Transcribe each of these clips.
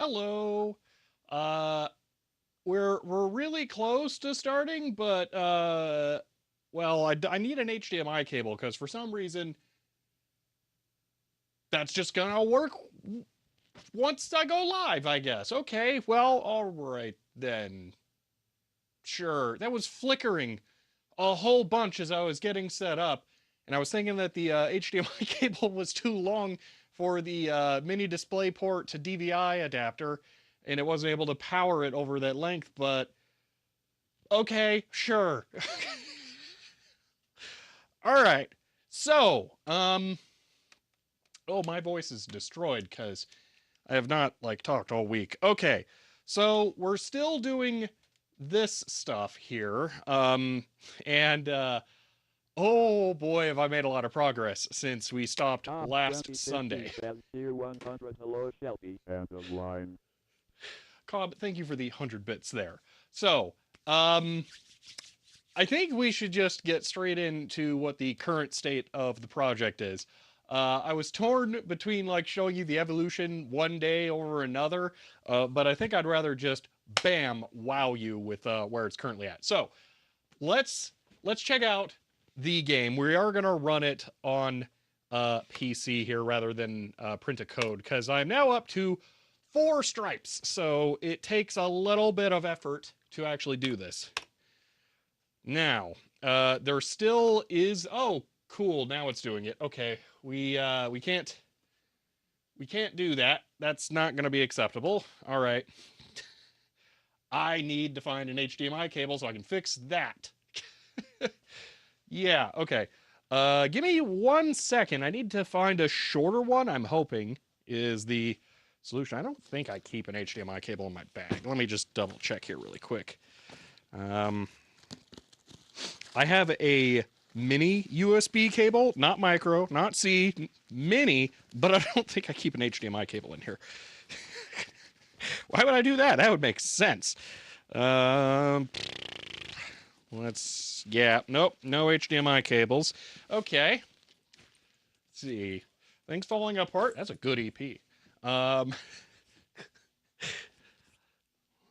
Hello. Uh, we're really close to starting, but well, I need an HDMI cable because for some reason that's just gonna work once I go live, I guess. Okay, well, all right then. Sure. That was flickering a whole bunch as I was getting set up, and I was thinking that the HDMI cable was too long for the mini display port to DVI adapter, and it wasn't able to power it over that length, but okay, sure. All right. So, oh, my voice is destroyed because I have not like talked all week. Okay. So, we're still doing this stuff here. And oh boy, have I made a lot of progress since we stopped last Sunday. says tier 100 hello Shelby. End of line. Cobb, thank you for the 100 bits there. So, um, I think we should just get straight into what the current state of the project is. I was torn between like showing you the evolution one day over another, but I think I'd rather just bam wow you with where it's currently at. So let's check out the game. We are gonna run it on PC here rather than print a code because I'm now up to 4 stripes. So it takes a little bit of effort to actually do this. Now, there still is. Oh, cool. Now it's doing it. Okay, we can't do that. That's not going to be acceptable. All right. I need to find an HDMI cable so I can fix that. Yeah. Okay. Give me 1 second. I need to find a shorter one. I'm hoping is the solution. I don't think I keep an HDMI cable in my bag. Let me just double check here really quick. I have a mini USB cable, not micro, not C, mini, but I don't think I keep an HDMI cable in here. Why would I do that? That would make sense. Yeah, nope, no HDMI cables. Okay. Let's see. Things falling apart. That's a good EP.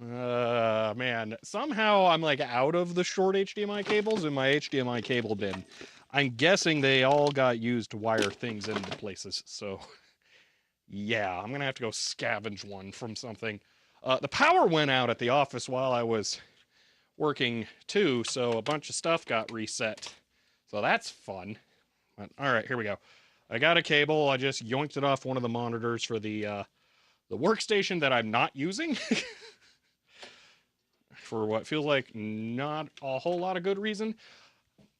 Man, somehow I'm like out of the short HDMI cables in my HDMI cable bin. I'm guessing they all got used to wire things into places. So, yeah, I'm gonna have to go scavenge one from something. The power went out at the office while I was working too, so a bunch of stuff got reset. So that's fun. But, all right, here we go. I got a cable. I just yoinked it off one of the monitors for the workstation that I'm not using. For what feels like not a whole lot of good reason.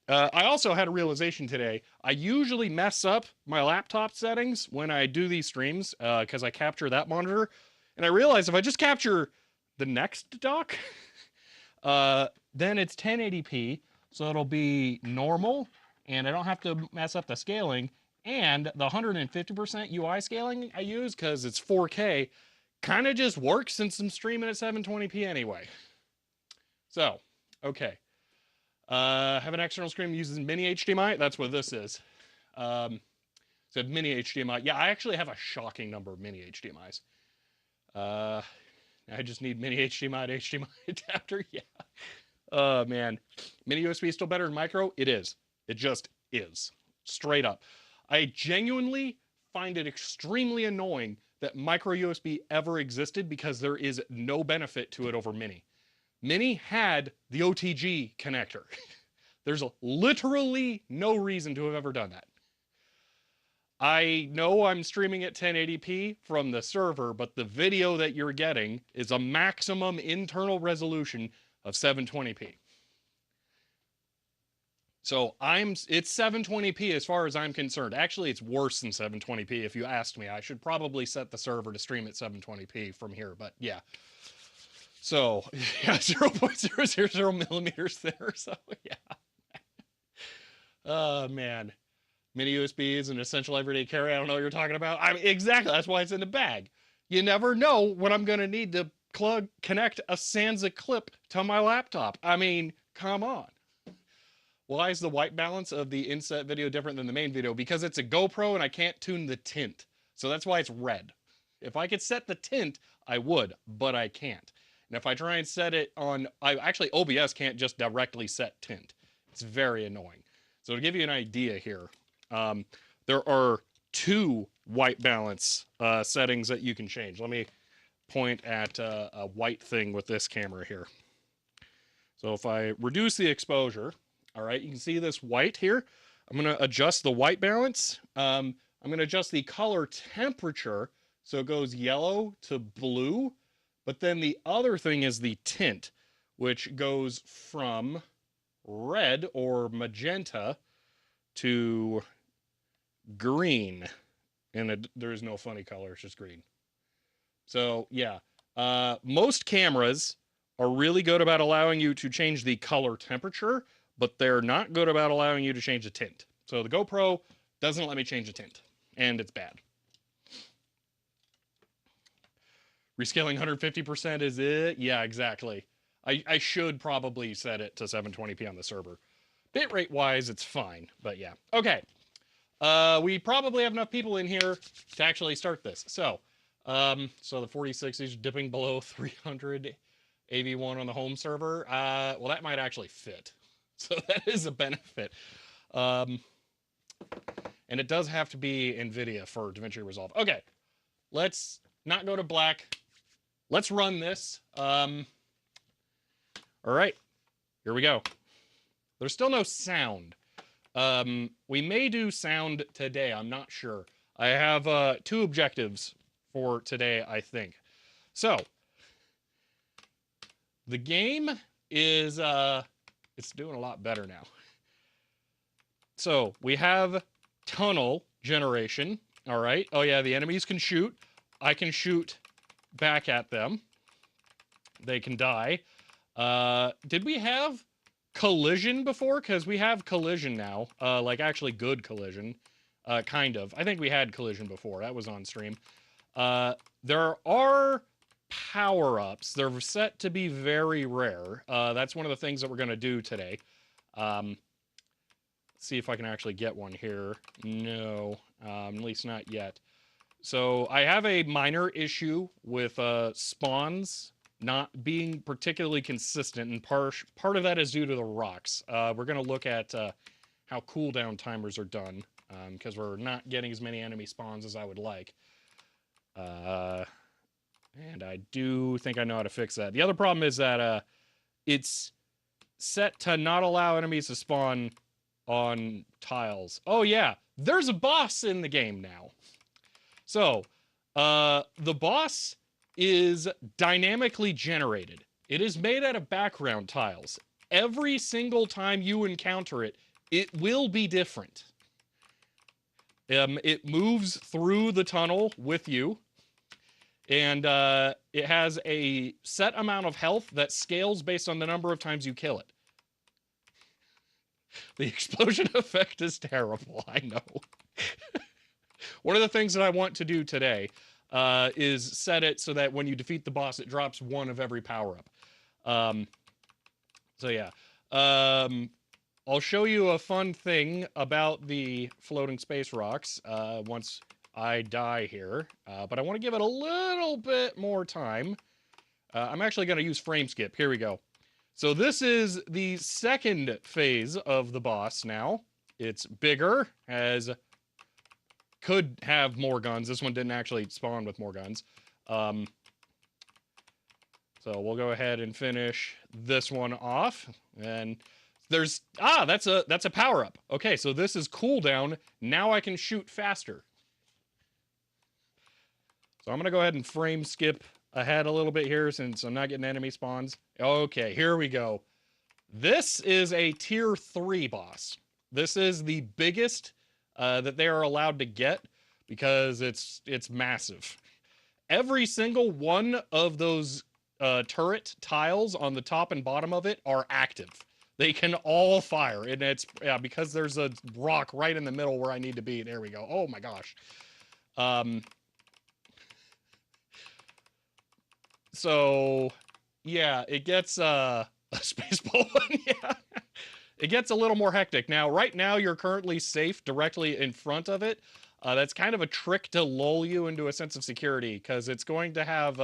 I also had a realization today. I usually mess up my laptop settings when I do these streams because I capture that monitor. And I realized if I just capture the next dock, then it's 1080p. So it'll be normal and I don't have to mess up the scaling. And the 150% UI scaling I use because it's 4K kind of just works since I'm streaming at 720p anyway. So, okay. Have an external screen uses mini HDMI. That's what this is. So mini HDMI. Yeah, I actually have a shocking number of mini HDMIs. I just need mini HDMI to HDMI adapter. Yeah. Oh man, mini USB is still better than micro. It is. It just is. Straight up. I genuinely find it extremely annoying that micro USB ever existed because there is no benefit to it over mini. Mini had the OTG connector. There's literally no reason to have ever done that. I know I'm streaming at 1080p from the server, but the video that you're getting is a maximum internal resolution of 720p. So it's 720p as far as I'm concerned. Actually, it's worse than 720p if you asked me. I should probably set the server to stream at 720p from here, but yeah. So yeah, 0.000 millimeters there. So yeah. Oh man. Mini USB is an essential everyday carry. I don't know what you're talking about. I mean, exactly. That's why it's in the bag. You never know when I'm going to need to connect a Sansa clip to my laptop. I mean, come on. Why is the white balance of the inset video different than the main video? Because it's a GoPro and I can't tune the tint. So that's why it's red. If I could set the tint, I would, but I can't. And if I try and set it on, actually OBS can't just directly set tint. It's very annoying. So to give you an idea here, there are two white balance settings that you can change. Let me point at a white thing with this camera here. So if I reduce the exposure, all right, you can see this white here. I'm going to adjust the white balance. I'm going to adjust the color temperature so it goes yellow to blue. But then the other thing is the tint, which goes from red or magenta to green. And there is no funny color, it's just green. So yeah, most cameras are really good about allowing you to change the color temperature, but they're not good about allowing you to change the tint. So the GoPro doesn't let me change the tint, and it's bad. Rescaling 150% is it? Yeah, exactly. I should probably set it to 720p on the server. Bitrate wise, it's fine, but yeah. Okay. We probably have enough people in here to actually start this. So the 4060 is dipping below 300 AV1 on the home server. Well, that might actually fit. So that is a benefit. And it does have to be NVIDIA for DaVinci Resolve. Okay, let's not go to black. Let's run this. All right, here we go. There's still no sound. We may do sound today. I'm not sure. I have two objectives for today, I think. So, the game is it's doing a lot better now. So, we have tunnel generation. All right. Oh, yeah, the enemies can shoot. I can shoot back at them. They can die. Did we have collision before? Because we have collision now. Like, actually good collision. Kind of. I think we had collision before. That was on stream. There are power-ups. They're set to be very rare. That's one of the things that we're going to do today. See if I can actually get one here. No, at least not yet. So I have a minor issue with spawns not being particularly consistent, and part of that is due to the rocks. We're going to look at how cooldown timers are done, because we're not getting as many enemy spawns as I would like. And I do think I know how to fix that. The other problem is that it's set to not allow enemies to spawn on tiles. Oh yeah, there's a boss in the game now. So, the boss is dynamically generated. It is made out of background tiles. Every single time you encounter it, it will be different. It moves through the tunnel with you, and it has a set amount of health that scales based on the number of times you kill it. The explosion effect is terrible, I know. One of the things that I want to do today is set it so that when you defeat the boss, it drops one of every power-up. So yeah. I'll show you a fun thing about the floating space rocks once I die here. But I want to give it a little bit more time. I'm actually going to use frame skip. Here we go. So this is the second phase of the boss now. It's bigger, could have more guns. This one didn't actually spawn with more guns. Um, so we'll go ahead and finish this one off. And there's that's a power up. Okay, so this is cooldown. Now I can shoot faster. So I'm gonna go ahead and frame skip ahead a little bit here since I'm not getting enemy spawns. Okay, here we go. This is a tier 3 boss. This is the biggest that they are allowed to get because it's massive. Every single one of those turret tiles on the top and bottom of it are active. They can all fire, and it's because there's a rock right in the middle where I need to be. There we go. Oh my gosh. So yeah, it gets a space ball. Yeah. It gets a little more hectic. Now, right now, you're currently safe directly in front of it. That's kind of a trick to lull you into a sense of security because it's going to have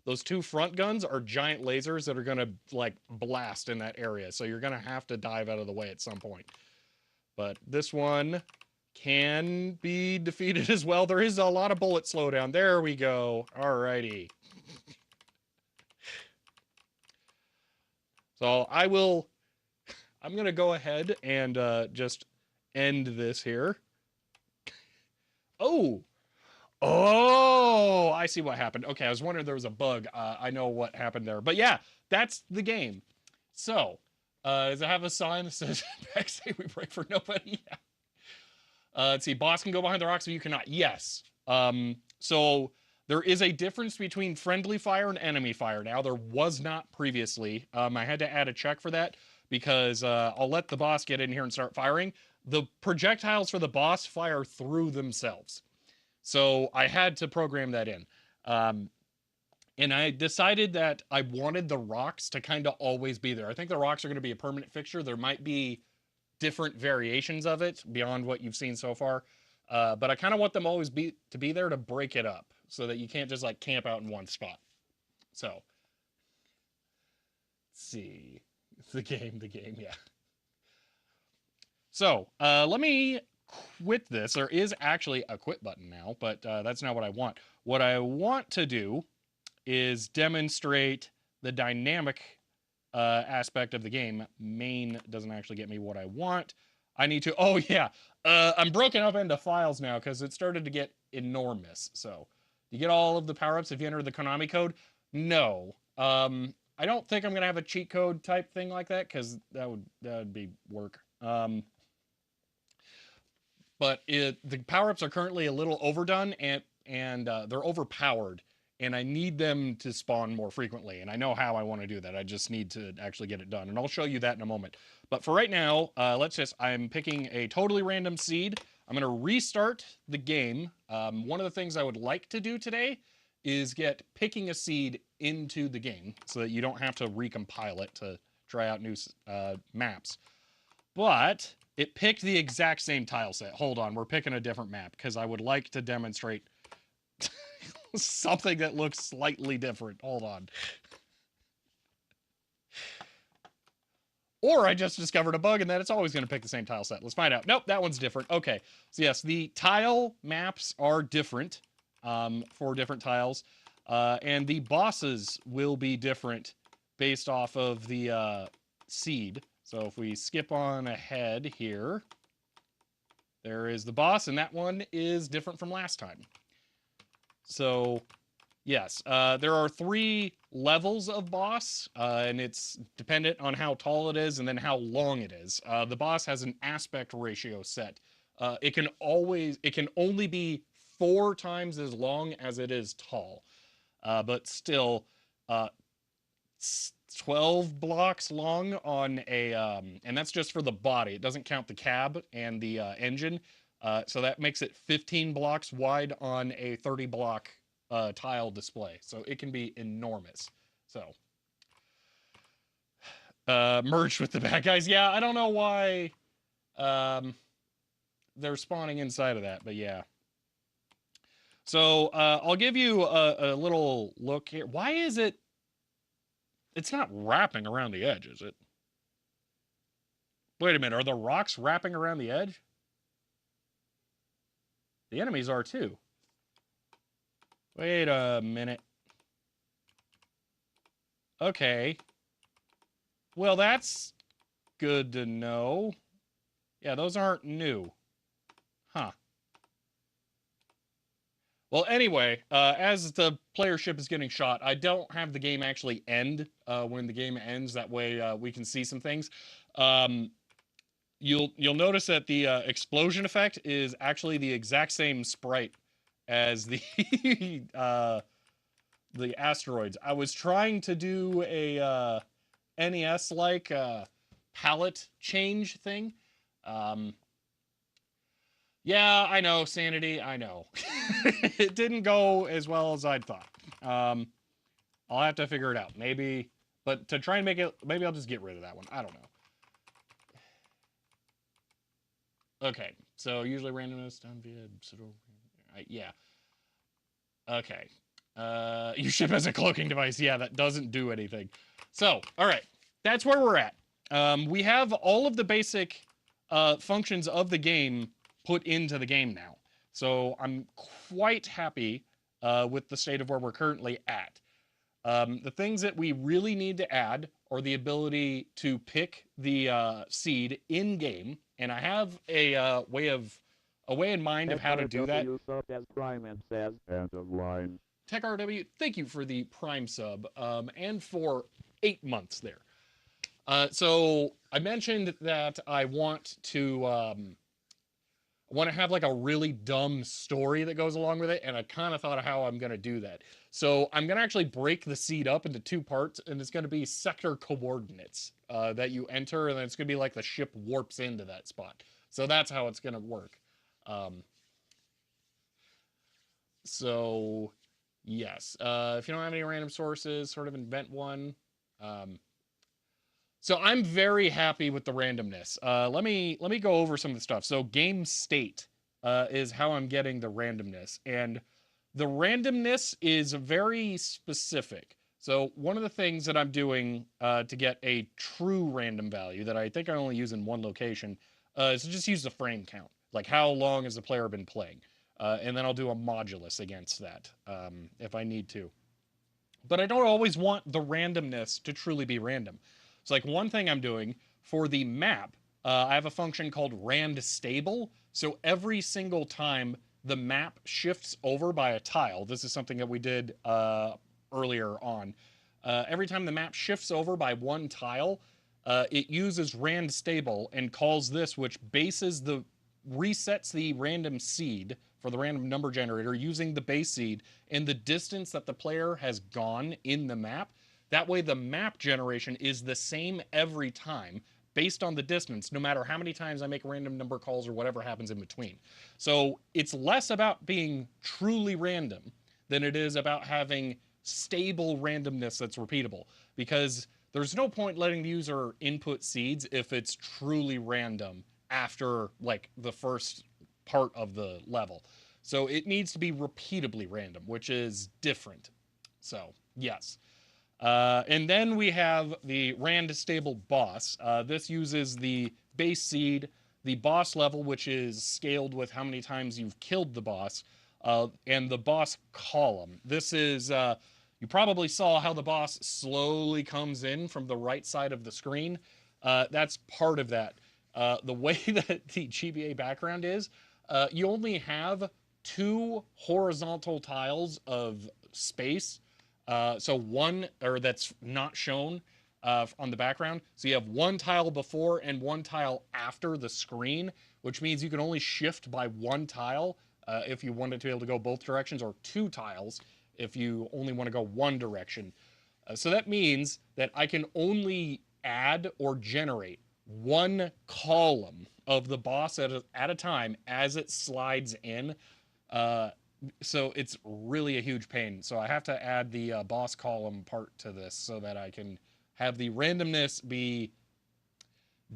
those two front guns are giant lasers that are going to like blast in that area. So you're going to have to dive out of the way at some point. But this one can be defeated as well. There is a lot of bullet slowdown. There we go. Alrighty. So I'm going to go ahead and just end this here. Oh, I see what happened. Okay, I was wondering if there was a bug. I know what happened there. But yeah, that's the game. So, does it have a sign that says, "Backstage we break for nobody"? Yeah. Let's see. Boss can go behind the rocks, but you cannot. Yes. So there is a difference between friendly fire and enemy fire. Now there was not previously. I had to add a check for that because I'll let the boss get in here and start firing. The projectiles for the boss fire through themselves. So I had to program that in. And I decided that I wanted the rocks to kind of always be there. I think the rocks are going to be a permanent fixture. There might be different variations of it beyond what you've seen so far. But I kind of want them always to be there to break it up so that you can't just like camp out in one spot. So, let's see. The game, yeah. So, let me quit this. There is actually a quit button now, but that's not what I want. What I want to do is demonstrate the dynamic aspect of the game. Main doesn't actually get me what I want. I need to, oh yeah, I'm broken up into files now because it started to get enormous. So, you get all of the power-ups if you enter the Konami code? No. I don't think I'm going to have a cheat code type thing like that because that would be work. But the power-ups are currently a little overdone and they're overpowered. And I need them to spawn more frequently. And I know how I want to do that. I just need to actually get it done. And I'll show you that in a moment. But for right now, I'm picking a totally random seed. I'm going to restart the game. One of the things I would like to do today is get picking a seed into the game so that you don't have to recompile it to try out new maps. But it picked the exact same tile set. Hold on, we're picking a different map because I would like to demonstrate something that looks slightly different. Hold on. Or I just discovered a bug and that it's always going to pick the same tile set. Let's find out. Nope, that one's different. Okay. So yes, the tile maps are different for different tiles. And the bosses will be different based off of the seed. So if we skip on ahead here, there is the boss, and that one is different from last time. So, yes, there are 3 levels of boss, and it's dependent on how tall it is and then how long it is. The boss has an aspect ratio set. It can only be 4 times as long as it is tall, but still, 12 blocks long on a, and that's just for the body. It doesn't count the cab and the engine. So that makes it 15 blocks wide on a 30 block tile display. So it can be enormous. So, merged with the bad guys. Yeah, I don't know why they're spawning inside of that, but yeah. So I'll give you a little look here. Why is it It's not wrapping around the edge, is it? Wait a minute, are the rocks wrapping around the edge? The enemies are too. Wait a minute. Okay. Well, that's good to know. Yeah, those aren't new. Huh. Well, anyway, as the player ship is getting shot, I don't have the game actually end when the game ends. That way, we can see some things. Um, you'll notice that the explosion effect is actually the exact same sprite as the the asteroids. I was trying to do a NES like palette change thing. Um, yeah, I know, Sanity. I know. It didn't go as well as I'd thought. Um, I'll have to figure it out. Maybe, but to try and make it, maybe I'll just get rid of that one. I don't know. Okay, so usually randomness done via pseudo. Yeah. Okay. You ship as a cloaking device. Yeah, that doesn't do anything. So, all right, that's where we're at. We have all of the basic functions of the game put into the game now. So I'm quite happy with the state of where we're currently at. The things that we really need to add are the ability to pick the seed in game, and I have a way in mind of how to do that. TechRW sub as Prime and says, end of line. TechRW, thank you for the Prime sub and for 8 months there. So I mentioned that I want to have like a really dumb story that goes along with it, and I kind of thought of how I'm going to do that. So I'm going to actually break the seed up into two parts, and it's going to be sector coordinates that you enter, and then it's going to be like the ship warps into that spot. So that's how it's going to work. Um, so yes, if you don't have any random sources, sort of invent one. Um, So I'm very happy with the randomness. Let me go over some of the stuff. So game state is how I'm getting the randomness, and the randomness is very specific. So one of the things that I'm doing to get a true random value that I think I only use in one location is to just use the frame count, like how long has the player been playing, and then I'll do a modulus against that if I need to. But I don't always want the randomness to truly be random. So, like one thing I'm doing for the map, I have a function called rand stable. So every single time the map shifts over by a tile, this is something that we did earlier on. Every time the map shifts over by one tile, it uses rand stable and calls this, which bases the resets the random seed for the random number generator using the base seed and the distance that the player has gone in the map. That way, the map generation is the same every time based on the distance, no matter how many times I make random number calls or whatever happens in between. So it's less about being truly random than it is about having stable randomness that's repeatable, because there's no point letting the user input seeds if it's truly random after like the first part of the level. So it needs to be repeatably random, which is different. So, yes. And then we have the rand stable boss. This uses the base seed, the boss level, which is scaled with how many times you've killed the boss, and the boss column. This is, you probably saw how the boss slowly comes in from the right side of the screen. That's part of that. The way that the GBA background is, you only have two horizontal tiles of space, so one, or that's not shown on the background. So you have one tile before and one tile after the screen, which means you can only shift by one tile if you wanted to be able to go both directions, or two tiles if you only want to go one direction. So that means that I can only add or generate one column of the boss at a time as it slides in. Uh, so it's really a huge pain. So I have to add the boss column part to this so that I can have the randomness be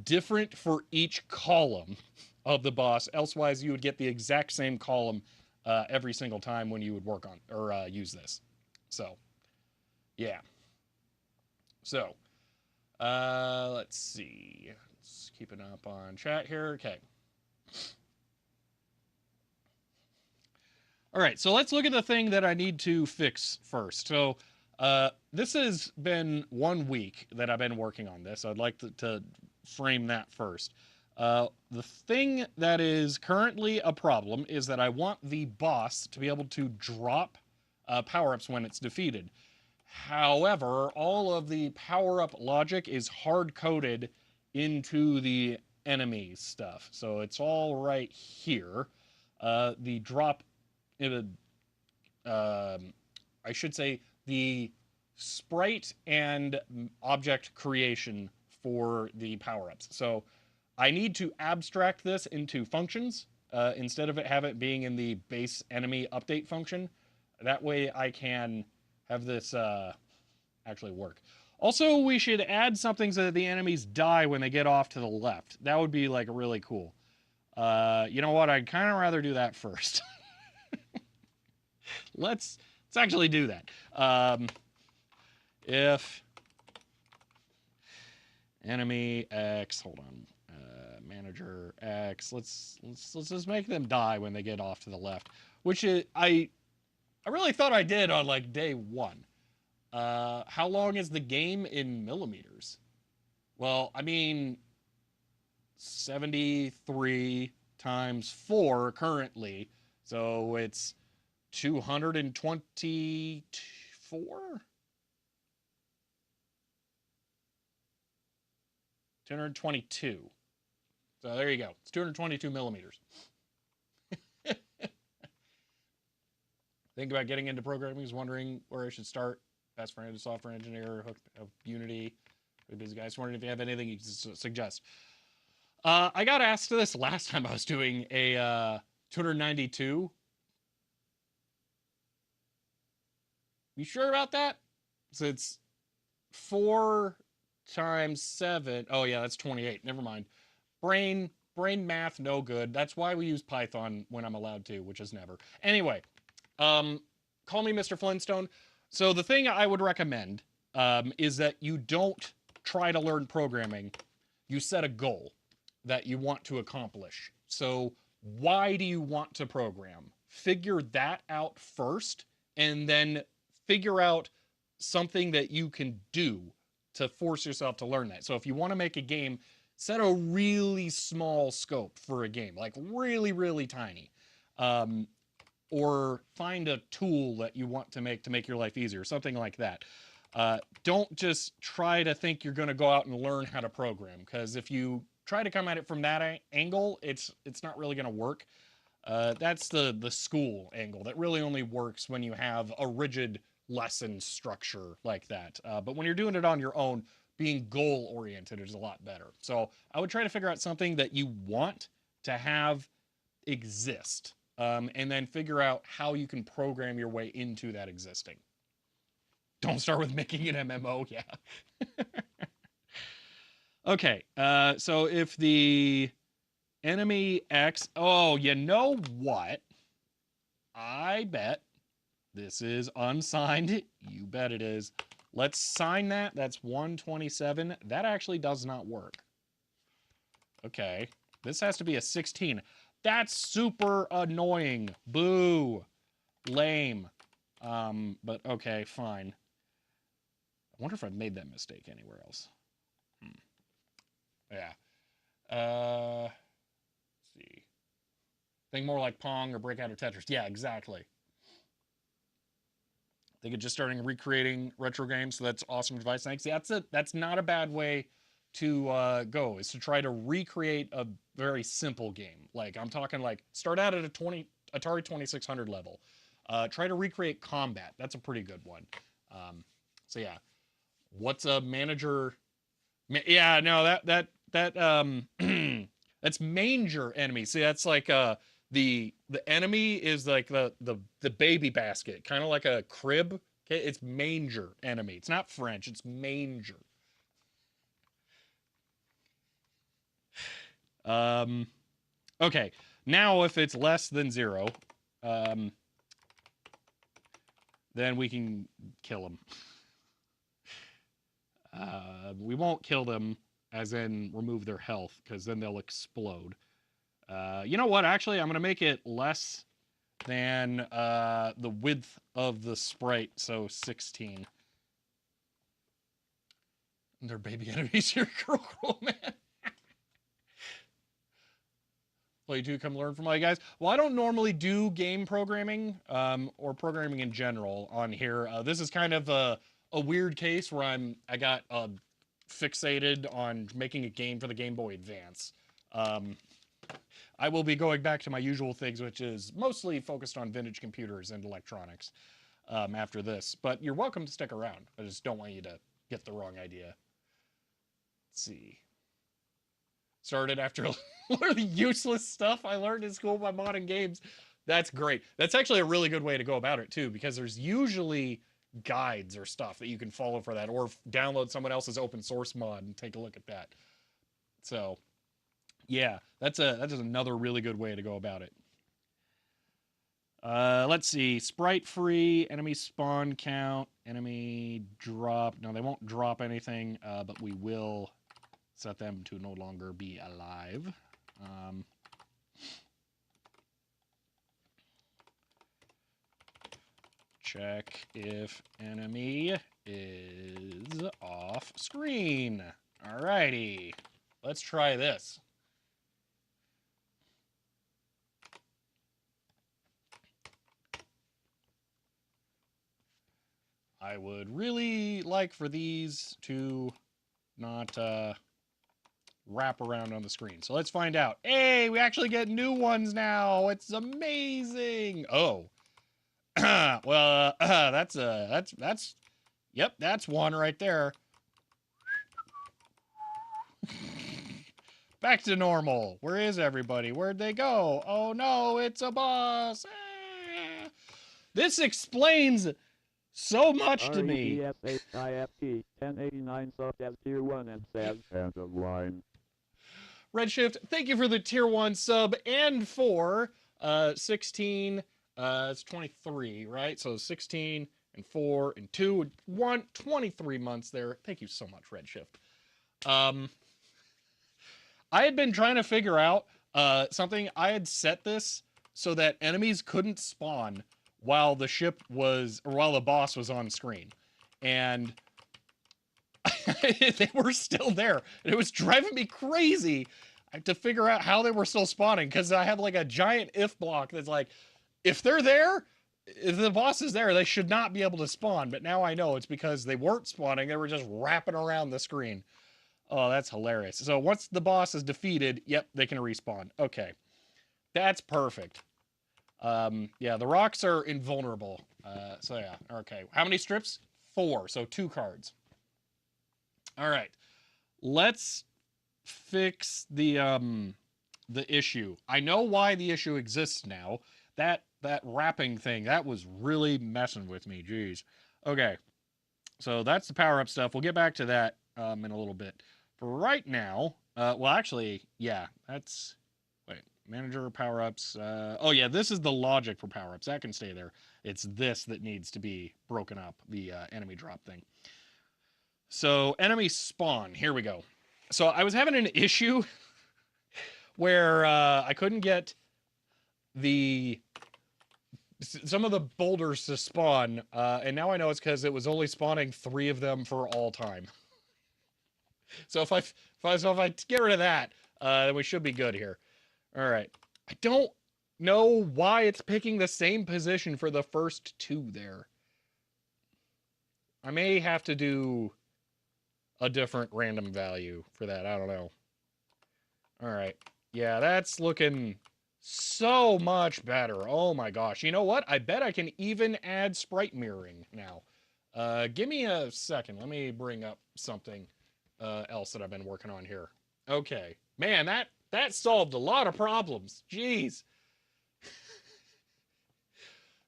different for each column of the boss. Elsewise, you would get the exact same column every single time when you would work on or use this. So, yeah. So, let's see. Let's keep it up on chat here. Okay. All right, so let's look at the thing that I need to fix first. So, this has been 1 week that I've been working on this. I'd like to frame that first. The thing that is currently a problem is that I want the boss to be able to drop power ups when it's defeated. However, all of the power up logic is hard coded into the enemy stuff. So it's all right here. The drop uh, I should say the sprite and object creation for the power ups. So I need to abstract this into functions instead of have it being in the base enemy update function. That way I can have this actually work. Also, we should add something so that the enemies die when they get off to the left. That would be like really cool. You know what? I'd kind of rather do that first. let's actually do that. If enemy X, hold on, manager X, let's just make them die when they get off to the left, which is, I really thought I did on like day one. How long is the game in millimeters? Well, I mean, 73 times 4 currently, so it's 224? 222. So there you go. It's 222 millimeters. Think about getting into programming, is wondering where I should start. Best friend, a software engineer, hooked up Unity. Busy guys, wondering if you have anything you can suggest. I got asked this last time I was doing a 292. You sure about that? So it's 4 times 7. Oh yeah, that's 28. Never mind. Brain math, no good. That's why we use Python when I'm allowed to, which is never. Anyway, call me Mr. Flintstone. So the thing I would recommend is that you don't try to learn programming. You set a goal that you want to accomplish. So why do you want to program? Figure that out first, and then figure out something that you can do to force yourself to learn that. So if you want to make a game, set a really small scope for a game, like really, really tiny. Or find a tool that you want to make your life easier, something like that. Don't just try to think you're going to go out and learn how to program, because if you try to come at it from that angle, it's not really going to work. That's the school angle that really only works when you have a rigid lesson structure like that. But when you're doing it on your own, being goal oriented is a lot better. So I would try to figure out something that you want to have exist, and then figure out how you can program your way into that existing. Don't start with making an MMO, yeah. Okay, so if the enemy X, oh, you know what? I bet this is unsigned. You bet it is. Let's sign that. That's 127. That actually does not work. Okay, this has to be a 16. That's super annoying. Boo. Lame. But okay, fine. I wonder if I've made that mistake anywhere else. Yeah. Let's see. Think more like Pong or Breakout or Tetris. Yeah, exactly. Think of just starting recreating retro games. So that's awesome advice. Thanks. That's it. That's not a bad way to go. Is to try to recreate a very simple game. Like I'm talking like start out at a Atari 2600 level. Try to recreate combat. That's a pretty good one. So yeah, what's a manager? Yeah, no, that that's manger enemy. See, that's like the enemy is like the baby basket, kind of like a crib. Okay, it's manger enemy. It's not French. It's manger. Um, okay, now if it's less than 0, um, then we can kill him. We won't kill them, as in remove their health, because then they'll explode. You know what? Actually, I'm going to make it less than the width of the sprite, so 16. And they're baby enemies here, cruel man. Play two, come learn from all you guys. Well, I don't normally do game programming or programming in general on here. This is kind of a weird case where I got fixated on making a game for the Game Boy Advance. Um, I will be going back to my usual things, which is mostly focused on vintage computers and electronics after this. But you're welcome to stick around. I just don't want you to get the wrong idea. Let's see. Started after learning the useless stuff I learned in school by modding games. That's great. That's actually a really good way to go about it too, because there's usually guides or stuff that you can follow for that, or download someone else's open source mod and take a look at that. So, yeah, that is another really good way to go about it. Let's see. Sprite free, enemy spawn count, enemy drop. No, they won't drop anything, but we will set them to no longer be alive. Check if enemy is off screen. Alrighty, let's try this. I would really like for these to not wrap around on the screen. So let's find out. Hey, we actually get new ones now. It's amazing. Oh, well, yep, that's one right there. Back to normal. Where is everybody? Where'd they go? Oh no, it's a boss. Ah. This explains so much to me. REDSHIFT 1089 subbed as tier 1 and says end of line. Redshift, thank you for the tier 1 sub and for 16, it's 23, right? So 16 and 4 and 2 and 1, 23 months there. Thank you so much, Redshift. I had been trying to figure out something. I had set this so that enemies couldn't spawn while the ship was, or while the boss was on screen. And they were still there. And it was driving me crazy to figure out how they were still spawning, because I have like a giant if block that's like, if they're there, if the boss is there, they should not be able to spawn. But now I know it's because they weren't spawning. They were just wrapping around the screen. Oh, that's hilarious. So once the boss is defeated, yep, they can respawn. Okay. That's perfect. Yeah, the rocks are invulnerable. So yeah, okay. How many strips? 4, so 2 cards. All right. Let's fix the issue. I know why the issue exists now. That wrapping thing, that was really messing with me. Jeez. Okay. So that's the power-up stuff. We'll get back to that in a little bit. For right now, well, actually, yeah, that's... Wait, manager power-ups. Oh, yeah, this is the logic for power-ups. That can stay there. It's this that needs to be broken up, the enemy drop thing. So, enemy spawn. Here we go. So, I was having an issue where I couldn't get some of the boulders to spawn, and now I know it's because it was only spawning 3 of them for all time. So if I get rid of that, then we should be good here. All right. I don't know why it's picking the same position for the first 2 there. I may have to do a different random value for that. I don't know. All right. Yeah, that's looking so much better. Oh my gosh. You know what? I bet I can even add sprite mirroring now. Give me a second. Let me bring up something else that I've been working on here. Okay. Man, that solved a lot of problems. Jeez.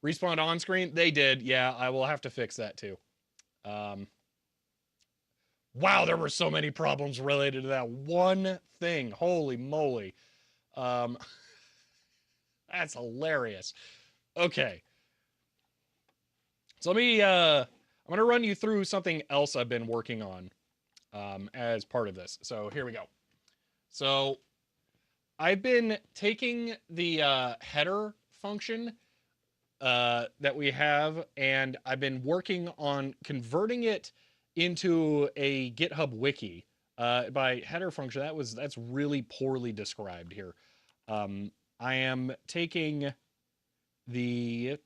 Respawned on screen? They did. Yeah, I will have to fix that too. Wow, there were so many problems related to that one thing. Holy moly. That's hilarious. Okay. So let me I'm going to run you through something else I've been working on. as part of this. So here we go. So I've been taking the header function that we have, and I've been working on converting it into a GitHub wiki. By header function, that's really poorly described here. I am taking the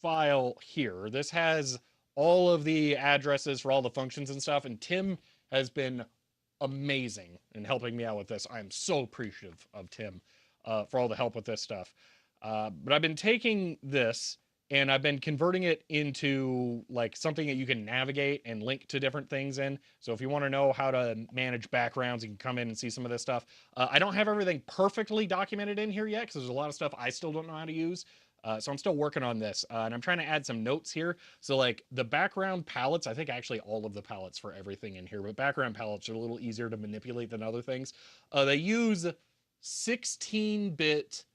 file here. This has all of the addresses for all the functions and stuff, and Tim has been amazing in helping me out with this. I am so appreciative of Tim for all the help with this stuff. But I've been taking this and I've been converting it into like something that you can navigate and link to different things in. So if you want to know how to manage backgrounds, you can come in and see some of this stuff. I don't have everything perfectly documented in here yet because there's a lot of stuff I still don't know how to use. So I'm still working on this, and I'm trying to add some notes here. So like the background palettes, I think actually all of the palettes for everything in here, but background palettes are a little easier to manipulate than other things. They use 16-bit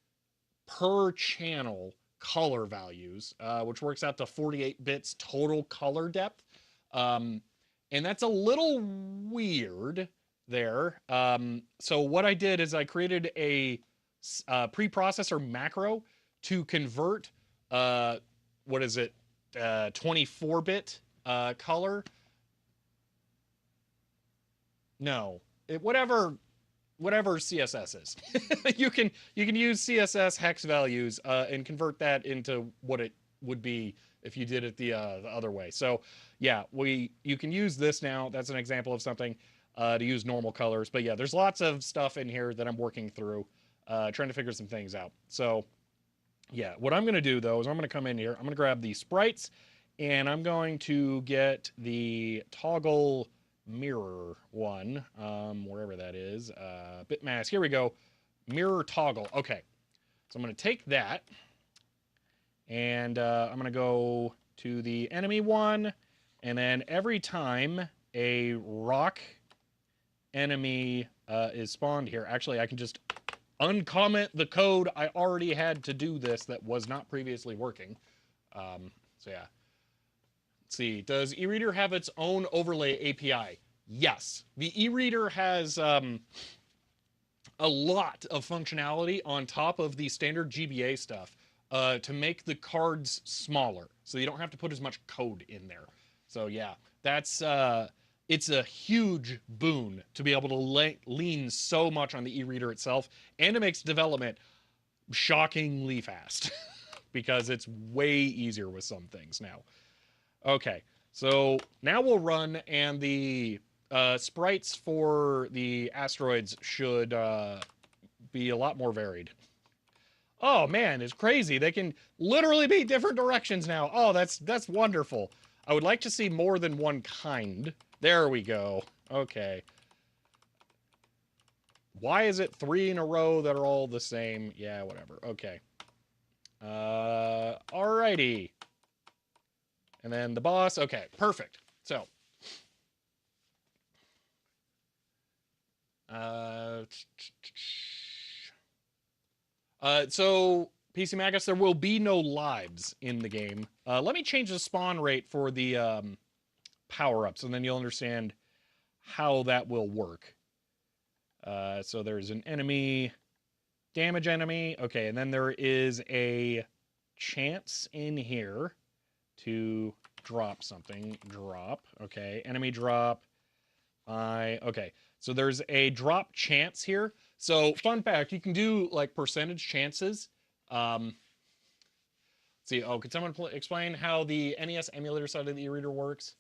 per channel color values, which works out to 48 bits total color depth. And that's a little weird there. So what I did is I created a preprocessor macro to convert, what is it, 24-bit color. No, whatever CSS is. you can use CSS hex values and convert that into what it would be if you did it the other way. So yeah, you can use this now. That's an example of something to use normal colors. But yeah, there's lots of stuff in here that I'm working through, trying to figure some things out. So yeah, what I'm going to do though is I'm going to come in here. I'm going to grab the sprites and I'm going to get the toggle mirror one, wherever that is, bitmask. Here we go. Mirror toggle. Okay. So I'm going to take that and I'm going to go to the enemy one. And then every time a rock enemy is spawned here, actually I can just uncomment the code I already had to do this that was not previously working. So yeah. Let's see. Does eReader have its own overlay API? Yes. The eReader has a lot of functionality on top of the standard GBA stuff to make the cards smaller, so you don't have to put as much code in there. So yeah, that's it's a huge boon to be able to lean so much on the e-reader itself, and it makes development shockingly fast because it's way easier with some things now. Okay, so now we'll run, and the sprites for the asteroids should be a lot more varied. Oh man, it's crazy. They can literally be different directions now. Oh, that's wonderful. I would like to see more than one kind. There we go. Okay. Why is it 3 in a row that are all the same? Yeah, whatever. Okay. Alrighty. And then the boss. Okay, perfect. So. So PC Magus, there will be no lives in the game. Let me change the spawn rate for the power-ups, and then you'll understand how that will work. So there's an enemy, damage enemy. Okay, and then there is a chance in here to drop something. Drop. Okay, enemy drop. Okay, so there's a drop chance here. So fun fact, you can do like percentage chances. Let's see, oh, could someone explain how the NES emulator side of the e-reader works?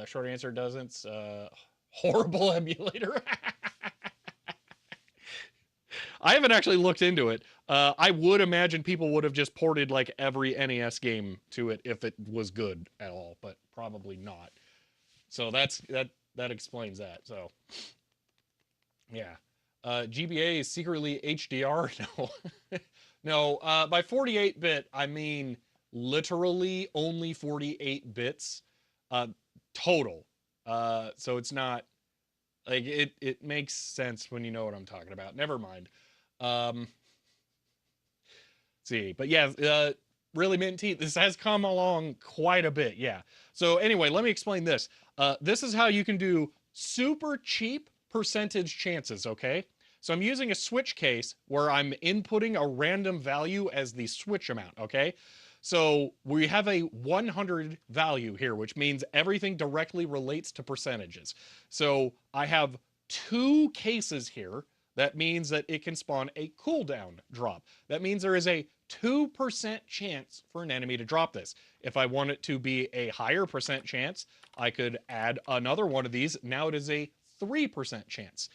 Short answer, doesn't. Horrible emulator. I haven't actually looked into it. I would imagine people would have just ported like every NES game to it if it was good at all, but probably not. So that explains that. So yeah. GBA is secretly HDR? No. No, by 48-bit, I mean literally only 48 bits total. So it's not, like, it makes sense when you know what I'm talking about. Never mind. Let's see. But yeah, Really, Minty, this has come along quite a bit, yeah. So anyway, let me explain this. This is how you can do super cheap percentage chances, okay? So I'm using a switch case where I'm inputting a random value as the switch amount, okay? So we have a 100 value here, which means everything directly relates to percentages. So I have two cases here. That means that it can spawn a cooldown drop. That means there is a 2% chance for an enemy to drop this. If I want it to be a higher percent chance, I could add another one of these. Now it is a 3% chance.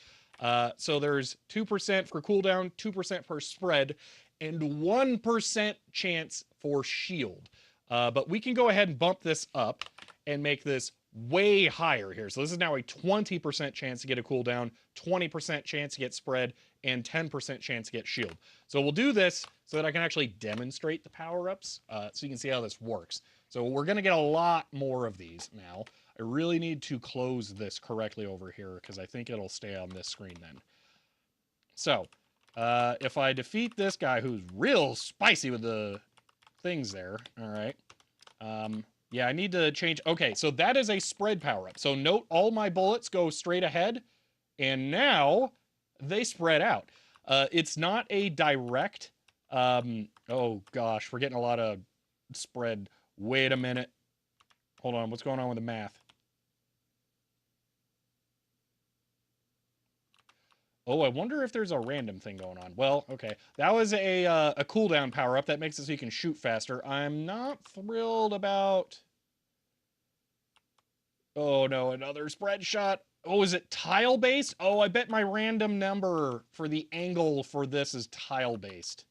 So there's 2% for cooldown, 2% for spread, and 1% chance for shield. But we can go ahead and bump this up and make this way higher here. So this is now a 20% chance to get a cooldown, 20% chance to get spread, and 10% chance to get shield. So we'll do this so that I can actually demonstrate the power-ups so you can see how this works. So we're going to get a lot more of these now. I really need to close this correctly over here because I think it'll stay on this screen then. So if I defeat this guy who's real spicy with the things there, all right. Yeah, I need to change. Okay, so that is a spread power up. So note all my bullets go straight ahead, and now they spread out. It's not a direct. Oh gosh, we're getting a lot of spread. Wait a minute. Hold on, what's going on with the math? Oh, I wonder if there's a random thing going on. Well, okay. That was a cooldown power-up. That makes it so you can shoot faster. I'm not thrilled about... Oh, no, another spread shot. Oh, is it tile-based? Oh, I bet my random number for the angle for this is tile-based.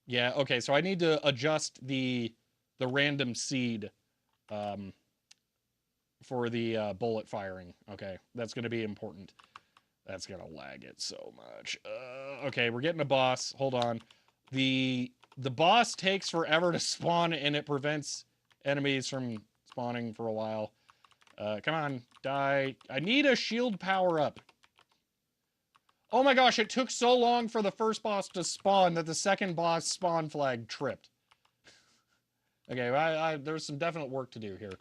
Yeah, okay, so I need to adjust the random seed for the bullet firing. Okay, that's going to be important. That's gonna lag it so much. Okay, we're getting a boss. Hold on. The boss takes forever to spawn, and it prevents enemies from spawning for a while. Come on, die. I need a shield power up. Oh my gosh, it took so long for the first boss to spawn that the second boss spawn flag tripped. Okay, there's some definite work to do here.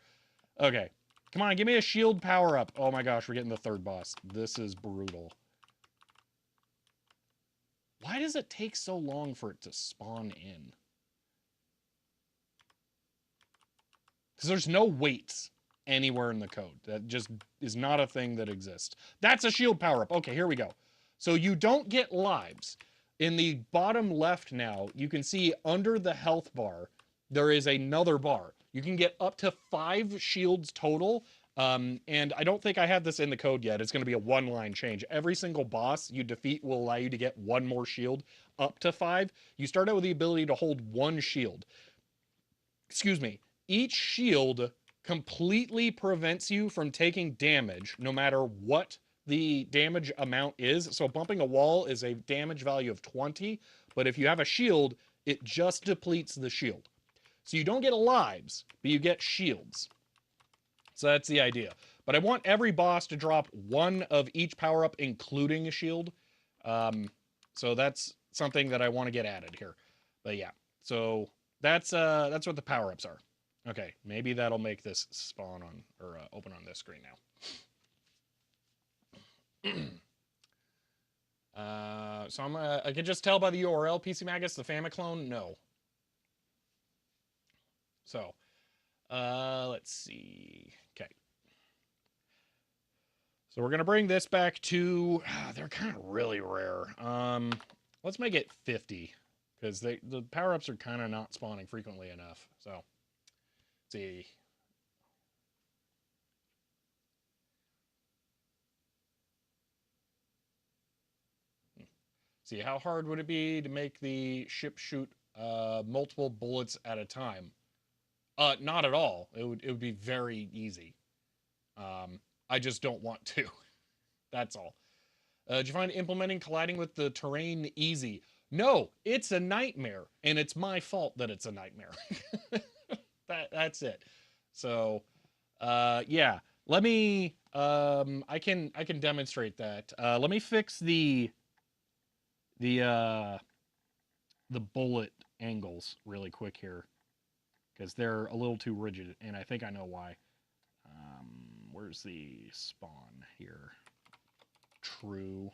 Okay, come on, give me a shield power up. Oh my gosh, we're getting the third boss. This is brutal. Why does it take so long for it to spawn in? Because there's no weights anywhere in the code. That just is not a thing that exists. That's a shield power up. Okay, here we go. So you don't get lives. In the bottom left now, you can see under the health bar, there is another bar. You can get up to 5 shields total. And I don't think I have this in the code yet. It's going to be a one-line change. Every single boss you defeat will allow you to get 1 more shield up to 5. You start out with the ability to hold 1 shield. Excuse me. Each shield completely prevents you from taking damage, no matter what the damage amount is. So bumping a wall is a damage value of 20, but if you have a shield, it just depletes the shield. So you don't get lives, but you get shields. So that's the idea. But I want every boss to drop 1 of each power-up, including a shield. So that's something that I want to get added here. But yeah, so that's what the power-ups are. Okay, maybe that'll make this spawn on, or open on this screen now. So I can just tell by the URL, PC Magus, the Famiclone, no. So, let's see. Okay. So we're gonna bring this back to, they're kind of really rare. Let's make it 50, because the power-ups are kind of not spawning frequently enough. So, let's see. See, how hard would it be to make the ship shoot multiple bullets at a time? Not at all. It would be very easy. I just don't want to. That's all. Did you find implementing colliding with the terrain easy? No, it's a nightmare, and it's my fault that it's a nightmare. That's it. So, yeah. Let me. I can demonstrate that. Let me fix the the bullet angles really quick here because they're a little too rigid, and I think I know why. Where's the spawn here? True.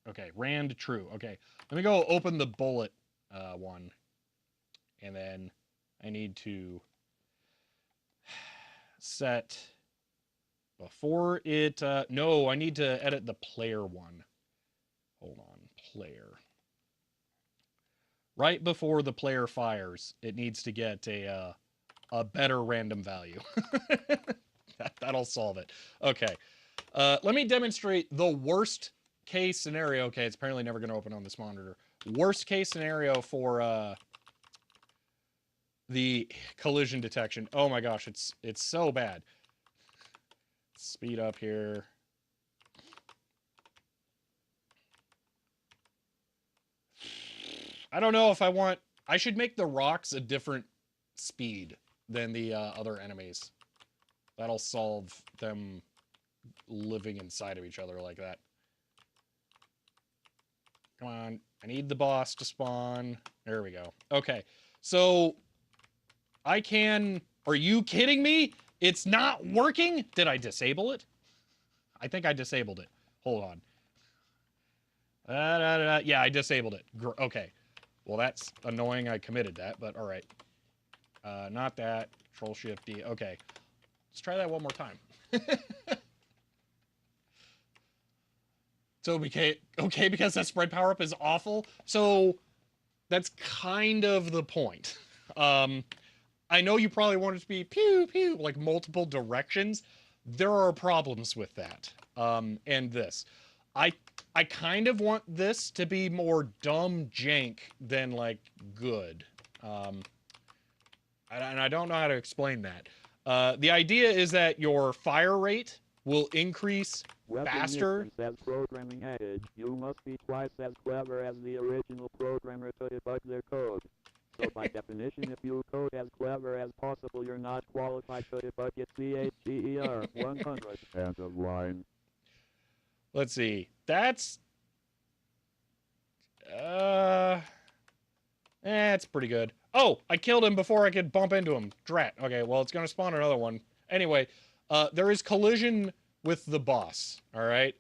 Okay, rand true. Okay, let me go open the bullet one, and then I need to set before it. No, I need to edit the player one. Hold on, player. Right before the player fires, it needs to get a better random value. That'll solve it. Okay. Let me demonstrate the worst case scenario. Okay, it's apparently never going to open on this monitor. Worst case scenario for the collision detection. Oh my gosh, it's so bad. Speed up here. I don't know if I want. I should make the rocks a different speed than the other enemies. That'll solve them living inside of each other like that. Come on. I need the boss to spawn. There we go. Okay. So I can. Are you kidding me? It's not working? Did I disable it? I think I disabled it. Hold on. Yeah, I disabled it. Okay. Well, that's annoying. I committed that, but all right. Not that. Control Shift D. Okay. Let's try that one more time. So okay, because that spread power up is awful. So that's kind of the point. I know you probably want it to be pew pew like multiple directions. There are problems with that. And this, I I kind of want this to be more dumb jank than like good. Um, and I don't know how to explain that. The idea is that your fire rate will increase Weapon faster. says programming adage, you must be twice as clever as the original programmer to debug their code. So by definition, if you code as clever as possible, you're not qualified to debug it. CHGER 100. End of line. Let's see. That's it's pretty good. Oh, I killed him before I could bump into him. Drat. Okay, well, it's gonna spawn another one. Anyway, there is collision with the boss. All right.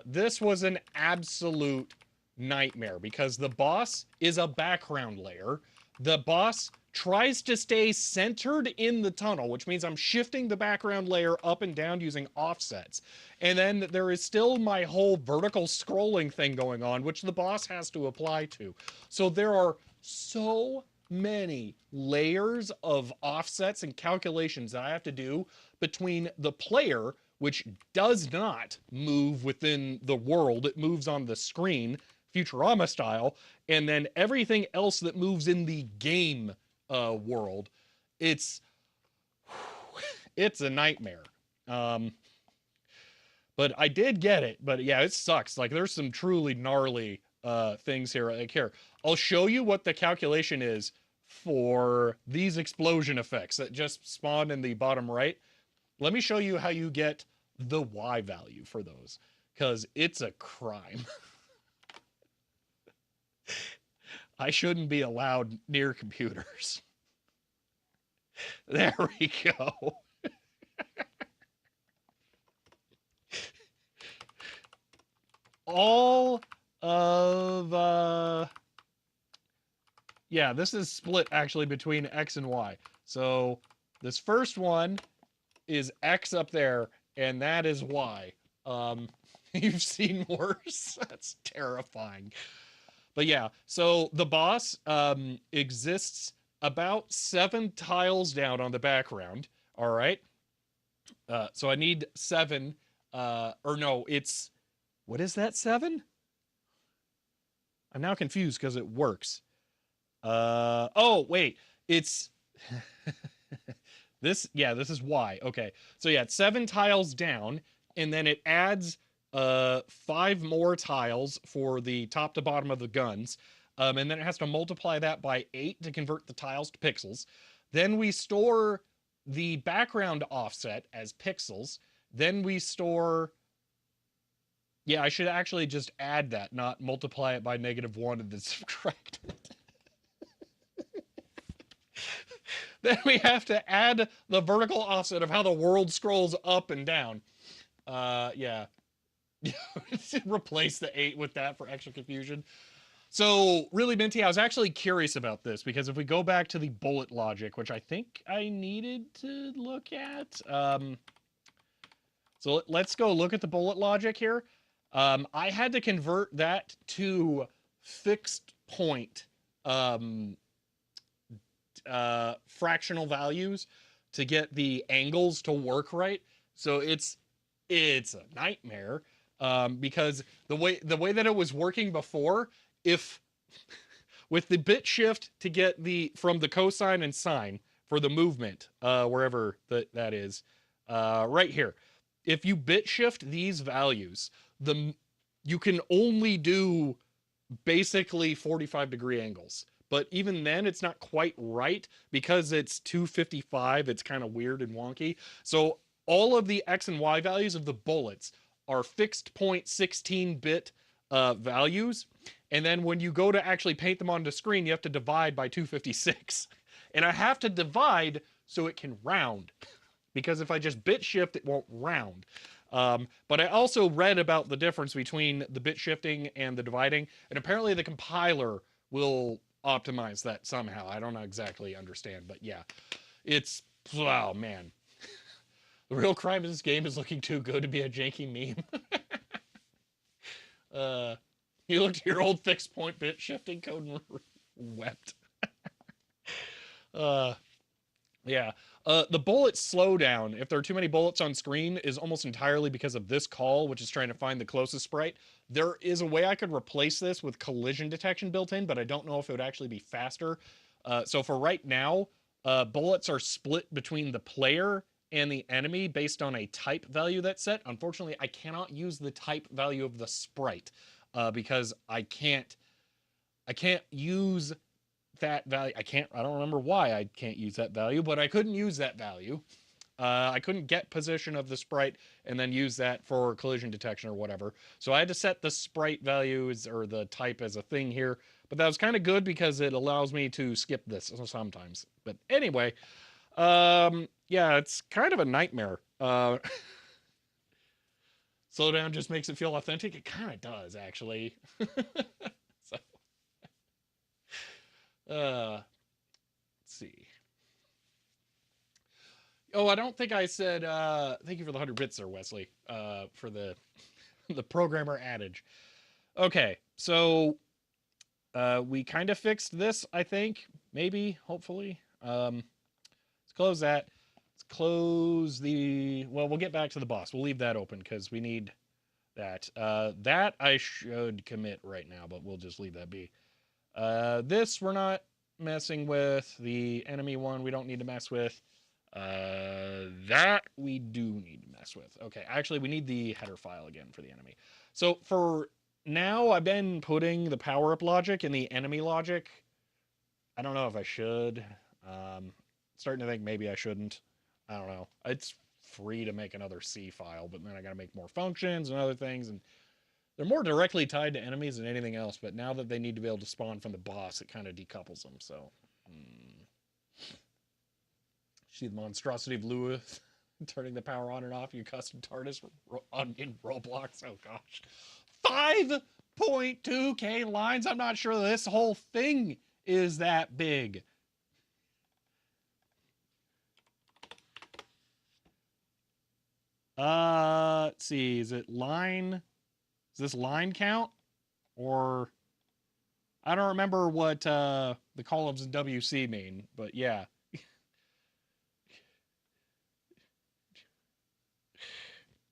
This was an absolute nightmare because the boss is a background layer. The boss tries to stay centered in the tunnel, which means I'm shifting the background layer up and down using offsets. And then there is still my whole vertical scrolling thing going on, which the boss has to apply to. So there are so many layers of offsets and calculations that I have to do between the player, which does not move within the world, it moves on the screen, Futurama style, and then everything else that moves in the game world. It's it's a nightmare. Um, but I did get it. But yeah, it sucks. Like there's some truly gnarly things here. Like here, I'll show you what the calculation is for these explosion effects that just spawned in the bottom right. Let me show you how you get the Y value for those, because it's a crime. I shouldn't be allowed near computers. There we go. All of yeah, this is split actually between X and Y. So this first one is X up there, and that is Y. You've seen worse. That's terrifying. But yeah, so the boss exists about 7 tiles down on the background. All right. So I need 7. Or no, it's what is that 7? I'm now confused because it works. Oh wait, it's this. Yeah, this is Y. Okay, so yeah, it's 7 tiles down, and then it adds 5 more tiles for the top to bottom of the guns, and then it has to multiply that by 8 to convert the tiles to pixels. Then we store the background offset as pixels. Then we store. Yeah, I should actually just add that, not multiply it by -1 and then subtract it. Then we have to add the vertical offset of how the world scrolls up and down. Yeah. Replace the 8 with that for extra confusion. So, really, Minty, I was actually curious about this because if we go back to the bullet logic, which I think I needed to look at, so let's go look at the bullet logic here. I had to convert that to fixed point um, fractional values to get the angles to work right. So it's a nightmare because the way that it was working before, if with the bit shift to get the from the cosine and sine for the movement wherever that is right here, if you bit shift these values, the you can only do basically 45-degree angles. But even then, it's not quite right because it's 255. It's kind of weird and wonky. So all of the X and Y values of the bullets are fixed point 16-bit values. And then when you go to actually paint them onto screen, you have to divide by 256. And I have to divide so it can round because if I just bit shift, it won't round. But I also read about the difference between the bit shifting and the dividing, and apparently the compiler will optimize that somehow. I don't exactly understand, but yeah, it's wow, man. The real crime in this game is looking too good to be a janky meme. uh, you looked at your old fixed point bit shifting code and wept. Uh, Yeah. The bullet slowdown, if there are too many bullets on screen, is almost entirely because of this call, which is trying to find the closest sprite. There is a way I could replace this with collision detection built in, but I don't know if it would actually be faster. So for right now, bullets are split between the player and the enemy based on a type value that's set. Unfortunately, I cannot use the type value of the sprite because I can't use that value. I don't remember why I can't use that value, but I couldn't use that value. I couldn't get position of the sprite and then use that for collision detection or whatever. So I had to set the sprite values or the type as a thing here. But that was kind of good because it allows me to skip this sometimes. But anyway, yeah, it's kind of a nightmare. Slowdown just makes it feel authentic. It kind of does, actually. So, let's see. Oh, I don't think I said thank you for the 100 bits there, Wesley, for the the programmer adage. Okay, so we kind of fixed this, I think, maybe, hopefully. Let's close that. Let's close the. Well, we'll get back to the boss. We'll leave that open because we need that. That I should commit right now, but we'll just leave that be. This we're not messing with. The enemy one we don't need to mess with. That we do need to mess with. Okay, actually, we need the header file again for the enemy. So for now, I've been putting the power up logic in the enemy logic. I don't know if I should. Starting to think maybe I shouldn't. I don't know. It's free to make another C file, but then I got to make more functions and other things, and they're more directly tied to enemies than anything else. But now that they need to be able to spawn from the boss, it kind of decouples them. So. See the monstrosity of Lewis turning the power on and off your custom TARDIS in Roblox. Oh gosh, 5.2k lines. I'm not sure this whole thing is that big. Let's see. Is it line? Is this line count or I don't remember what the columns in WC mean, but yeah.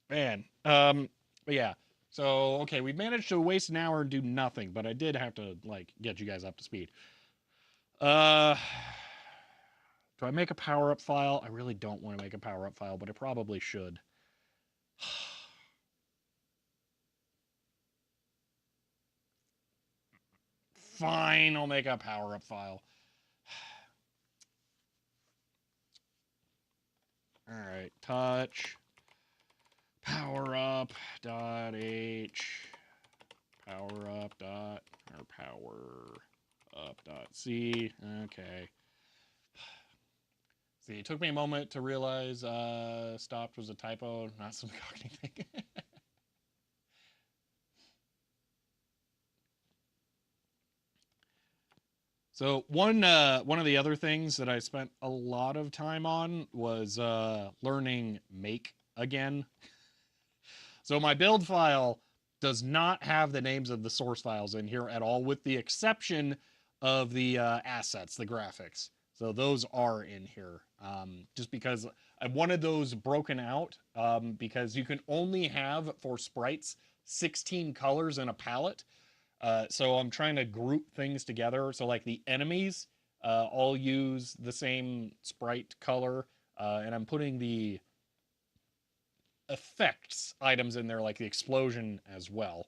Man. But yeah. So okay, we managed to waste an hour and do nothing, but I did have to like get you guys up to speed. Uh do I make a power up file? I really don't want to make a power up file, but I probably should. Fine, I'll make a power up file. All right, touch power up dot h power up dot or power up dot c. Okay. See, it took me a moment to realize stopped was a typo, not some cockney thing. So one of the other things that I spent a lot of time on was learning make again. So my build file does not have the names of the source files in here at all, with the exception of the assets, the graphics. So those are in here, just because I wanted those broken out, because you can only have for sprites 16 colors in a palette. So I'm trying to group things together. So like the enemies all use the same sprite color, and I'm putting the effects items in there, like the explosion as well.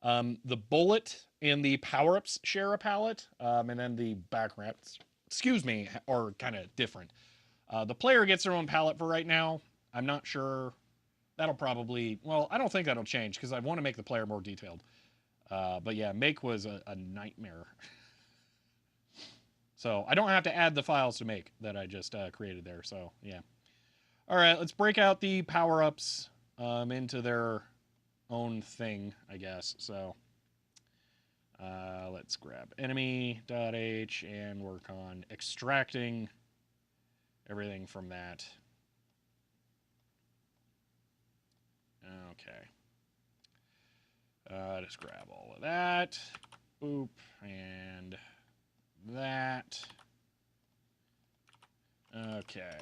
The bullet and the power ups share a palette, and then the backgrounds, excuse me, are kind of different. The player gets their own palette for right now. I'm not sure. That'll probably, well, I don't think that'll change because I want to make the player more detailed. But yeah, make was a nightmare. So I don't have to add the files to make that I just created there. So yeah. All right, let's break out the power ups into their own thing, I guess. So let's grab enemy.h and work on extracting everything from that. Okay. Just grab all of that. Boop. And that. Okay.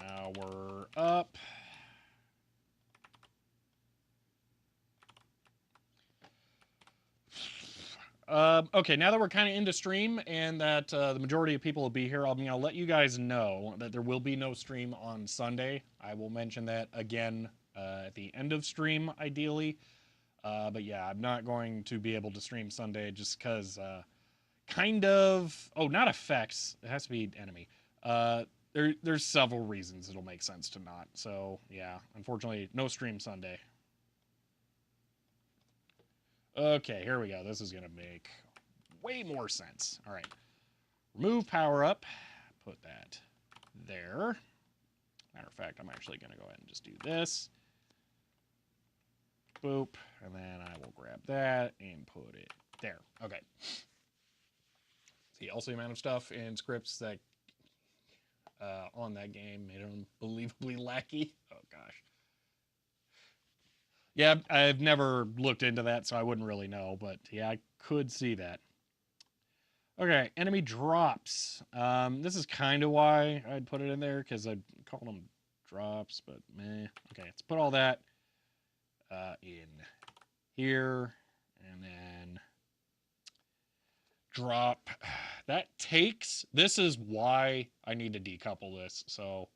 Power up. Okay, now that we're kind of into stream and that the majority of people will be here, I'll let you guys know that there will be no stream on Sunday. I will mention that again at the end of stream, ideally. But yeah, I'm not going to be able to stream Sunday just because kind of... Oh, not effects. It has to be enemy. There's several reasons it'll make sense to not. So yeah, unfortunately, no stream Sunday. Okay, here we go. This is going to make way more sense. All right. Remove power up. Put that there. Matter of fact, I'm actually going to go ahead and just do this. Boop. And then I will grab that and put it there. Okay. See, also the amount of stuff and scripts that on that game made it unbelievably lacky. Oh, gosh. Yeah, I've never looked into that, so I wouldn't really know. But yeah, I could see that. Okay, enemy drops. This is kind of why I'd put it in there, because I'd call them drops, but meh. Okay, let's put all that in here, and then drop. That takes... This is why I need to decouple this. So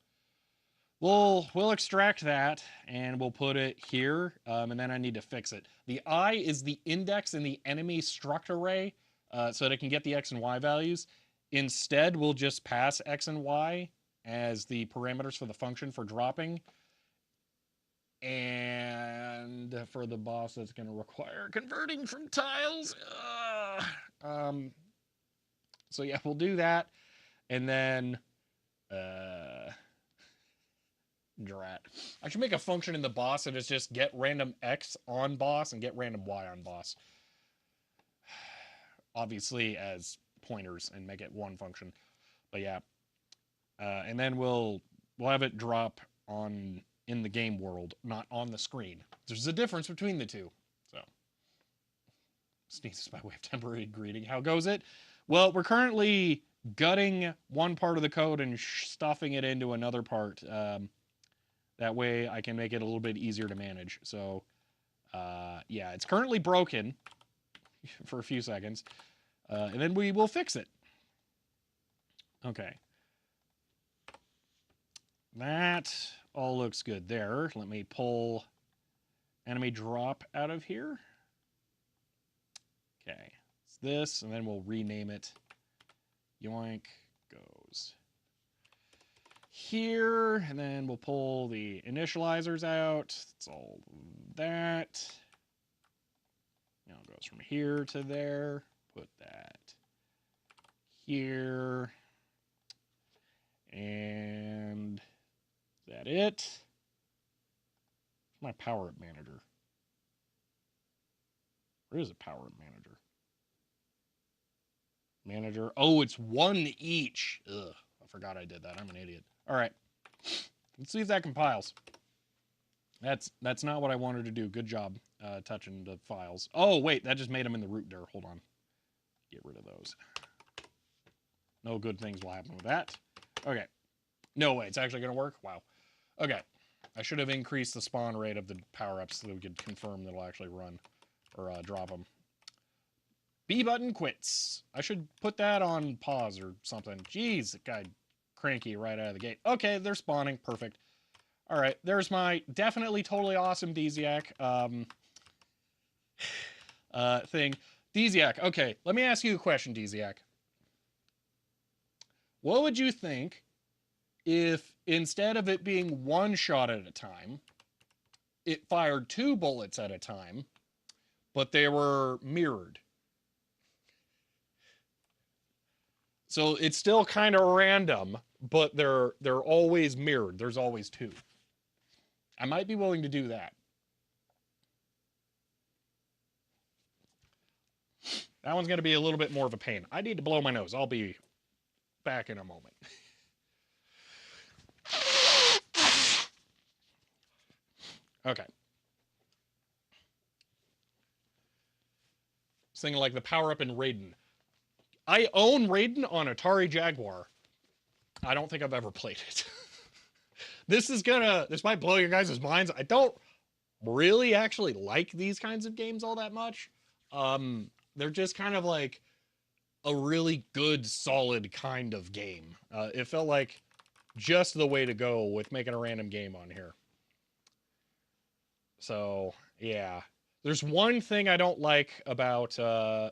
we'll extract that, and we'll put it here, and then I need to fix it. The I is the index in the enemy struct array, so that it can get the X and Y values. Instead, we'll just pass X and Y as the parameters for the function for dropping. And for the boss, that's going to require converting from tiles. So yeah, we'll do that. And then, drat. I should make a function in the boss that is just get random X on boss and get random Y on boss. Obviously as pointers, and make it one function. But yeah, and then we'll have it drop on in the game world, not on the screen. There's a difference between the two. So sneezes by way of temporary greeting. How goes it? Well, we're currently gutting one part of the code and stuffing it into another part. That way I can make it a little bit easier to manage. So yeah, it's currently broken for a few seconds. And then we will fix it. Okay. That all looks good there. Let me pull enemy drop out of here. Okay. It's this, and then we'll rename it. Yoink goes here, and then we'll pull the initializers out. It's all that. Now it goes from here to there. Put that here. And is that it? My power-up manager. Where is a power-up manager? Manager. Oh, it's one each. Ugh, I forgot I did that. I'm an idiot. All right. Let's see if that compiles. That's not what I wanted to do. Good job touching the files. Oh, wait, that just made them in the root dir. Hold on. Get rid of those. No good things will happen with that. Okay. No way, it's actually going to work? Wow. Okay. I should have increased the spawn rate of the power-ups so that we could confirm that it'll actually run or drop them. B button quits. I should put that on pause or something. Jeez, that guy cranky right out of the gate. Okay, they're spawning. Perfect. All right, there's my definitely totally awesome Desiac thing. Desiac, okay, let me ask you a question, Desiac. What would you think if instead of it being one shot at a time, it fired 2 bullets at a time, but they were mirrored? So it's still kind of random, but they're always mirrored. There's always 2. I might be willing to do that. That one's going to be a little bit more of a pain. I need to blow my nose. I'll be back in a moment. Okay. Something like the power-up in Raiden. I own Raiden on Atari Jaguar. I don't think I've ever played it. This might blow your guys' minds. I don't really actually like these kinds of games all that much. They're just kind of like a really good, solid kind of game. It felt like just the way to go with making a random game on here. So, yeah. There's one thing I don't like about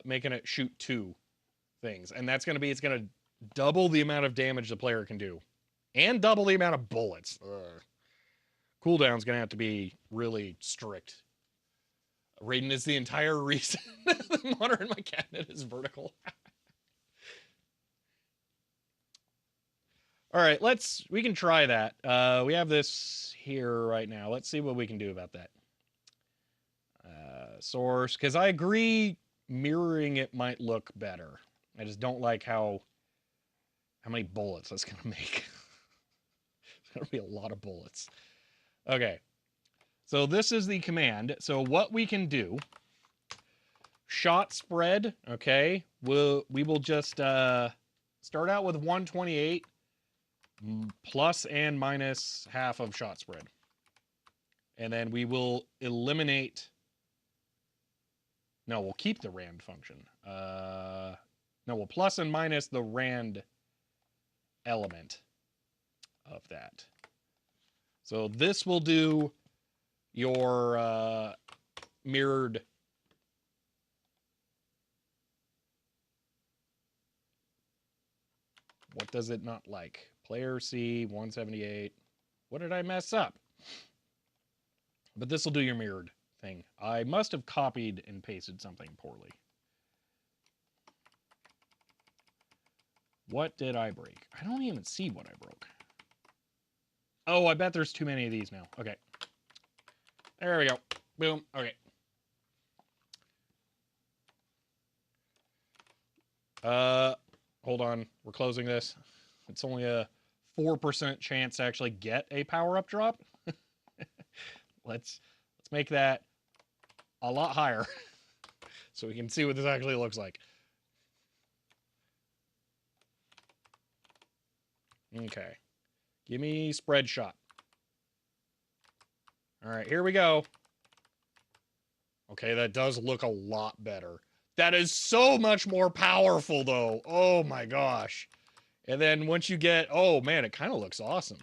making it shoot 2 things, and that's going to be it's going to double the amount of damage the player can do, and double the amount of bullets. Cooldown's going to have to be really strict. Raiden is the entire reason the monitor in my cabinet is vertical. All right, we can try that. We have this here right now. Let's see what we can do about that. Source, because I agree mirroring it might look better. I just don't like how many bullets that's going to make. It's going to be a lot of bullets. Okay. So this is the command. So what we can do, shot spread, okay? We will just start out with 128 plus and minus half of shot spread. And then we will eliminate. No, we'll keep the rand function. No, we'll plus and minus the rand element of that. So this will do your mirrored. What does it not like? Player C, 178. What did I mess up? But this will do your mirrored thing. I must have copied and pasted something poorly. What did I break? I don't even see what I broke. Oh, I bet there's too many of these now. Okay. There we go. Boom. Okay. Hold on. We're closing this. It's only a 4% chance to actually get a power-up drop. Let's make that a lot higher so we can see what this actually looks like. Okay. Give me spread shot. All right, here we go. Okay, that does look a lot better. That is so much more powerful, though. Oh, my gosh. And then once you get... Oh, man, it kind of looks awesome.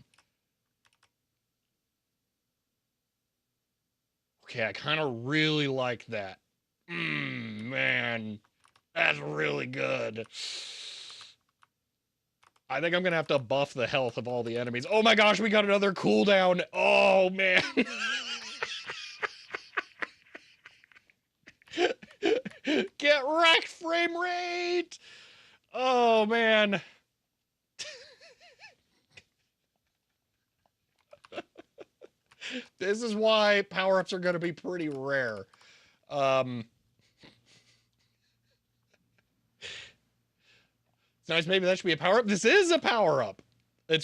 Okay, I kind of really like that. Man. That's really good. I think I'm going to have to buff the health of all the enemies. Oh, my gosh, we got another cooldown. Oh, man. Get wrecked, frame rate! Oh, man. This is why power-ups are going to be pretty rare. Um, it's nice. Maybe that should be a power-up. This is a power-up.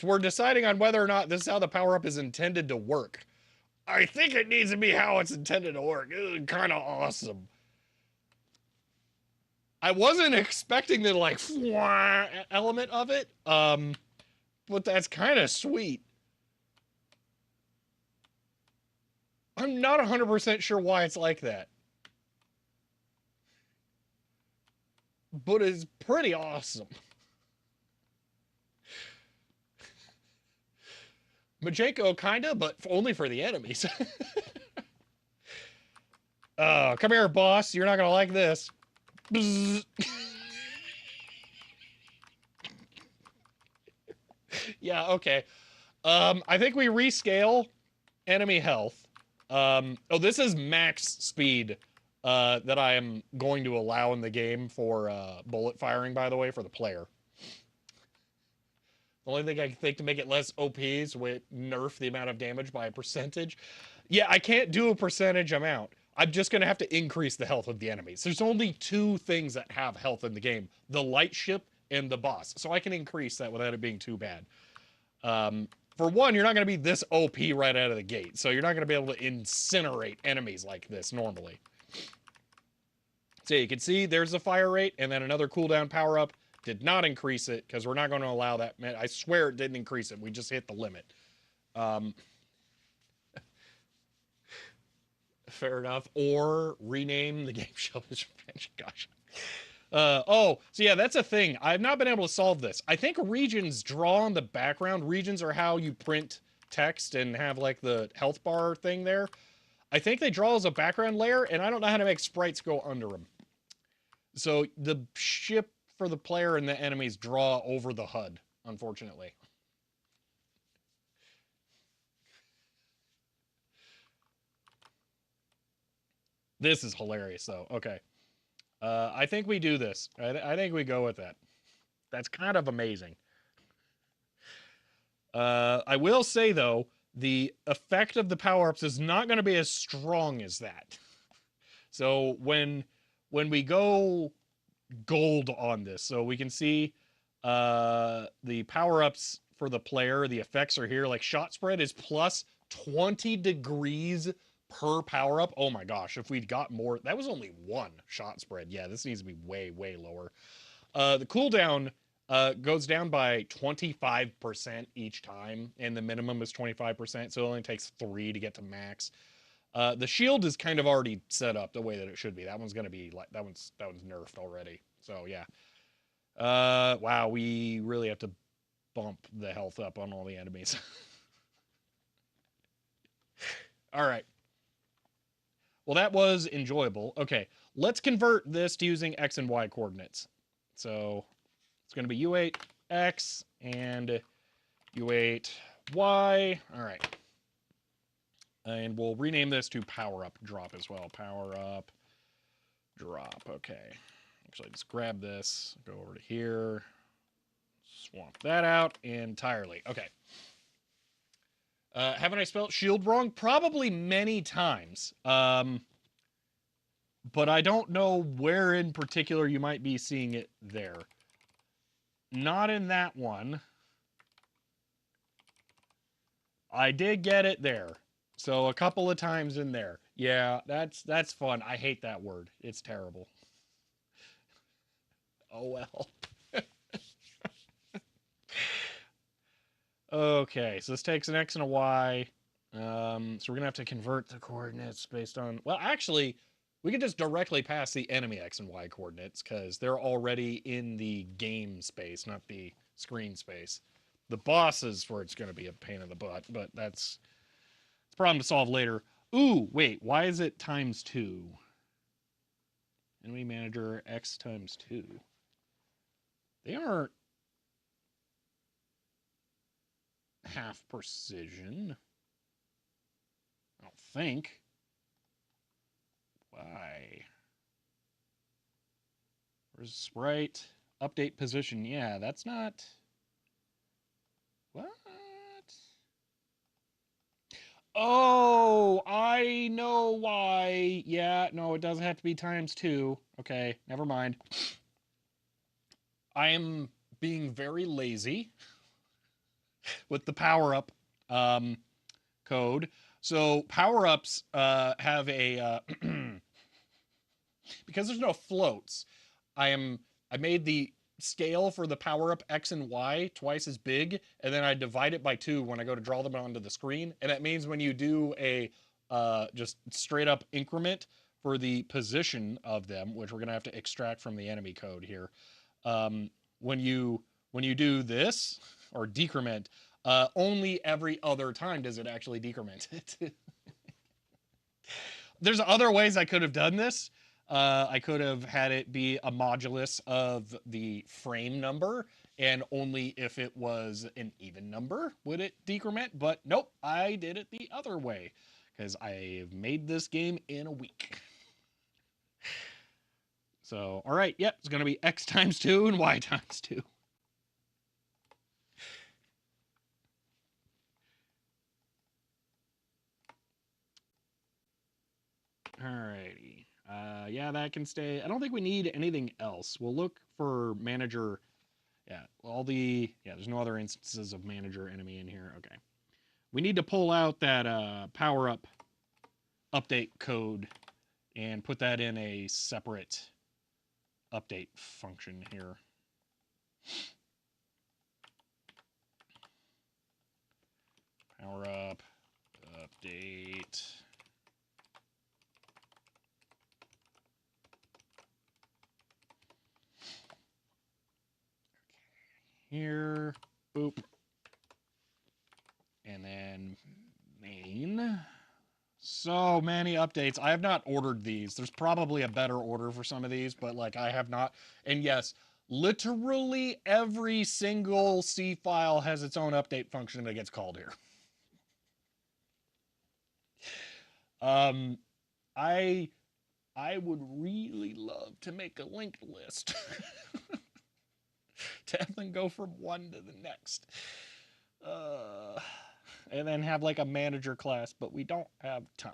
We're deciding on whether or not this is how the power-up is intended to work. I think it needs to be how it's intended to work. It's kind of awesome. I wasn't expecting the like element of it, but that's kind of sweet. I'm not 100% sure why it's like that, but it's pretty awesome. Majenko, kinda, but only for the enemies. Come here, boss. You're not gonna like this. Yeah, okay. I think we rescale enemy health. Oh, this is max speed that I am going to allow in the game for bullet firing, by the way, for the player. The only thing I can think to make it less OP is we nerf the amount of damage by a percentage. Yeah, I can't do a percentage amount. I'm just going to have to increase the health of the enemies. There's only two things that have health in the game, the light ship and the boss. So I can increase that without it being too bad. For one, you're not going to be this OP right out of the gate. So you're not going to be able to incinerate enemies like this normally. So you can see there's the fire rate and then another cooldown power up. Did not increase it because we're not going to allow that. I swear it didn't increase it. We just hit the limit. Fair enough. Or rename the game Shellfish Revenge. Gosh. So yeah, that's a thing. I've not been able to solve this. I think regions draw on the background. Regions are how you print text and have like the health bar thing there. I think they draw as a background layer, and I don't know how to make sprites go under them. So the ship for the player and the enemies draw over the HUD, unfortunately. This is hilarious, though. Okay. I think we do this. I think we go with that. That's kind of amazing. I will say, though, the effect of the power-ups is not going to be as strong as that. So when we go gold on this, so we can see the power-ups for the player, the effects are here. Like shot spread is plus 20 degrees per power-up. Oh my gosh, if we'd got more, that was only one shot spread. Yeah, this needs to be way, way lower. The cooldown goes down by 25% each time, and the minimum is 25%, so it only takes 3 to get to max. The shield is kind of already set up the way that it should be. That one's gonna be like that one's nerfed already. So yeah. Wow, we really have to bump the health up on all the enemies. All right. Well, that was enjoyable. Okay, let's convert this to using X and Y coordinates. So it's going to be U8 X and U8 Y. All right. And we'll rename this to power up drop as well. Power up drop. Okay. Actually, just grab this, go over to here, swamp that out entirely. Okay. Haven't I spelled shield wrong? Probably many times. But I don't know where in particular you might be seeing it there. Not in that one. I did get it there. So a couple of times in there. Yeah, that's fun. I hate that word. It's terrible. Oh well. Okay, so this takes an X and a Y. So we're gonna have to convert the coordinates based on. Well, actually, we can just directly pass the enemy X and Y coordinates because they're already in the game space, not the screen space. The boss is where it's gonna be a pain in the butt, but that's it's a problem to solve later. Ooh, wait, why is it times 2? Enemy manager X times 2. They aren't half precision. I don't think. Why? Right. Update position. Yeah, that's not... What? Oh, I know why. Yeah, no, it doesn't have to be ×2. Okay, never mind. I am being very lazy with the power-up code. So power-ups have a... because there's no floats, I made the scale for the power up X and Y twice as big, and then I divide it by 2 when I go to draw them onto the screen. And that means when you do a just straight up increment for the position of them, which we're gonna have to extract from the enemy code here, um, when you do this or decrement, only every other time does it actually decrement it. There's other ways I could have done this. I could have had it be a modulus of the frame number, and only if it was an even number would it decrement. But nope, I did it the other way because I've made this game in a week. So, all right, yep, it's going to be X times 2 and Y times 2. Alrighty. Yeah, that can stay. I don't think we need anything else. We'll look for manager. Yeah, there's no other instances of manager enemy in here. Okay. We need to pull out that power up update code and put that in a separate update function here. Power up update. Here, boop. And then main. So many updates. I have not ordered these. There's probably a better order for some of these, but like I have not. And yes, literally every single C file has its own update function that gets called here. Um, I would really love to make a linked list to have them go from one to the next. And then have like a manager class, but we don't have time.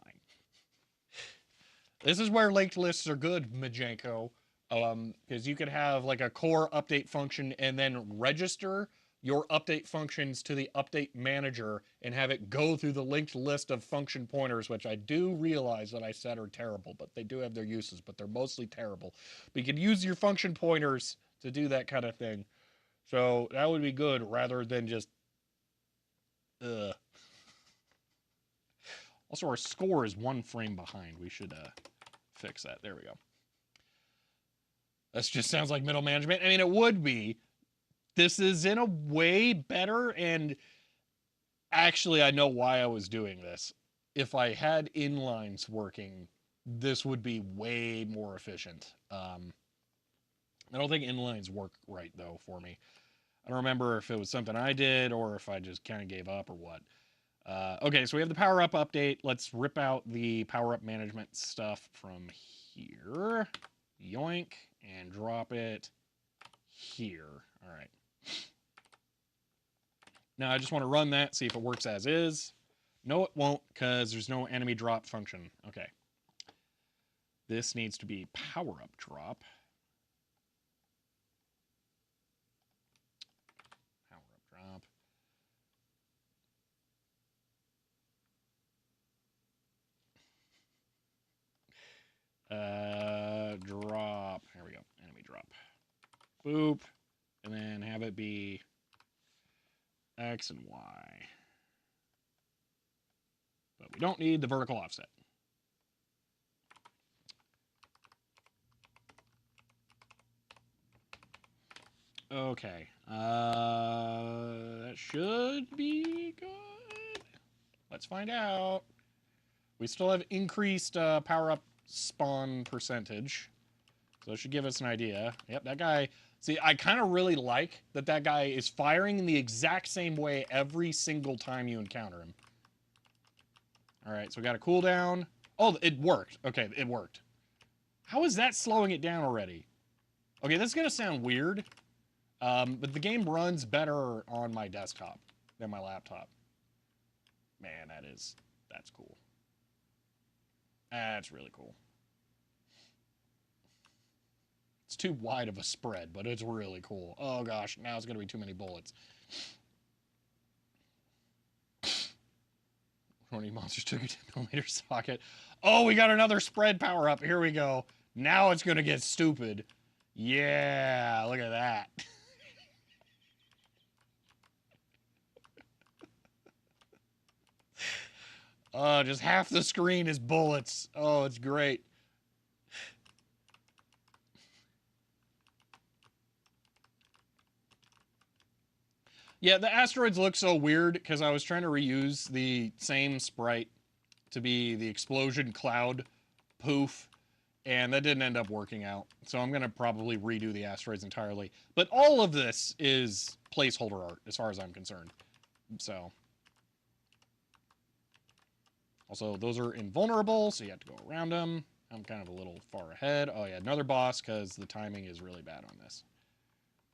This is where linked lists are good, Majenko, because you could have like a core update function and then register your update functions to the update manager and have it go through the linked list of function pointers, which I do realize that I said are terrible, but they do have their uses, but they're mostly terrible. But you can use your function pointers to do that kind of thing. So that would be good rather than just Also, our score is 1 frame behind. We should fix that. There we go. This just sounds like middle management. I mean, it would be. This is in a way better, and actually, I know why I was doing this. If I had inlines working, this would be way more efficient. I don't think inlines work right, though, for me. I don't remember if it was something I did or if I just kind of gave up or what. Okay, so we have the power up update. Let's rip out the power up management stuff from here. Yoink, and drop it here. All right. Now I just want to run that, see if it works as is. No, it won't, because there's no enemy drop function. Okay. This needs to be power up drop. Power up drop. Drop. Here we go. Enemy drop. Boop. And then have it be X and Y. But we don't need the vertical offset. Okay. That should be good. Let's find out. We still have increased power up spawn percentage. So it should give us an idea. Yep, that guy... See, I kind of really like that that guy is firing in the exact same way every single time you encounter him. All right, so we got a cooldown. Oh, it worked. Okay, it worked. How is that slowing it down already? Okay, this is gonna sound weird, but the game runs better on my desktop than my laptop. Man, that's cool. That's really cool. It's too wide of a spread, but it's really cool. Oh gosh, now it's gonna be too many bullets. 20 monsters took a 10mm socket. Oh, we got another spread power up. Here we go. Now it's gonna get stupid. Yeah, look at that. Just half the screen is bullets. Oh, it's great. Yeah, the asteroids look so weird because I was trying to reuse the same sprite to be the explosion cloud poof, and that didn't end up working out. So I'm going to probably redo the asteroids entirely. But all of this is placeholder art as far as I'm concerned. So. Also, those are invulnerable, so you have to go around them. I'm kind of a little far ahead. Oh yeah, another boss because the timing is really bad on this.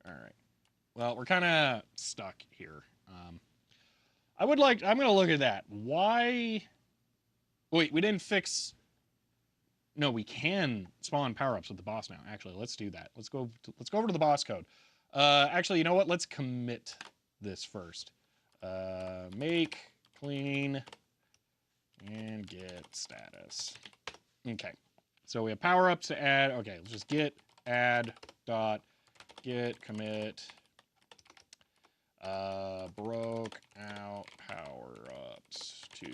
All right. Well, we're kind of stuck here. I'm going to look at that. Why? Wait, we didn't fix. No, we can spawn power-ups with the boss now. Actually, let's do that. Let's go over to the boss code. Actually, you know what? Let's commit this first. Make clean and get status. Okay. So we have power-ups to add. Okay, let's just get add dot get commit broke out power-ups to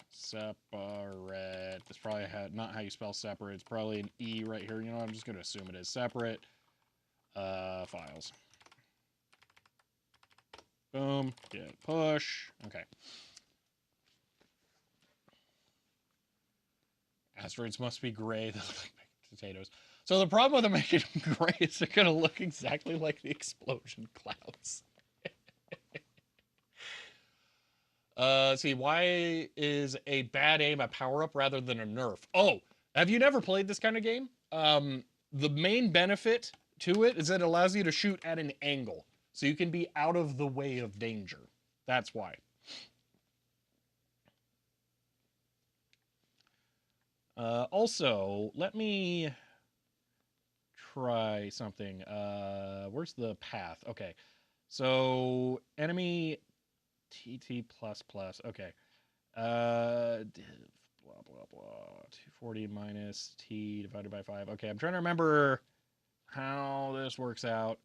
separate. That's probably not how you spell separate. It's probably an E right here. You know, I'm just going to assume it is separate files. Boom. Get push. Okay. Asteroids must be gray. They look like potatoes. So the problem with them making them gray is they're going to look exactly like the explosion clouds. See, why is a bad aim a power-up rather than a nerf? Oh, have you never played this kind of game? The main benefit to it is that it allows you to shoot at an angle. So you can be out of the way of danger. That's why. Also, let me try something. Where's the path? Okay. So, enemy TT++. Okay. Div, blah, blah, blah. 240 minus T divided by 5. Okay, I'm trying to remember how this works out.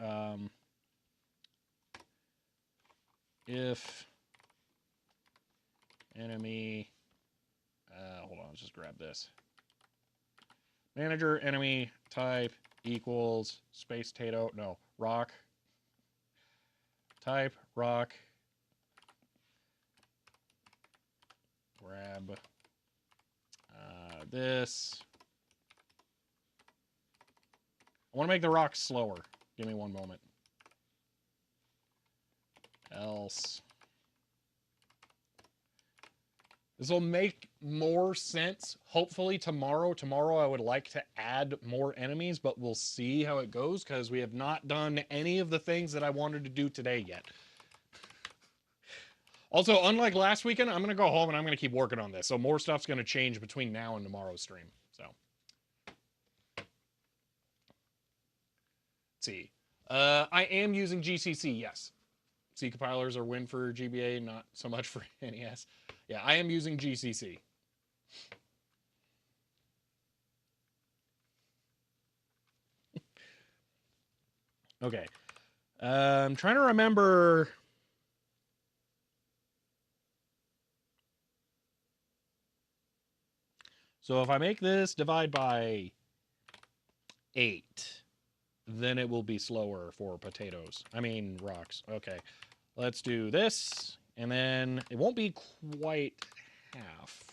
If enemy... hold on, let's just grab this. Manager enemy type equals space tato. No, rock. Type rock. Grab this. I want to make the rock slower. Give me one moment. Else. This will make more sense, hopefully, tomorrow. Tomorrow I would like to add more enemies, but we'll see how it goes, because we have not done any of the things that I wanted to do today yet. Also, unlike last weekend, I'm going to go home and I'm going to keep working on this. So more stuff's going to change between now and tomorrow's stream. So, let's see. I am using GCC, yes. C compilers are win for GBA, not so much for NES. Yeah, I am using GCC. Okay. I'm trying to remember... So if I make this divide by 8, then it will be slower for potatoes. I mean, rocks. Okay. Let's do this, and then it won't be quite half.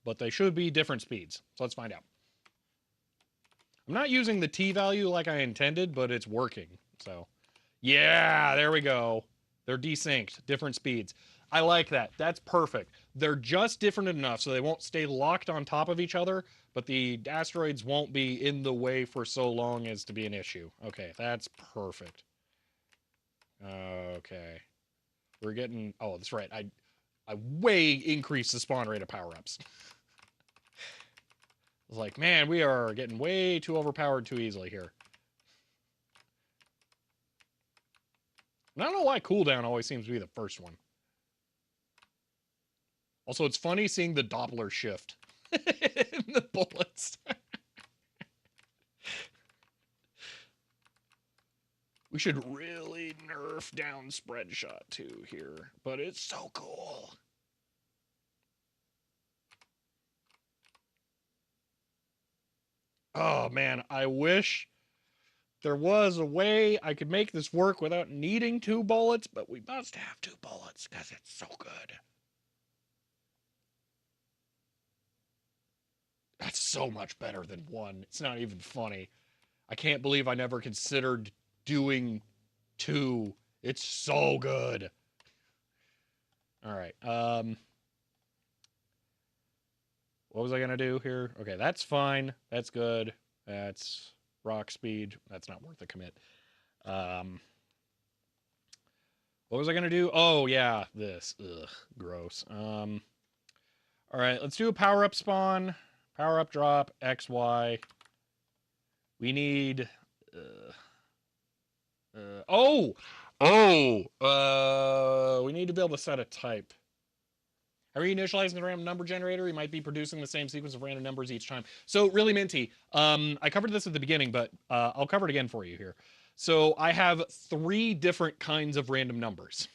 But they should be different speeds. So let's find out. I'm not using the T value like I intended, but it's working. So, yeah, there we go. They're desynced, different speeds. I like that. That's perfect. They're just different enough so they won't stay locked on top of each other, but the asteroids won't be in the way for so long as to be an issue. Okay, that's perfect. Okay. We're getting... Oh, that's right. I way increased the spawn rate of power-ups. I was like, man, we are getting way too overpowered too easily here. And I don't know why cooldown always seems to be the first one. Also, it's funny seeing the Doppler shift in the bullets. We should really nerf down spread shot too here, but it's so cool. Oh man, I wish there was a way I could make this work without needing 2 bullets, but we must have 2 bullets because it's so good. That's so much better than 1. It's not even funny. I can't believe I never considered doing 2. It's so good. All right. What was I gonna do here? Okay, that's fine. That's good. That's rock speed. That's not worth the commit. Um, what was I gonna do? Oh yeah, this. Ugh, gross. All right, let's do a power up spawn. Power up drop X Y. We need. Oh, we need to be able to set a type. Are you initializing the random number generator? You might be producing the same sequence of random numbers each time. So really minty. I covered this at the beginning, but I'll cover it again for you here. So I have 3 different kinds of random numbers.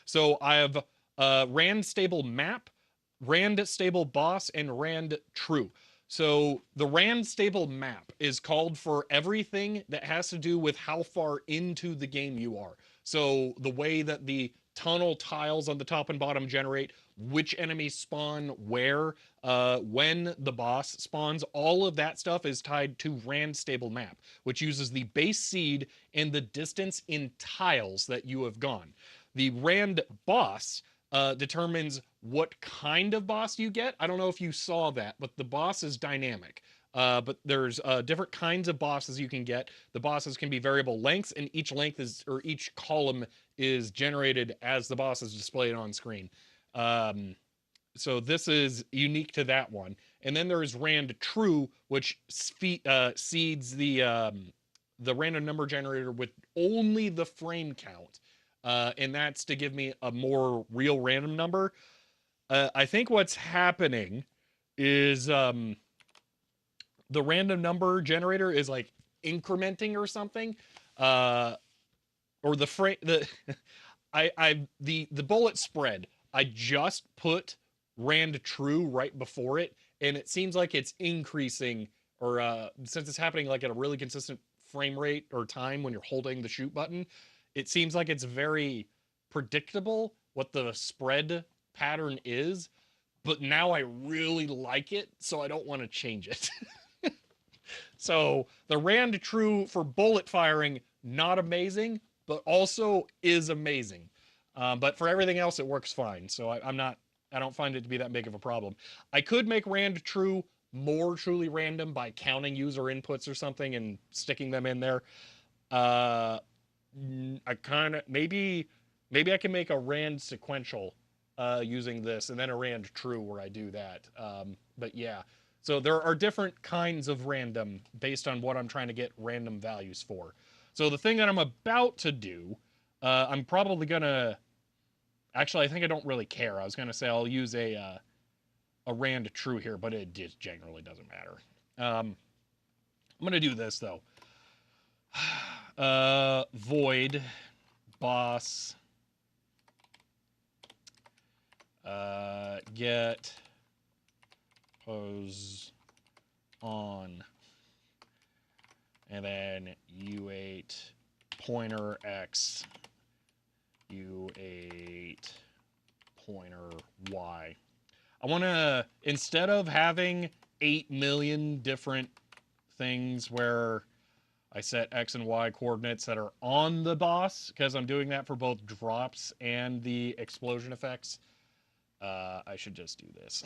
So I have rand stable map, rand stable boss, and rand true. So the rand stable map is called for everything that has to do with how far into the game you are. So the way that the tunnel tiles on the top and bottom generate, which enemies spawn where, when the boss spawns, all of that stuff is tied to rand stable map, which uses the base seed and the distance in tiles that you have gone. The rand boss determines what kind of boss you get. I don't know if you saw that, but the boss is dynamic. But there's different kinds of bosses you can get. The bosses can be variable lengths, and each length is, or each column is generated as the boss is displayed on screen. So this is unique to that one. And then there is rand true, which seeds the random number generator with only the frame count. And that's to give me a more real random number. I think what's happening is the random number generator is like incrementing or something, or the frame the the bullet spread. I just put rand true right before it, and it seems like it's increasing, or since it's happening like at a really consistent frame rate or time when you're holding the shoot button, it seems like it's very predictable what the spread pattern is. But now I really like it, so I don't want to change it. So the rand true for bullet firing, not amazing, but also is amazing. But for everything else, it works fine. So I don't find it to be that big of a problem. I could make rand true more truly random by counting user inputs or something and sticking them in there. Uh, I kind of maybe I can make a rand sequential using this, and then a rand true where I do that. But yeah, so there are different kinds of random based on what I'm trying to get random values for. So the thing that I'm about to do, I'm probably gonna. Actually, I think I don't really care. I was gonna say I'll use a rand true here, but it just generally doesn't matter. I'm gonna do this though. Void boss get pose on, and then u8 pointer x u8 pointer y. I want to, instead of having 8 million different things where I set X and Y coordinates that are on the boss because I'm doing that for both drops and the explosion effects. I should just do this.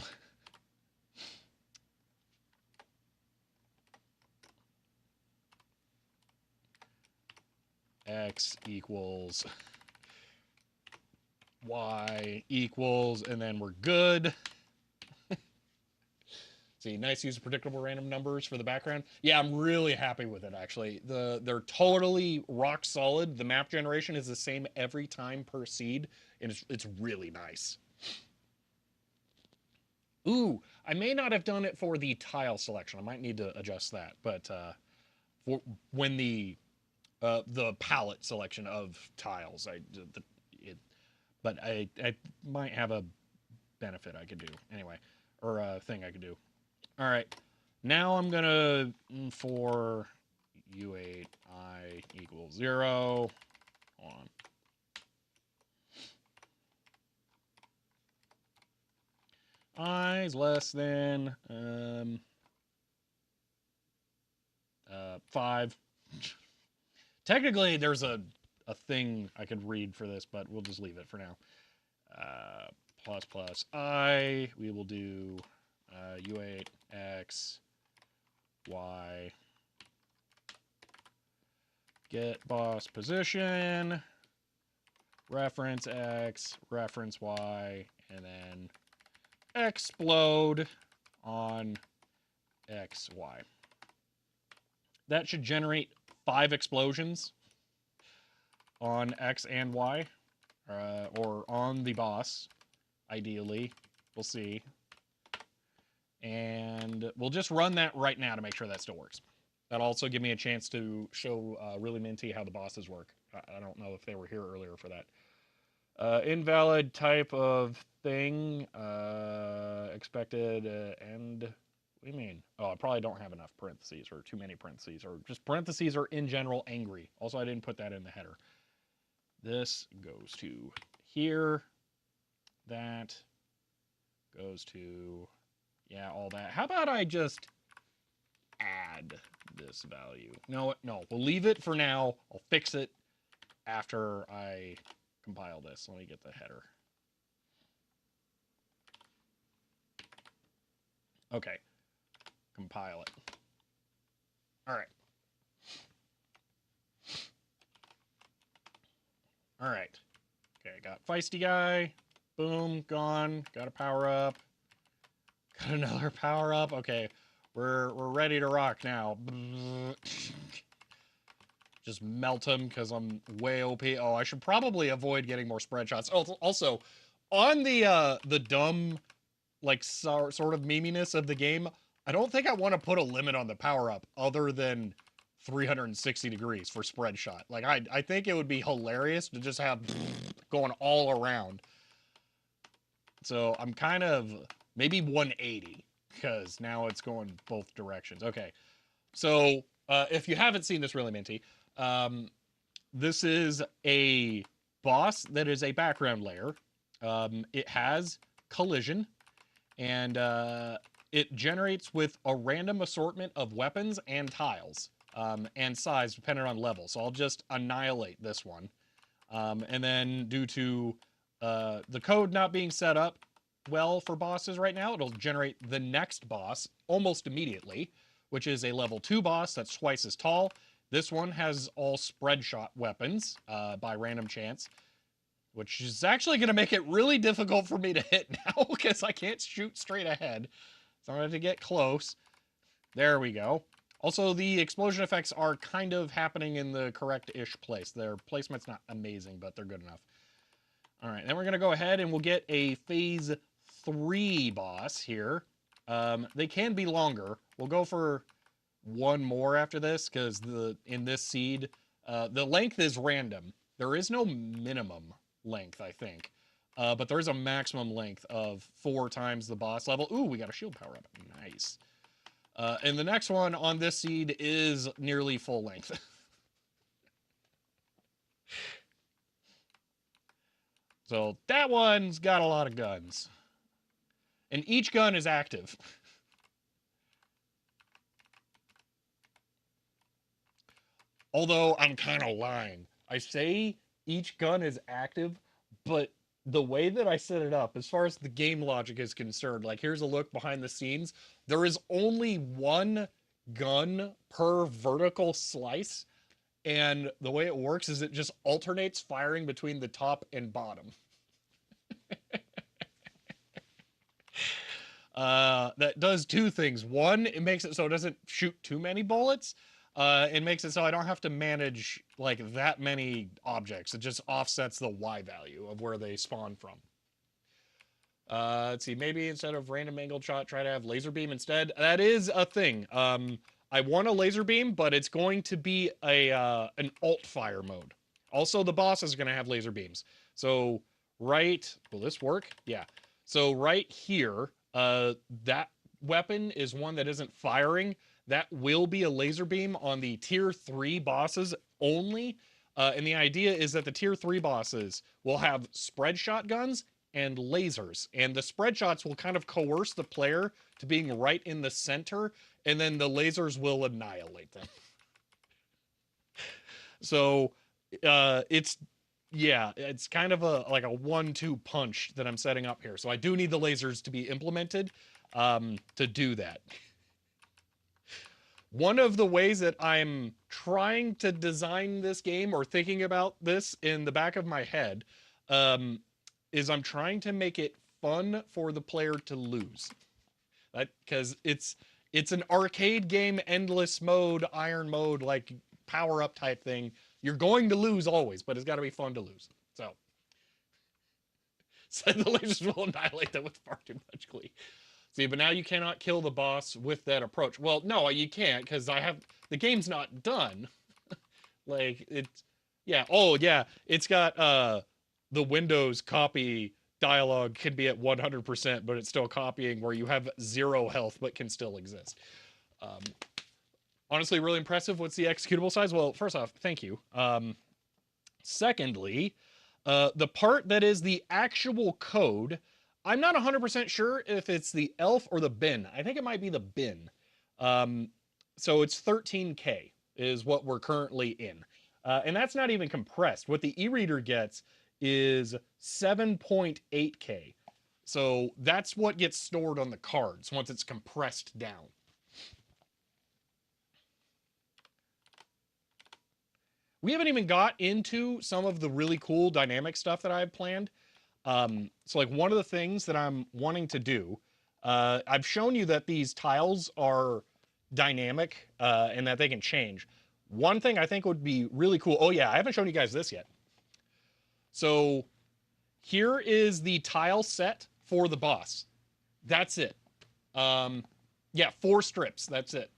X equals Y equals, and then we're good. See, nice use of predictable random numbers for the background. Yeah, I'm really happy with it actually. They're totally rock solid. The map generation is the same every time per seed, and it's really nice. Ooh, I may not have done it for the tile selection. I might need to adjust that. But for when the palette selection of tiles, it, but I might have a benefit I could do anyway, or a thing I could do. All right, now I'm gonna for U8 I equals 0. Hold on. I is less than 5. Technically, there's a thing I could read for this, but we'll just leave it for now. Plus plus I, we will do U8 X Y get boss position, reference X, reference Y, and then explode on XY. That should generate 5 explosions on X and Y, or on the boss, ideally. We'll see. And we'll just run that right now to make sure that still works. That'll also give me a chance to show Really Minty how the bosses work. I don't know if they were here earlier for that. Invalid type of thing. Expected end. What do you mean? Oh, I probably don't have enough parentheses or too many parentheses or just parentheses are in general angry. Also, I didn't put that in the header. This goes to here. That goes to, yeah, all that. How about I just add this value? No, we'll leave it for now. I'll fix it after I compile this. Let me get the header. Okay, compile it. All right. All right. Okay, got feisty guy. Boom, gone. Got a power up. Got another power up. Okay, we're ready to rock now. Just melt him because I'm way OP. Oh, I should probably avoid getting more spread shots. Oh, also, on the dumb, like, sort of meminess of the game, I don't think I want to put a limit on the power up other than 360 degrees for spread shot. Like, I think it would be hilarious to just have going all around. So I'm kind of maybe 180 because now it's going both directions. Okay, so if you haven't seen this Really Minty, this is a boss that is a background layer. It has collision, and it generates with a random assortment of weapons and tiles, and size depending on level. So I'll just annihilate this one. And then due to the code not being set up well for bosses right now, it'll generate the next boss almost immediately, which is a level 2 boss that's twice as tall. This one has all spread shot weapons by random chance, which is actually going to make it really difficult for me to hit now because I can't shoot straight ahead. So I'm going to get close. There we go. Also, the explosion effects are kind of happening in the correct-ish place. Their placement's not amazing, but they're good enough. All right, then we're going to go ahead and we'll get a Phase 3 boss here. They can be longer. We'll go for one more after this because in this seed, the length is random. There is no minimum length, I think. But there is a maximum length of 4 times the boss level. Ooh, we got a shield power up. Nice. And the next one on this seed is nearly full length. So that one's got a lot of guns. And each gun is active. Although I'm kind of lying. I say each gun is active, but the way that I set it up, as far as the game logic is concerned, like here's a look behind the scenes, there is only one gun per vertical slice. And the way it works is it just alternates firing between the top and bottom. That does two things. One, it makes it so it doesn't shoot too many bullets. It makes it so I don't have to manage like that many objects. It just offsets the Y value of where they spawn from. Let's see, maybe instead of random angled shot, try to have laser beam instead. That is a thing. I want a laser beam, but it's going to be a an alt fire mode. Also, the boss is going to have laser beams. So will this work? Yeah. So right here, that weapon is one that isn't firing. That will be a laser beam on the tier 3 bosses only. And the idea is that the tier 3 bosses will have spread shotguns and lasers. And the spread shots will kind of coerce the player to being right in the center, and then the lasers will annihilate them. So it's yeah, it's kind of a like a 1-2 punch that I'm setting up here. So I do need the lasers to be implemented to do that. One of the ways that I'm trying to design this game or thinking about this in the back of my head um, is I'm trying to make it fun for the player to lose. Because it's an arcade game, endless mode, iron mode, like power up type thing. You're going to lose always, but it's got to be fun to lose. So, so the lasers will annihilate them with far too much glee. See, but now you cannot kill the boss with that approach. Well, no, you can't because the game's not done. Like it's yeah. Oh yeah, it's got the Windows copy dialogue can be at 100%, but it's still copying where you have 0 health but can still exist. Um, Honestly, really impressive. What's the executable size? Well, first off, thank you. Secondly, the part that is the actual code, I'm not 100% sure if it's the elf or the bin. I think it might be the bin. Um, so it's 13K is what we're currently in. And that's not even compressed. What the e-reader gets is 7.8K. So that's what gets stored on the cards once it's compressed down. We haven't even got into some of the really cool dynamic stuff that I have planned. So like one of the things that I'm wanting to do, I've shown you that these tiles are dynamic and that they can change. One thing I think would be really cool. Oh yeah, I haven't shown you guys this yet. So here is the tile set for the boss. That's it. Yeah, 4 strips. That's it.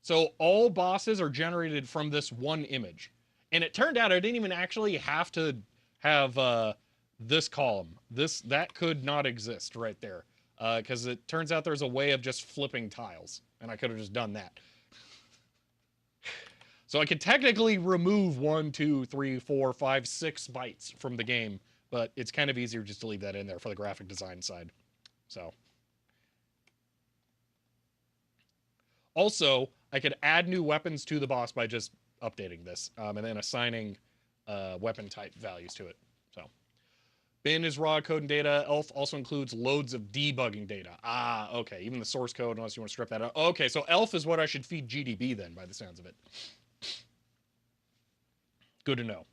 So all bosses are generated from this one image. And it turned out I didn't even actually have to have this column. That could not exist right there. Because it turns out there's a way of just flipping tiles. And I could have just done that. So I could technically remove 1, 2, 3, 4, 5, 6 bytes from the game. But it's kind of easier just to leave that in there for the graphic design side. So. Also, I could add new weapons to the boss by just updating this and then assigning weapon type values to it. So, bin is raw code and data. Elf also includes loads of debugging data. Ah, okay. Even the source code, unless you want to strip that out. Okay, so elf is what I should feed GDB then, by the sounds of it. Good to know.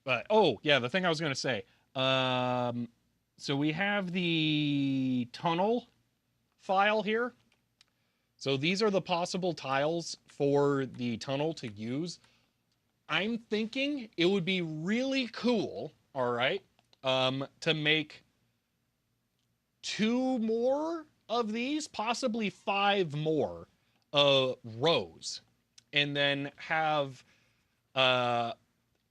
But oh yeah, the thing I was going to say. So we have the tunnel file here. So these are the possible tiles for the tunnel to use. I'm thinking it would be really cool, all right, to make 2 more of these, possibly 5 more rows, and then have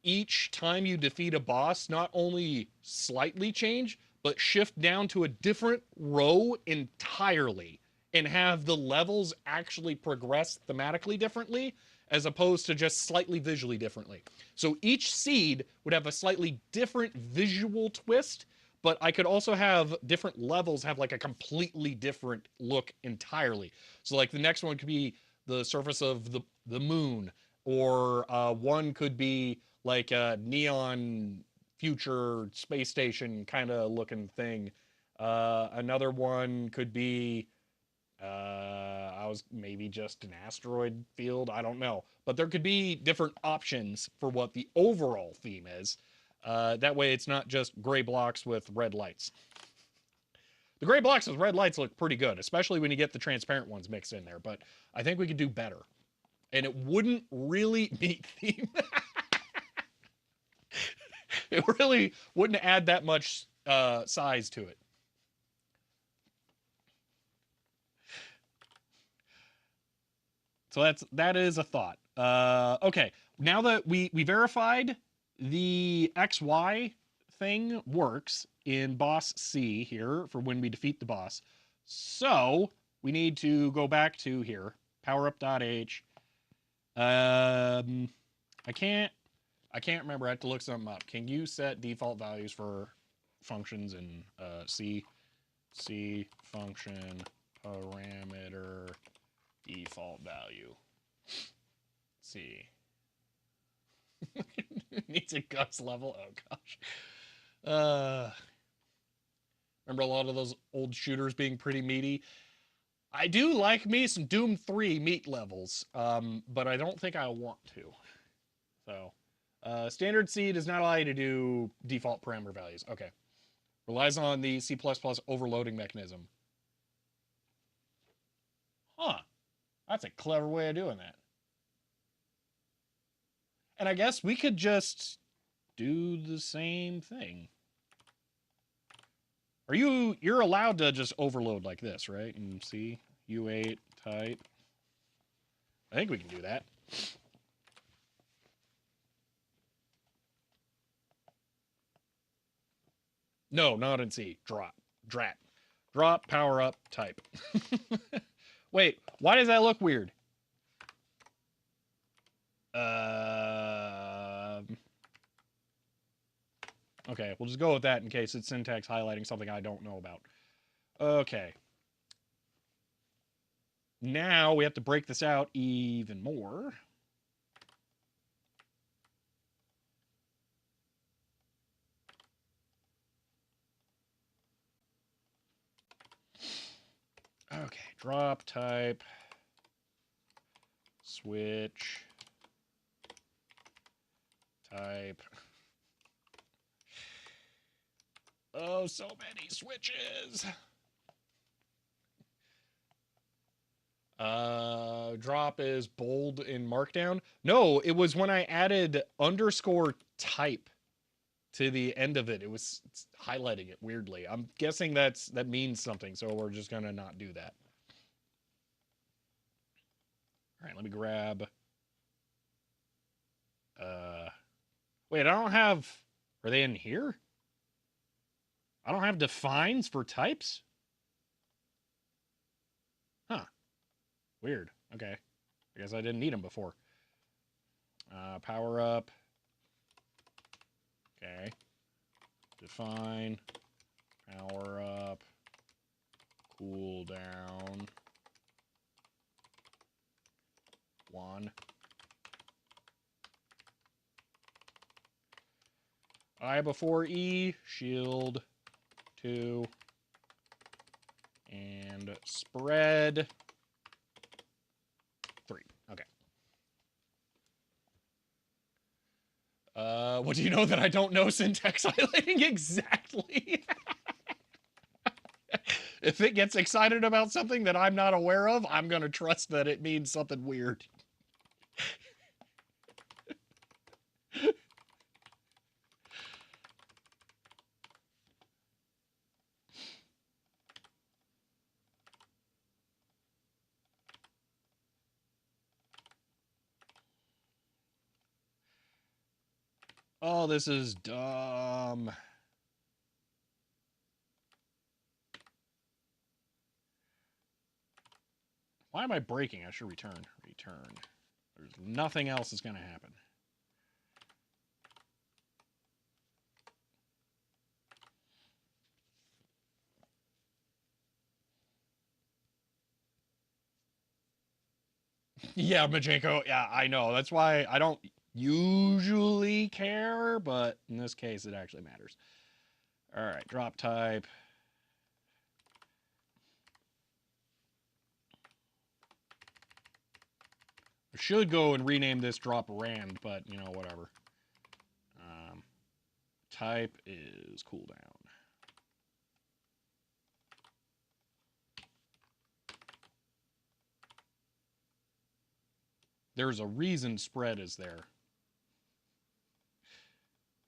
each time you defeat a boss, not only slightly change, but shift down to a different row entirely and have the levels actually progress thematically differently as opposed to just slightly visually differently. So each seed would have a slightly different visual twist, but I could also have different levels have like a completely different look entirely. So like the next one could be the surface of the moon, or one could be like a neon future space station kind of looking thing. Another one could be I was maybe just an asteroid field. I don't know, but there could be different options for what the overall theme is. That way, it's not just gray blocks with red lights. The gray blocks with red lights look pretty good, especially when you get the transparent ones mixed in there. But I think we could do better, and it wouldn't really meet theme. It really wouldn't add that much size to it. So that is a thought. Okay, now that we verified the XY thing works in boss C here for when we defeat the boss. So we need to go back to here, power up.h. I can't remember. I have to look something up. Can you set default values for functions in C? C function parameter default value. Let's see. Needs a guts level. Oh gosh. Remember a lot of those old shooters being pretty meaty. I do like me some Doom 3 meat levels, but I don't think I want to. So, standard C does not allow you to do default parameter values. Okay. Relies on the C++ overloading mechanism. Huh. That's a clever way of doing that. And I guess we could just do the same thing. You're allowed to just overload like this, right? And see, U8 type. I think we can do that. No, not in C. Drop. Drat. Drop, power up, type. Wait, why does that look weird? Okay, we'll just go with that in case it's syntax highlighting something I don't know about. Okay. Now we have to break this out even more. Okay, drop type, switch, type. Oh, so many switches. Drop is bold in Markdown. No, it was when I added underscore type to the end of it. It's highlighting it weirdly. I'm guessing that means something, so we're just gonna not do that. All right, let me grab. Wait, I don't have. Are they in here? I don't have defines for types. Huh. Weird. Okay. I guess I didn't need them before. Power up. Okay. Define. Power up. Cool down. 1. I before E. Shield. 2. And spread. 3. Okay. What do you know that I don't know syntax highlighting exactly? If it gets excited about something that I'm not aware of, I'm going to trust that it means something weird. Oh, this is dumb. Why am I breaking? I should return. Return. There's nothing else that's going to happen. Yeah, Majenko. Yeah, I know. That's why I don't usually care, but in this case, it actually matters. All right, drop type. I should go and rename this drop rand, but you know, whatever. Um, type is cooldown. There's a reason spread is there.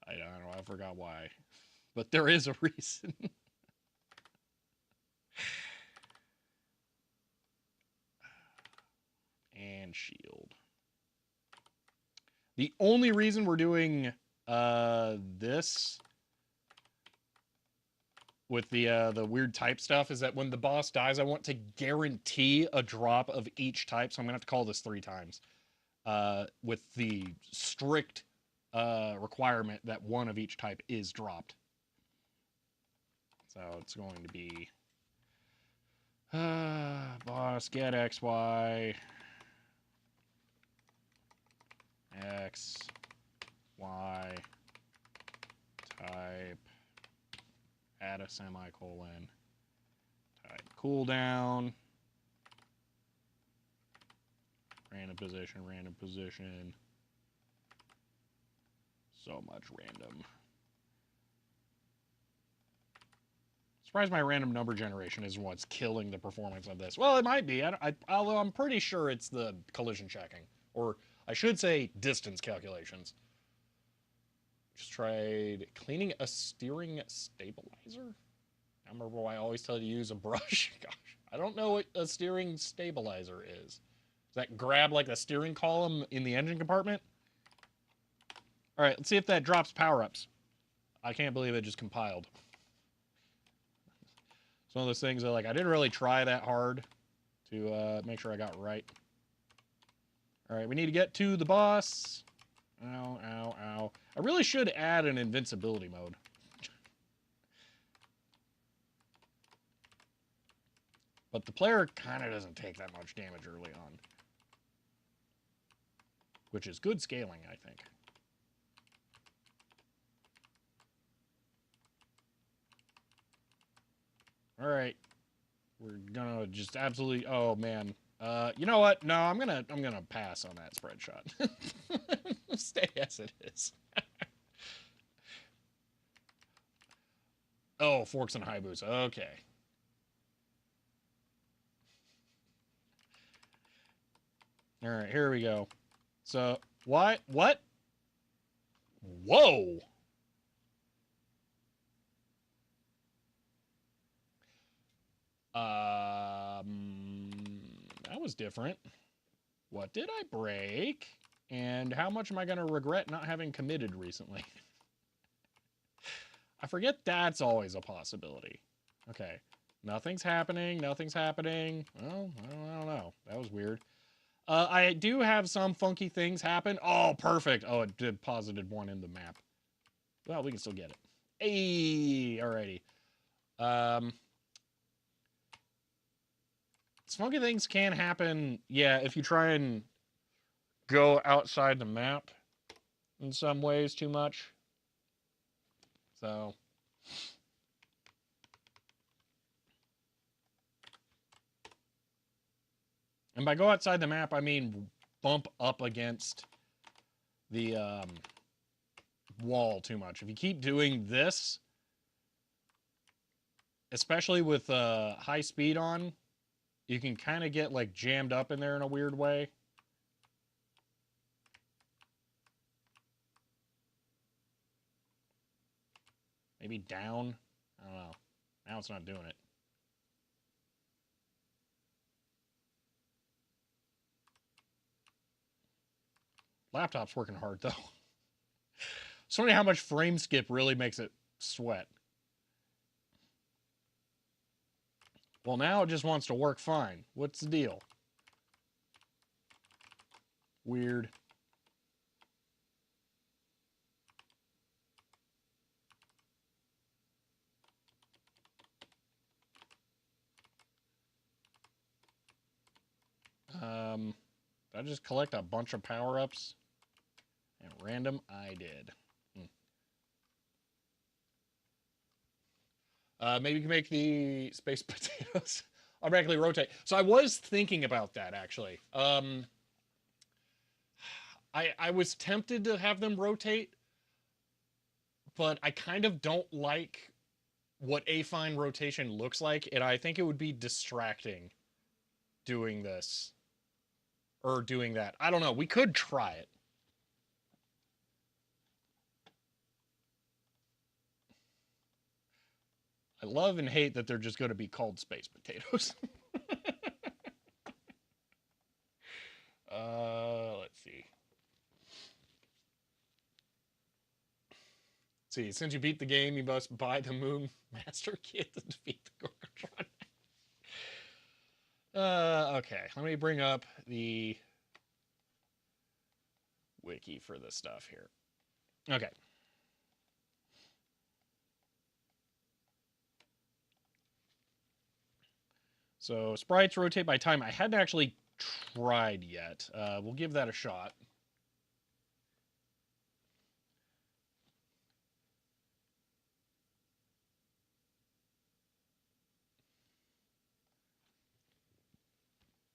I don't know. I forgot why, but there is a reason. And shield. The only reason we're doing this with the weird type stuff is that when the boss dies, I want to guarantee a drop of each type. So I'm gonna have to call this 3 times with the strict requirement that one of each type is dropped. So it's going to be boss get XY X Y type add a semicolon type cooldown random position so much random. Surprised my random number generation isn't what's killing the performance of this. Well, it might be. Although I'm pretty sure it's the collision checking, or I should say distance calculations. Just tried cleaning a steering stabilizer. I remember why I always tell you to use a brush. Gosh, I don't know what a steering stabilizer is. Does that grab like the steering column in the engine compartment? All right, let's see if that drops power-ups. I can't believe it just compiled. It's one of those things that like I didn't really try that hard to make sure I got right. All right, we need to get to the boss. Ow, ow, ow. I really should add an invincibility mode. But the player kind of doesn't take that much damage early on. Which is good scaling, I think. All right. We're gonna just absolutely oh man. You know what? No, I'm gonna pass on that spread shot. Stay as it is. Oh, forks and high boots. Okay. All right, here we go. So, what? What? Whoa! That was different. What did I break? And how much am I going to regret not having committed recently? I forget that's always a possibility. Okay. Nothing's happening. Nothing's happening. Well, I don't know. That was weird. I do have some funky things happen. Oh, perfect. Oh, it deposited one in the map. Well, we can still get it. Hey, alrighty. Funky things can happen, yeah, if you try and go outside the map in some ways too much. So, and by go outside the map, I mean bump up against the wall too much. If you keep doing this, especially with high speed on, you can kind of get like jammed up in there in a weird way. Maybe down. I don't know. Now it's not doing it. Laptop's working hard though. It's funny how much frame skip really makes it sweat. Well, now it just wants to work fine. What's the deal? Weird. Did I just collect a bunch of power-ups? At random, I did. Maybe you can make the space potatoes automatically rotate. So I was thinking about that, actually. I was tempted to have them rotate, but I kind of don't like what affine rotation looks like, and I think it would be distracting doing this or doing that. I don't know. We could try it. I love and hate that they're just going to be called space potatoes. Let's see. See, since you beat the game, you must buy the Moon Master Kit to defeat the Gorgatron. Okay, let me bring up the wiki for this stuff here. Okay. So sprites rotate by time. I hadn't actually tried yet. We'll give that a shot.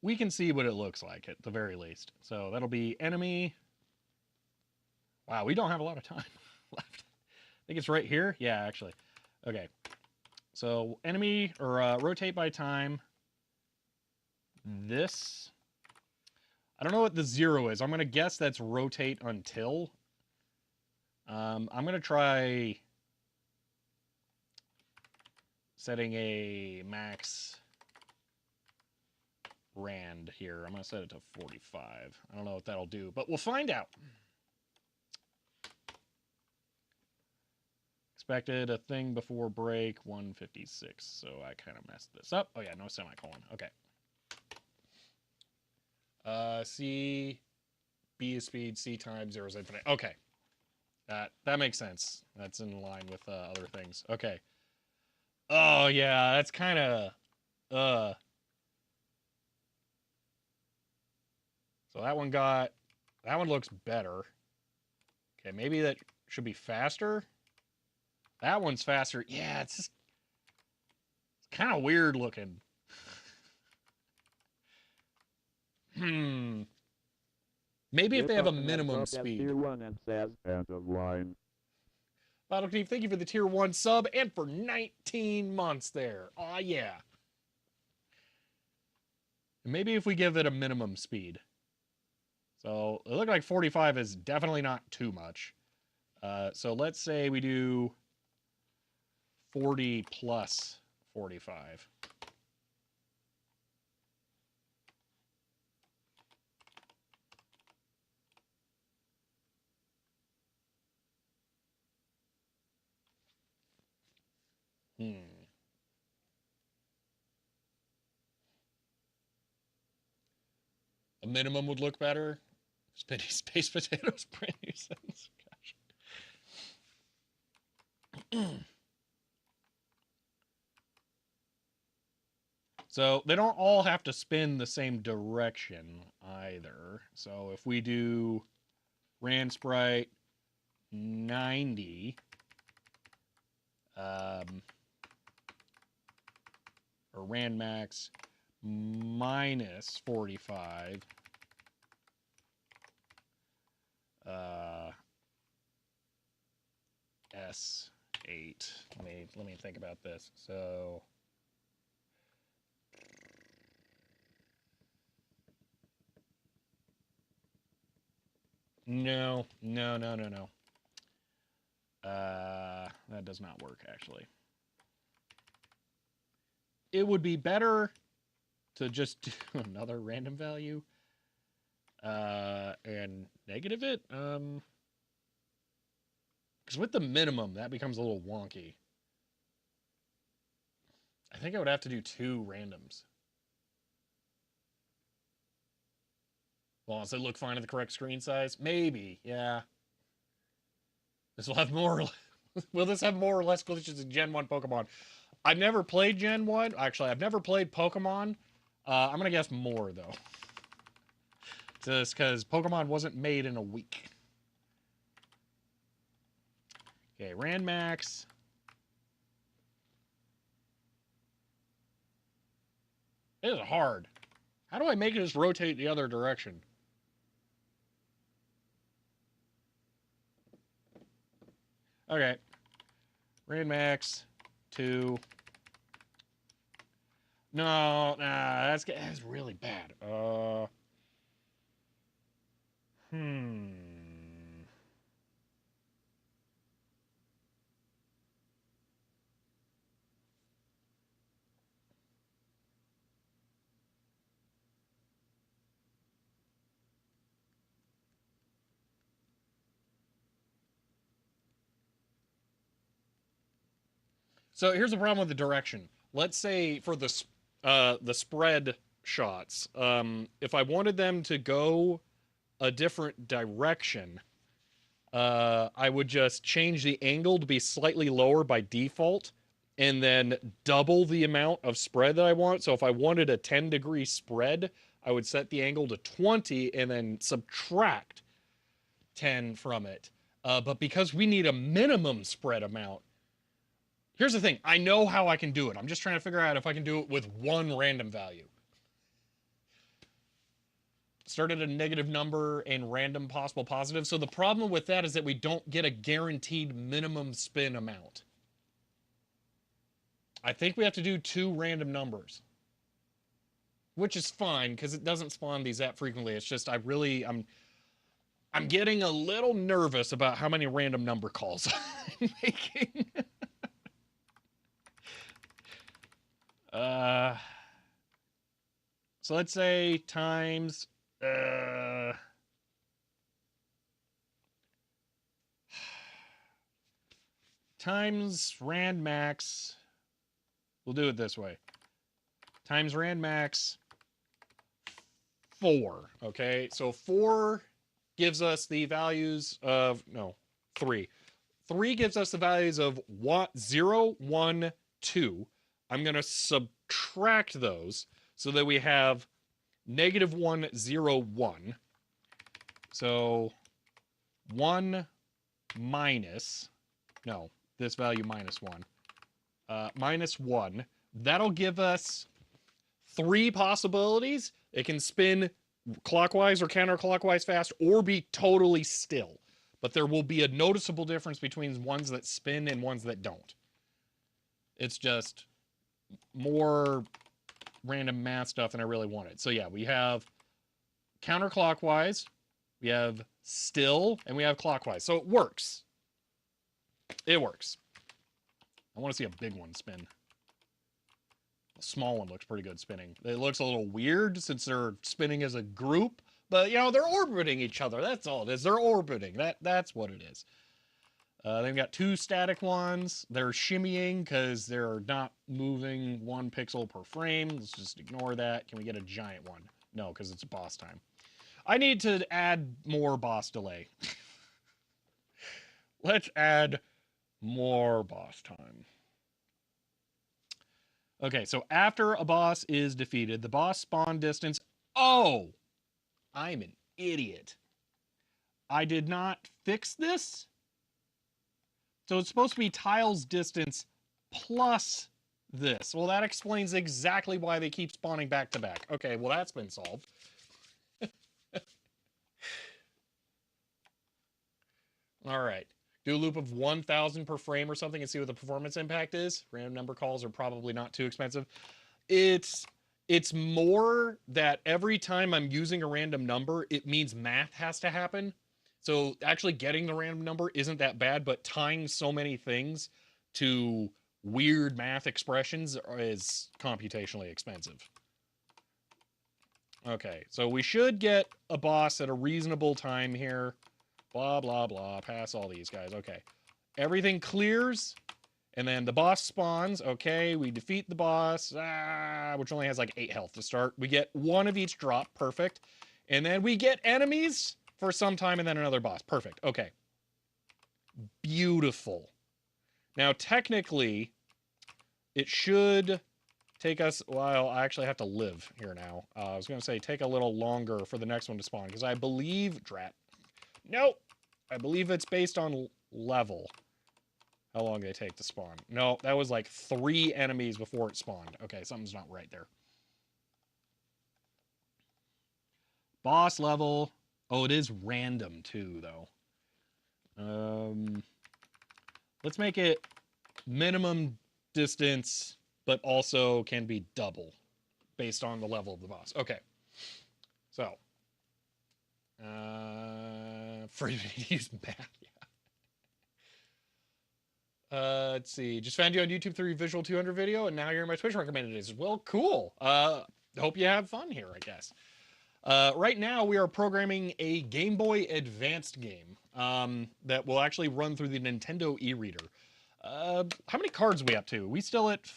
We can see what it looks like at the very least. So that'll be enemy. Wow, we don't have a lot of time left. I think it's right here. Yeah, actually. Okay. So enemy or rotate by time. This. I don't know what the 0 is. I'm going to guess that's rotate until. I'm going to try setting a max rand here. I'm going to set it to 45. I don't know what that'll do, but we'll find out. Expected a thing before break, 156. So I kind of messed this up. Oh yeah, no semicolon. Okay. C, B is speed, C time, 0 is infinite. Okay. That makes sense. That's in line with other things. Okay. Oh yeah, that's kind of So that one looks better. Okay, maybe that should be faster. That one's faster. Yeah, it's kind of weird looking. Maybe if they have a minimum speed. Tier 1 and says, end of line. Battle Chief, thank you for the tier 1 sub and for 19 months there. Aw, yeah. Maybe if we give it a minimum speed. So it looked like 45 is definitely not too much. So let's say we do 40 plus 45. A minimum would look better. Spinny space potatoes, brand new sentence. Gosh. So they don't all have to spin the same direction either. So if we do Rand Sprite 90, or Rand Max minus 45, S8. Let me think about this. So no. That does not work actually. It would be better to just do another random value and negative it. Because with the minimum, that becomes a little wonky. I think I would have to do 2 randoms. Well, does it look fine at the correct screen size? Maybe, yeah. This will have more. Will this have more or less glitches than Gen 1 Pokemon? I've never played Gen 1. Actually, I've never played Pokemon. I'm going to guess more, though. Just because Pokemon wasn't made in a week. Okay, Randmax. It is hard. How do I make it just rotate the other direction? Okay. Randmax 2. No, nah, that's really bad. Hmm. So here's the problem with the direction. Let's say for the spread shots, if I wanted them to go a different direction, I would just change the angle to be slightly lower by default, and then double the amount of spread that I want. So if I wanted a 10-degree spread, I would set the angle to 20 and then subtract 10 from it. But because we need a minimum spread amount, here's the thing. I know how I can do it. I'm just trying to figure out if I can do it with one random value. Start at a negative number and random possible positive. So the problem with that is that we don't get a guaranteed minimum spin amount. I think we have to do 2 random numbers, which is fine because it doesn't spawn these that frequently. It's just I'm getting a little nervous about how many random number calls I'm making. uh, so let's say times times rand max. We'll do it this way. Times rand max 4. Okay, so 4 gives us the values of 3. 3 gives us the values of 0, 1, 2. I'm going to subtract those so that we have negative 1, 0, 1. So 1 minus, no, this value minus 1. Minus 1. That'll give us 3 possibilities. It can spin clockwise or counterclockwise fast or be totally still. But there will be a noticeable difference between ones that spin and ones that don't. It's just more random math stuff than I really wanted. So yeah, we have counterclockwise, we have still, and we have clockwise. So it works. It works. I want to see a big one spin. A small one looks pretty good spinning. It looks a little weird since they're spinning as a group, but you know, they're orbiting each other. That's all it is. They're orbiting. That's what it is. Then we got 2 static ones. They're shimmying because they're not moving 1 pixel per frame. Let's just ignore that. Can we get a giant one? No, because it's boss time. I need to add more boss delay. Let's add more boss time. Okay, so after a boss is defeated, the boss spawn distance... Oh! I'm an idiot. I did not fix this? So it's supposed to be tiles distance plus this. Well, that explains exactly why they keep spawning back to back. Okay, well, that's been solved. All right. Do a loop of 1,000 per frame or something and see what the performance impact is. Random number calls are probably not too expensive. It's more that every time I'm using a random number, it means math has to happen. So actually getting the random number isn't that bad, but tying so many things to weird math expressions is computationally expensive. Okay, so we should get a boss at a reasonable time here. Blah, blah, blah. Pass all these guys. Okay. Everything clears. And then the boss spawns. Okay, we defeat the boss, which only has like 8 health to start. We get 1 of each drop. Perfect. And then we get enemies for some time and then another boss. Perfect. Okay. Beautiful. Now, technically, it should take us, well, I actually have to live here now. I was going to say take a little longer for the next one to spawn, because I believe, drat, nope, I believe it's based on level. How long they take to spawn. No, that was like 3 enemies before it spawned. Okay, something's not right there. Boss level. Oh, it is random too, though. Let's make it minimum distance, but also can be double based on the level of the boss. Okay. So, free to use math. Let's see. Just found you on YouTube through your Visual 200 video, and now you're in my Twitch recommendations. Well, cool. Hope you have fun here, I guess. Right now, we are programming a Game Boy Advanced game that will actually run through the Nintendo e-reader. How many cards are we up to? We still at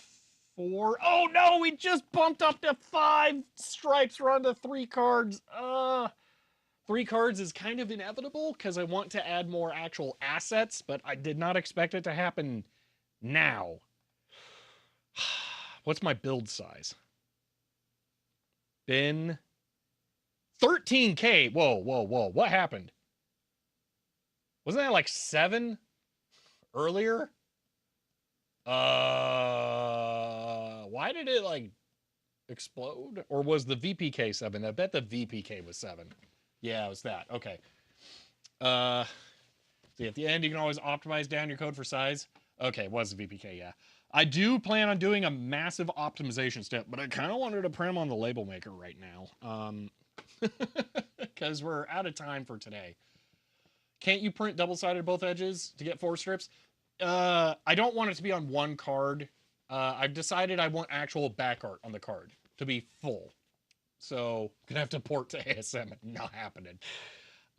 4? Oh no, we just bumped up to 5 stripes. We're on to 3 cards. 3 cards is kind of inevitable because I want to add more actual assets, but I did not expect it to happen now. What's my build size? Been 13K. Whoa, whoa, whoa. What happened? Wasn't that like 7 earlier? Why did it like explode? Or was the VPK 7? I bet the VPK was 7. Yeah, it was that. Okay. See, at the end, you can always optimize down your code for size. Okay, it was the VPK, yeah. I do plan on doing a massive optimization step, but I kind of wanted to print them on the label maker right now. Because we're out of time for today. Can't you print double-sided both edges to get 4 strips? I don't want it to be on one card. I've decided I want actual back art on the card to be full. So I'm gonna have to port to ASM. Not happening.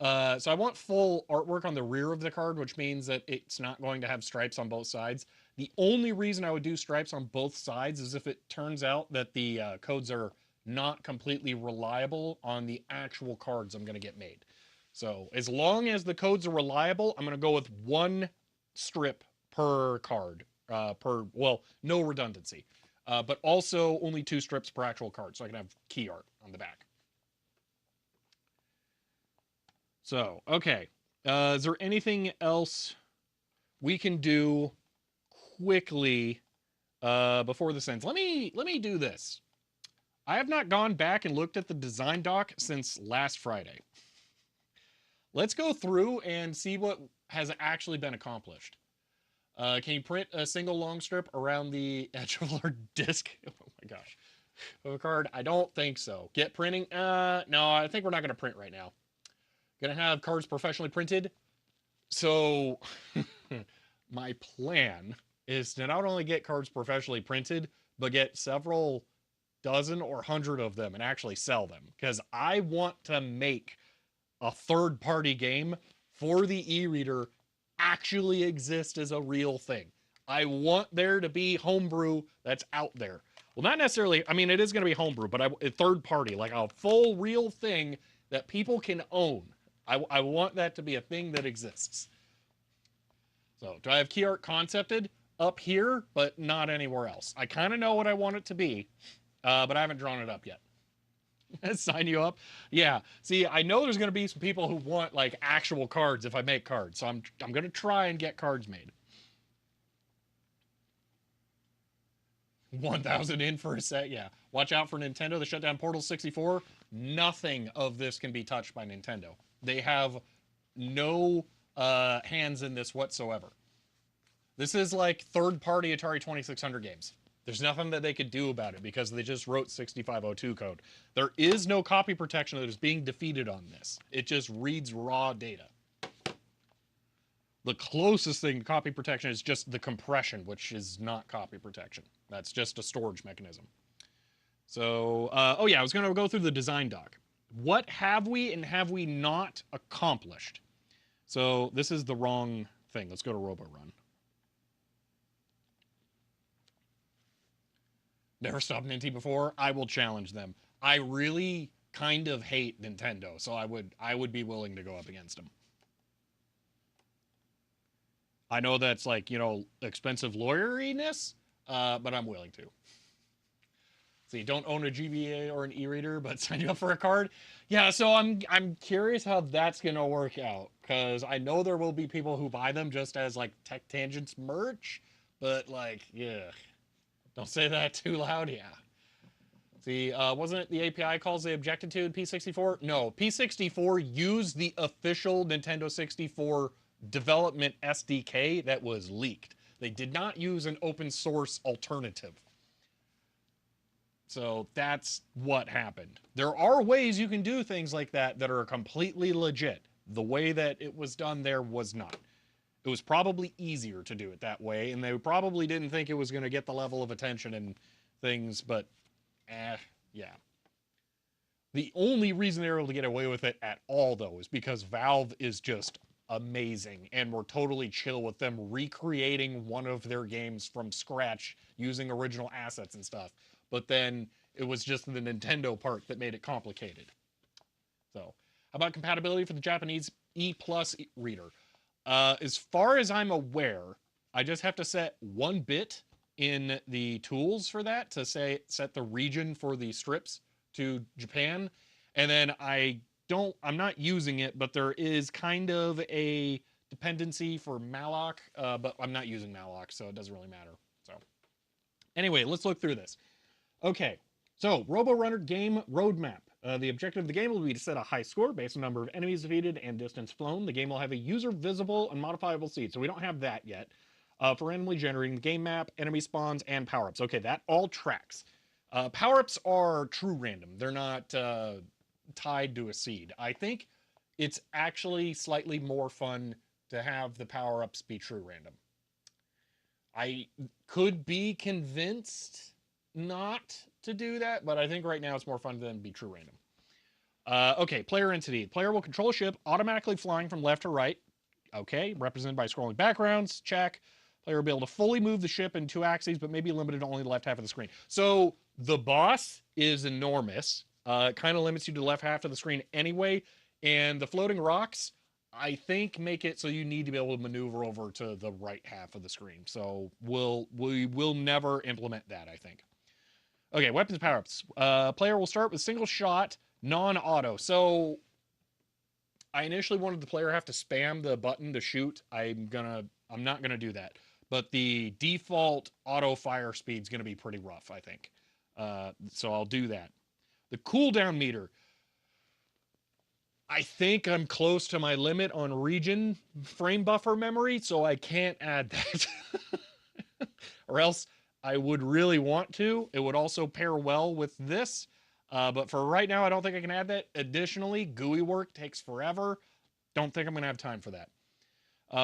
So I want full artwork on the rear of the card, which means that it's not going to have stripes on both sides. The only reason I would do stripes on both sides is if it turns out that the codes are not completely reliable on the actual cards I'm going to get made. So as long as the codes are reliable, I'm going to go with 1 strip per card, well, no redundancy. But also only 2 strips per actual card, so I can have key art on the back. So, okay. Is there anything else we can do quickly before this ends? Let me do this. I have not gone back and looked at the design doc since last Friday. Let's go through and see what has actually been accomplished. Can you print a single long strip around the edge of our disc? Oh my gosh. Of a card? I don't think so. Get printing? No, I think we're not going to print right now. Gonna have cards professionally printed. So my plan is to not only get cards professionally printed, but get several dozen or 100 of them and actually sell them. Because I want to make a third-party game for the e-reader actually exist as a real thing. I want there to be homebrew that's out there. Well, not necessarily, I mean, it is going to be homebrew, but a third party, like a full real thing that people can own. I want that to be a thing that exists. So, do I have key art concepted? Up here, but not anywhere else. I kind of know what I want it to be, but I haven't drawn it up yet. Sign you up? Yeah. See, I know there's going to be some people who want like actual cards if I make cards. So I'm going to try and get cards made. 1,000 in for a set, yeah. Watch out for Nintendo. They shut down Portal 64. Nothing of this can be touched by Nintendo. They have no hands in this whatsoever. This is like third-party Atari 2600 games. There's nothing that they could do about it because they just wrote 6502 code. There is no copy protection that is being defeated on this. It just reads raw data. The closest thing to copy protection is just the compression, which is not copy protection. That's just a storage mechanism. So, oh yeah, I was going to go through the design doc. What have we and have we not accomplished? So this is the wrong thing. Let's go to RoboRun. Never stopped Ninty before. I will challenge them. I really kind of hate Nintendo, so I would be willing to go up against them. I know that's like, you know, expensive lawyeriness, but I'm willing to. So you don't own a GBA or an e-reader, but sign you up for a card. Yeah, so I'm curious how that's gonna work out because I know there will be people who buy them just as like Tech Tangents merch, but like, yeah, don't say that too loud. Yeah. See, wasn't it the API calls they objected to in P64? No, P64 used the official Nintendo 64 development SDK that was leaked. They did not use an open source alternative. So that's what happened. There are ways you can do things like that that are completely legit. The way that it was done there was not. It was probably easier to do it that way, and they probably didn't think it was going to get the level of attention and things, but yeah. The only reason they were able to get away with it at all, though, is because Valve is just amazing, and we're totally chill with them recreating one of their games from scratch using original assets and stuff. But then it was just the Nintendo part that made it complicated. So, how about compatibility for the Japanese E Plus reader? As far as I'm aware, I just have to set 1 bit in the tools for that to say set the region for the strips to Japan, and then I'm not using it, but there is kind of a dependency for Malloc, but I'm not using Malloc, so it doesn't really matter. So anyway, let's look through this. Okay, so Robo Runner game roadmap. The objective of the game will be to set a high score based on number of enemies defeated and distance flown. The game will have a user visible and modifiable seed, so we don't have that yet. For randomly generating the game map, enemy spawns, and power ups. Okay, that all tracks. Power ups are true random, they're not tied to a seed. I think it's actually slightly more fun to have the power ups be true random. I could be convinced not to do that, but I think right now it's more fun than be true random. Okay, player entity. Player will control a ship automatically flying from left to right. Okay, represented by scrolling backgrounds. Check. Player will be able to fully move the ship in 2 axes, but may be limited to only the left half of the screen. So the boss is enormous. It kind of limits you to the left half of the screen anyway. And the floating rocks, I think, make it so you need to be able to maneuver over to the right half of the screen. So we will never implement that, I think. Okay, weapons power ups. Player will start with single shot, non auto. So I initially wanted the player have to spam the button to shoot. I'm not gonna do that. But the default auto fire speed is gonna be pretty rough, I think. So I'll do that. The cooldown meter. I think I'm close to my limit on region frame buffer memory, so I can't add that. Or else I would really want to. It would also pair well with this. But for right now, I don't think I can add that. Additionally, GUI work takes forever. Don't think I'm going to have time for that.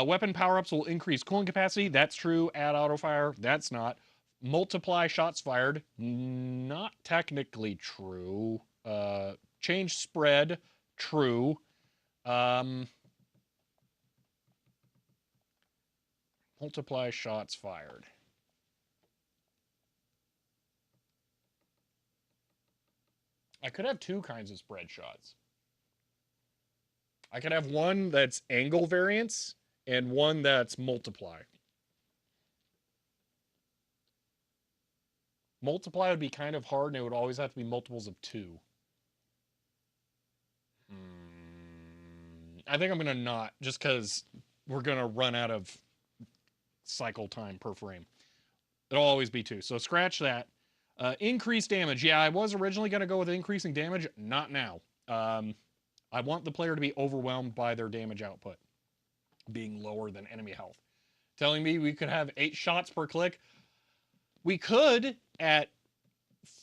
Weapon power ups will increase cooling capacity. That's true. Add auto fire. That's not. Multiply shots fired. Not technically true. Change spread. True. Multiply shots fired. I could have two kinds of spread shots. I could have one that's angle variance and one that's multiply. Multiply would be kind of hard and it would always have to be multiples of 2. I think I'm going to not, just because we're going to run out of cycle time per frame. It'll always be 2. So scratch that. Increased damage. Yeah, I was originally going to go with increasing damage. Not now. I want the player to be overwhelmed by their damage output being lower than enemy health. Telling me we could have 8 shots per click. We could at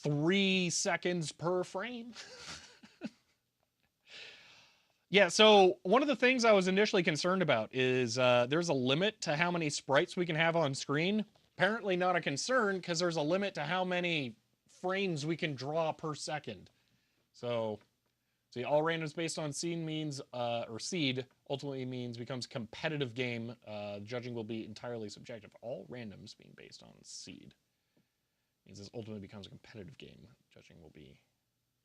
3 seconds per frame. Yeah, so one of the things I was initially concerned about is there's a limit to how many sprites we can have on screen. Apparently not a concern because there's a limit to how many frames we can draw per second. So, see, all randoms based on seed means, or seed ultimately means becomes competitive game. Judging will be entirely subjective. All randoms being based on seed means this ultimately becomes a competitive game. Judging will be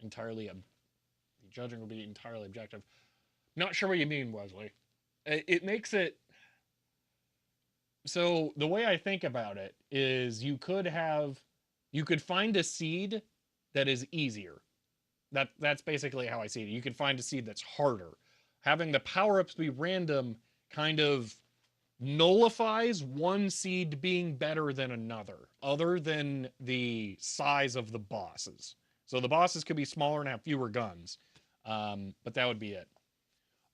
entirely objective. Not sure what you mean, Wesley. It makes it so the way I think about it is you could find a seed that is easier. That's basically how I see it. You can find a seed that's harder. Having the power-ups be random kind of nullifies one seed being better than another, other than the size of the bosses. So the bosses could be smaller and have fewer guns, but that would be it.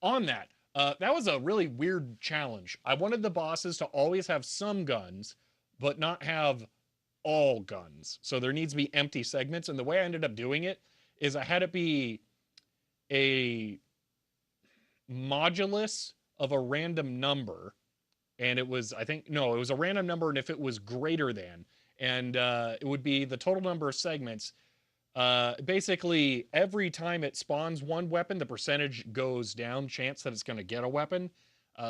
On that, that was a really weird challenge. I wanted the bosses to always have some guns, but not have all guns. So there needs to be empty segments. And the way I ended up doing it is I had it be a modulus of a random number. And it was, I think, no, it was a random number. And if it was greater than, and it would be the total number of segments. Basically, every time it spawns one weapon, the percentage goes down, chance that it's going to get a weapon.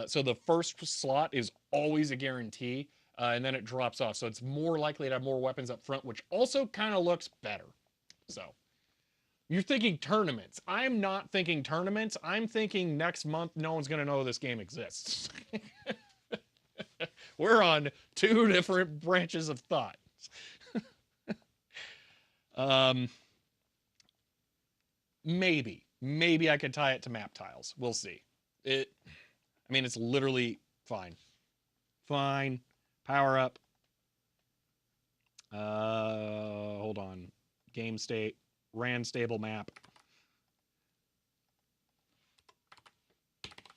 So the first slot is always a guarantee, and then it drops off. So it's more likely to have more weapons up front, which also kind of looks better. So you're thinking tournaments. I'm not thinking tournaments. I'm thinking next month, no one's going to know this game exists. We're on two different branches of thought. Um, maybe I could tie it to map tiles. We'll see. I mean, it's literally fine. Fine. Power up. Hold on. Game state. Ran stable map.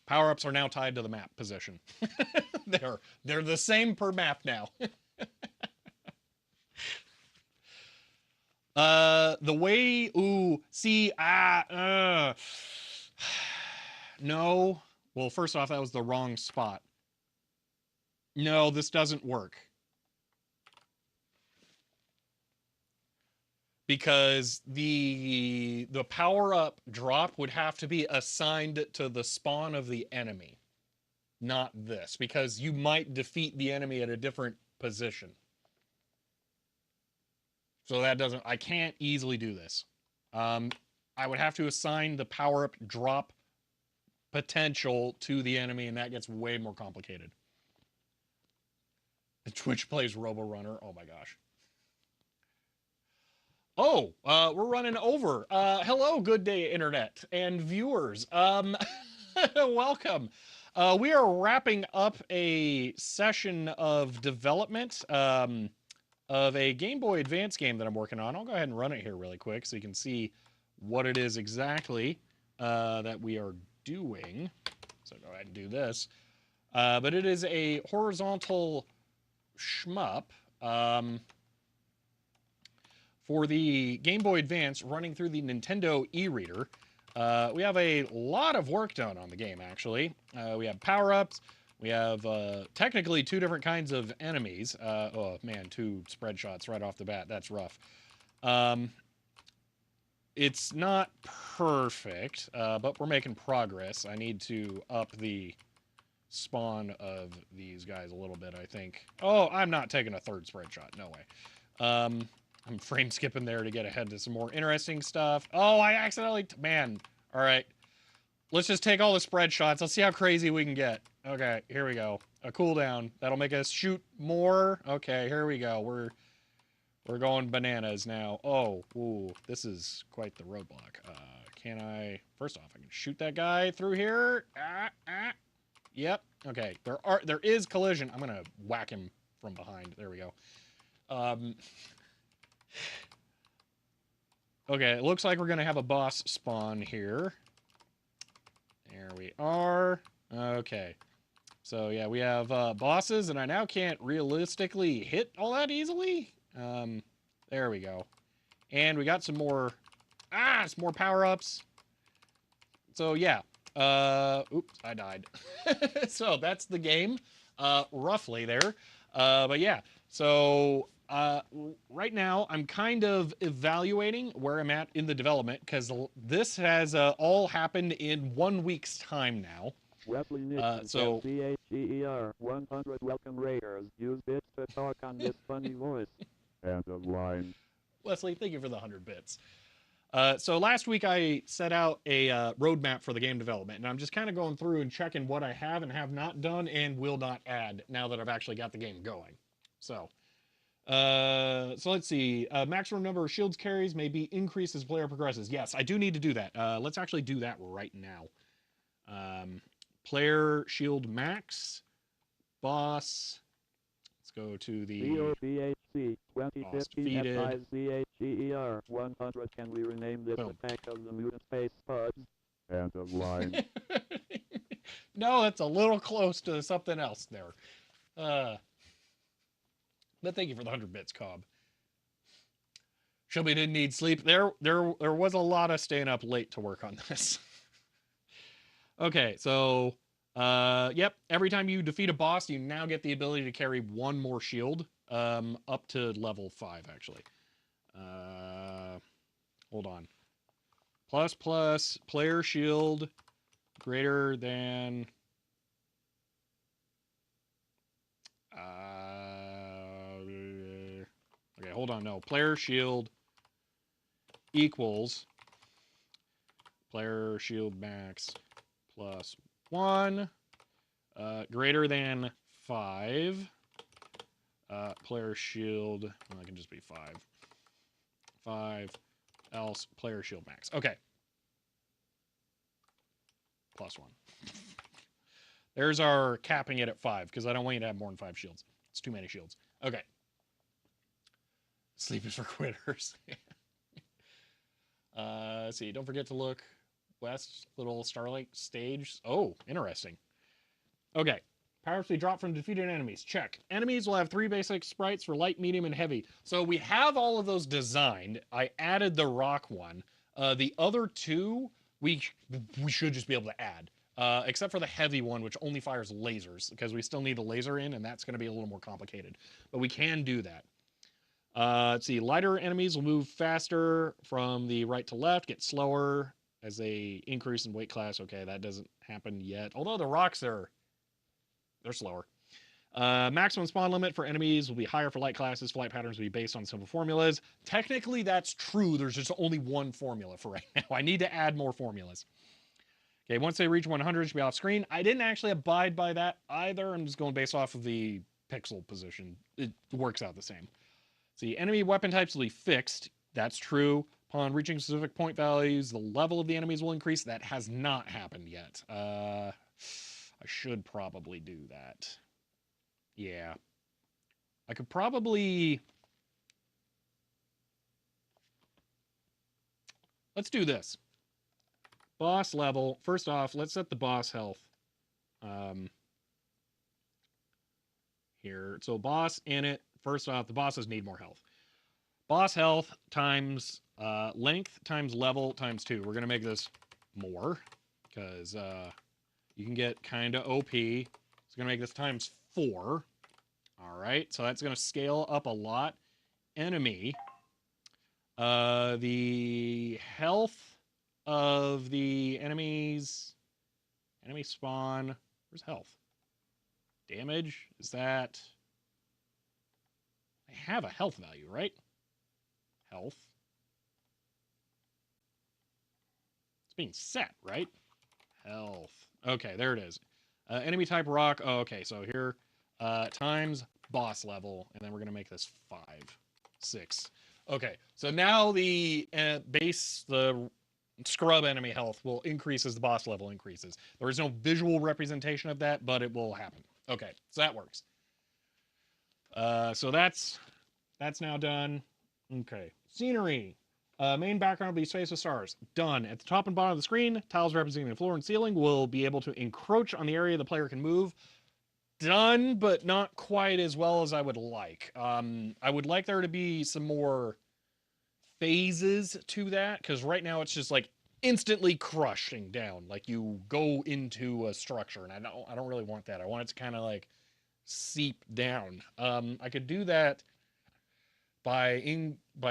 Power ups are now tied to the map position. they're the same per map now. The way, no. Well, first off, that was the wrong spot. No, this doesn't work. Because the power-up drop would have to be assigned to the spawn of the enemy. Not this, because you might defeat the enemy at a different position. So that doesn't, I can't easily do this. I would have to assign the power-up drop potential to the enemy, and that gets way more complicated. Twitch plays Robo Runner. Oh my gosh. Oh, we're running over. Hello, good day, internet and viewers. Welcome. We are wrapping up a session of development of a Game Boy Advance game that I'm working on. I'll go ahead and run it here really quick so you can see what it is exactly that we are doing. So go ahead and do this. But it is a horizontal shmup for the Game Boy Advance running through the Nintendo e-reader. We have a lot of work done on the game, actually. We have power-ups. We have technically two different kinds of enemies. Oh, man, two spread shots right off the bat. That's rough. It's not perfect, but we're making progress. I need to up the spawn of these guys a little bit, I think. Oh, I'm not taking a third spread shot. No way. I'm frame skipping there to get ahead to some more interesting stuff. Oh, I accidentally... Man. All right. Let's just take all the spread shots. Let's see how crazy we can get. Okay, here we go. A cooldown. That'll make us shoot more. Okay, here we go. We're going bananas now. Oh, ooh, this is quite the roadblock. Can I... First off, I can shoot that guy through here. Yep. Okay, there is collision. I'm gonna whack him from behind. There we go. Okay, it looks like we're gonna have a boss spawn here. There we are. Okay. So yeah, we have bosses, and I now can't realistically hit all that easily. There we go. And we got some more, some more power-ups. So yeah. Oops, I died. So that's the game, roughly there. But yeah, so right now I'm kind of evaluating where I'm at in the development, because this has all happened in 1 week's time now. Wesley Nixon so CHGER 100 welcome raiders. Use bits to talk on this funny voice. End of line. Wesley, thank you for the 100 bits. So last week I set out a roadmap for the game development, and I'm just kind of going through and checking what I have and have not done and will not add now that I've actually got the game going. So So let's see. Maximum number of shields carries may be increased as player progresses. Yes, I do need to do that. Let's actually do that right now. Um, Player shield max, boss. Let's go to the COBHC boss 2015 defeated. FIZHGER 100. Can we rename this Boom. attack of the mutant space spuds? End of line. No, that's a little close to something else there. Uh, but thank you for the 100 bits, Cobb. Shelby didn't need sleep. There was a lot of staying up late to work on this. Okay, so yep, every time you defeat a boss, you now get the ability to carry one more shield, up to level 5 actually. Uh, Hold on. Plus plus player shield greater than okay, hold on. No, player shield equals player shield max plus 1 greater than 5 player shield, well, that can just be 5 else player shield max. Okay, plus 1. There's our capping it at 5 because I don't want you to have more than 5 shields. It's too many shields. Okay, sleep is for quitters. Let's see, don't forget to look west, little starlight stage. Oh, interesting. Okay, powers to be dropped from defeated enemies. Check. Enemies will have 3 basic sprites for light, medium, and heavy. So we have all of those designed. I added the rock one. The other 2 we should just be able to add. Except for the heavy one, which only fires lasers, because we still need the laser in, and that's going to be a little more complicated. But we can do that. Let's see. Lighter enemies will move faster from the right to left, get slower as they increase in weight class. Okay, that doesn't happen yet. Although the rocks they're slower. Maximum spawn limit for enemies will be higher for light classes. Flight patterns will be based on simple formulas. Technically, that's true. There's just only one formula for right now. I need to add more formulas. Okay, once they reach 100, it should be off screen. I didn't actually abide by that either. I'm just going based off of the pixel position. It works out the same. See, enemy weapon types will be fixed. That's true. Upon reaching specific point values, the level of the enemies will increase. That has not happened yet. I should probably do that. Yeah. I could probably... Let's do this. Boss level. First off, let's set the boss health. Here. So boss in it. First off, the bosses need more health. Boss health times length times level times 2. We're going to make this more because you can get kind of OP. It's going to make this times 4. All right. So that's going to scale up a lot. Enemy. The health of the enemies. Enemy spawn. Where's health? Damage. Is that... I have a health value, right? Health. It's being set, right? Health. Okay, there it is. Enemy type rock. Oh, okay, so here times boss level, and then we're gonna make this 5, 6. Okay, so now the base, the scrub enemy health will increase as the boss level increases. There is no visual representation of that, but it will happen. Okay, so that works. So that's now done. Okay, scenery. Main background will be space with stars. Done. At the top and bottom of the screen, tiles representing the floor and ceiling will be able to encroach on the area the player can move. Done, but not quite as well as I would like. I would like there to be some more phases to that, because right now it's just like instantly crushing down. Like you go into a structure, and I don't really want that. I want it to kind of like seep down. I could do that by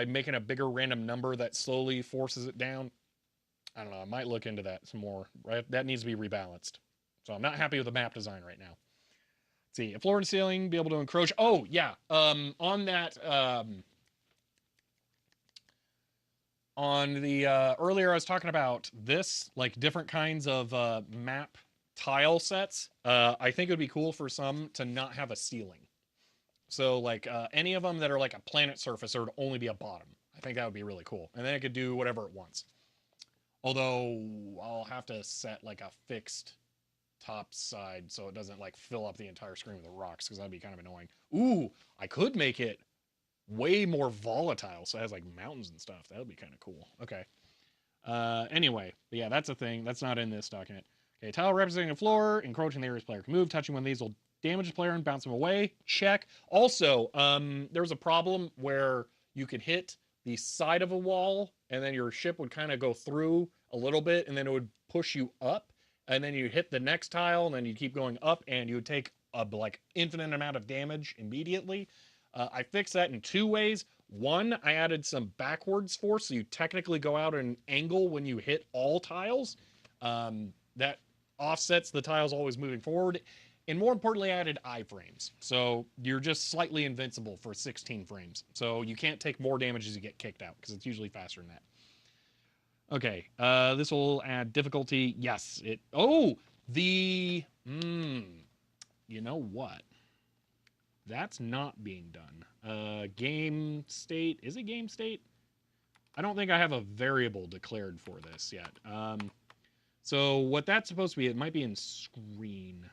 making a bigger random number that slowly forces it down. I don't know. I might look into that some more. Right, that needs to be rebalanced. So I'm not happy with the map design right now. Let's see, floor and ceiling, be able to encroach. Oh yeah, on that, on the earlier I was talking about this, like different kinds of map tile sets. I think it would be cool for some to not have a ceiling. So like any of them that are like a planet surface, there would only be a bottom. I think that would be really cool, and then it could do whatever it wants. Although I'll have to set like a fixed top side so it doesn't like fill up the entire screen with the rocks because that'd be kind of annoying. Ooh, I could make it way more volatile so it has like mountains and stuff. That would be kind of cool. Okay. Anyway, but yeah, that's a thing. That's not in this document. Okay, tile representing the floor, encroaching the areas player can move. Touching one of these will damage the player and bounce them away. Check. Also, there was a problem where you could hit the side of a wall and then your ship would kind of go through a little bit and then it would push you up and then you hit the next tile and then you keep going up and you would take a like infinite amount of damage immediately. I fixed that in two ways. One, I added some backwards force, so you technically go out at an angle when you hit all tiles. That offsets the tiles always moving forward. And more importantly, I added iframes. So you're just slightly invincible for 16 frames. So you can't take more damage as you get kicked out, because it's usually faster than that. Okay, this will add difficulty. Yes, it... Oh! The... You know what? That's not being done. Game state. Is it game state? I don't think I have a variable declared for this yet. So what that's supposed to be, it might be in screen.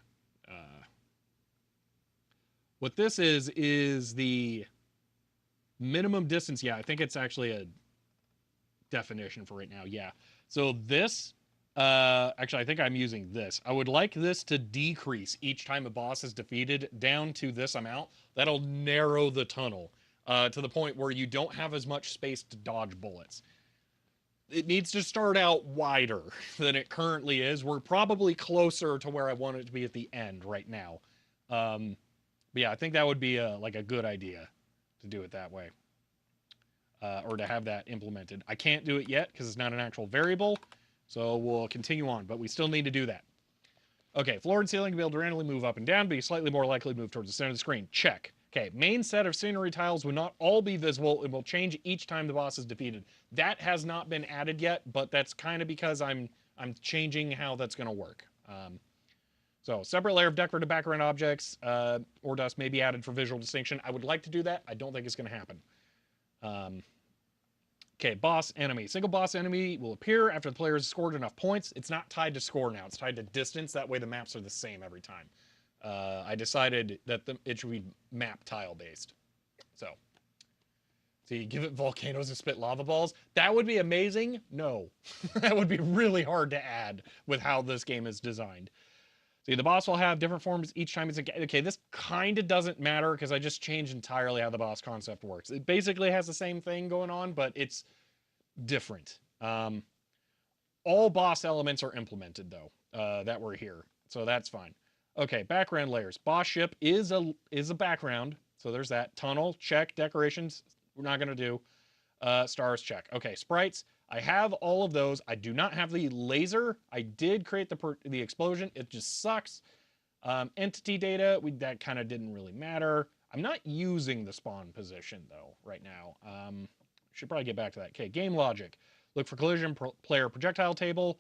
What this is the minimum distance. Yeah, I think it's actually a definition for right now. Yeah. So this, actually, I think I'm using this. I would like this to decrease each time a boss is defeated down to this amount. That'll narrow the tunnel to the point where you don't have as much space to dodge bullets. It needs to start out wider than it currently is. We're probably closer to where I want it to be at the end right now. But yeah, I think that would be like a good idea to do it that way. Or to have that implemented. I can't do it yet because it's not an actual variable, so we'll continue on, but we still need to do that. Okay, floor and ceiling can be able to randomly move up and down, but you slightly more likely to move towards the center of the screen. Check. Okay, main set of scenery tiles will not all be visible. It will change each time the boss is defeated. That has not been added yet, but that's kind of because I'm changing how that's going to work. So separate layer of decorative background objects or dust may be added for visual distinction. I would like to do that. I don't think it's going to happen. Okay, boss enemy. Single boss enemy will appear after the player has scored enough points. It's not tied to score now. It's tied to distance. That way the maps are the same every time. I decided that it should be map tile based. So you give it volcanoes and spit lava balls. That would be amazing. No, that would be really hard to add with how this game is designed. See, the boss will have different forms each time it's okay. This kind of doesn't matter because I just changed entirely how the boss concept works. It basically has the same thing going on, but it's different. All boss elements are implemented though that were here, so that's fine. Okay, background layers. Boss ship is a background, so there's that. Tunnel check. Decorations we're not gonna do. Stars check. Okay, sprites. I have all of those. I do not have the laser. I did create the explosion. It just sucks. Entity data, that kind of didn't really matter. I'm not using the spawn position though right now. Should probably get back to that. Okay, game logic. Look for collision player projectile table.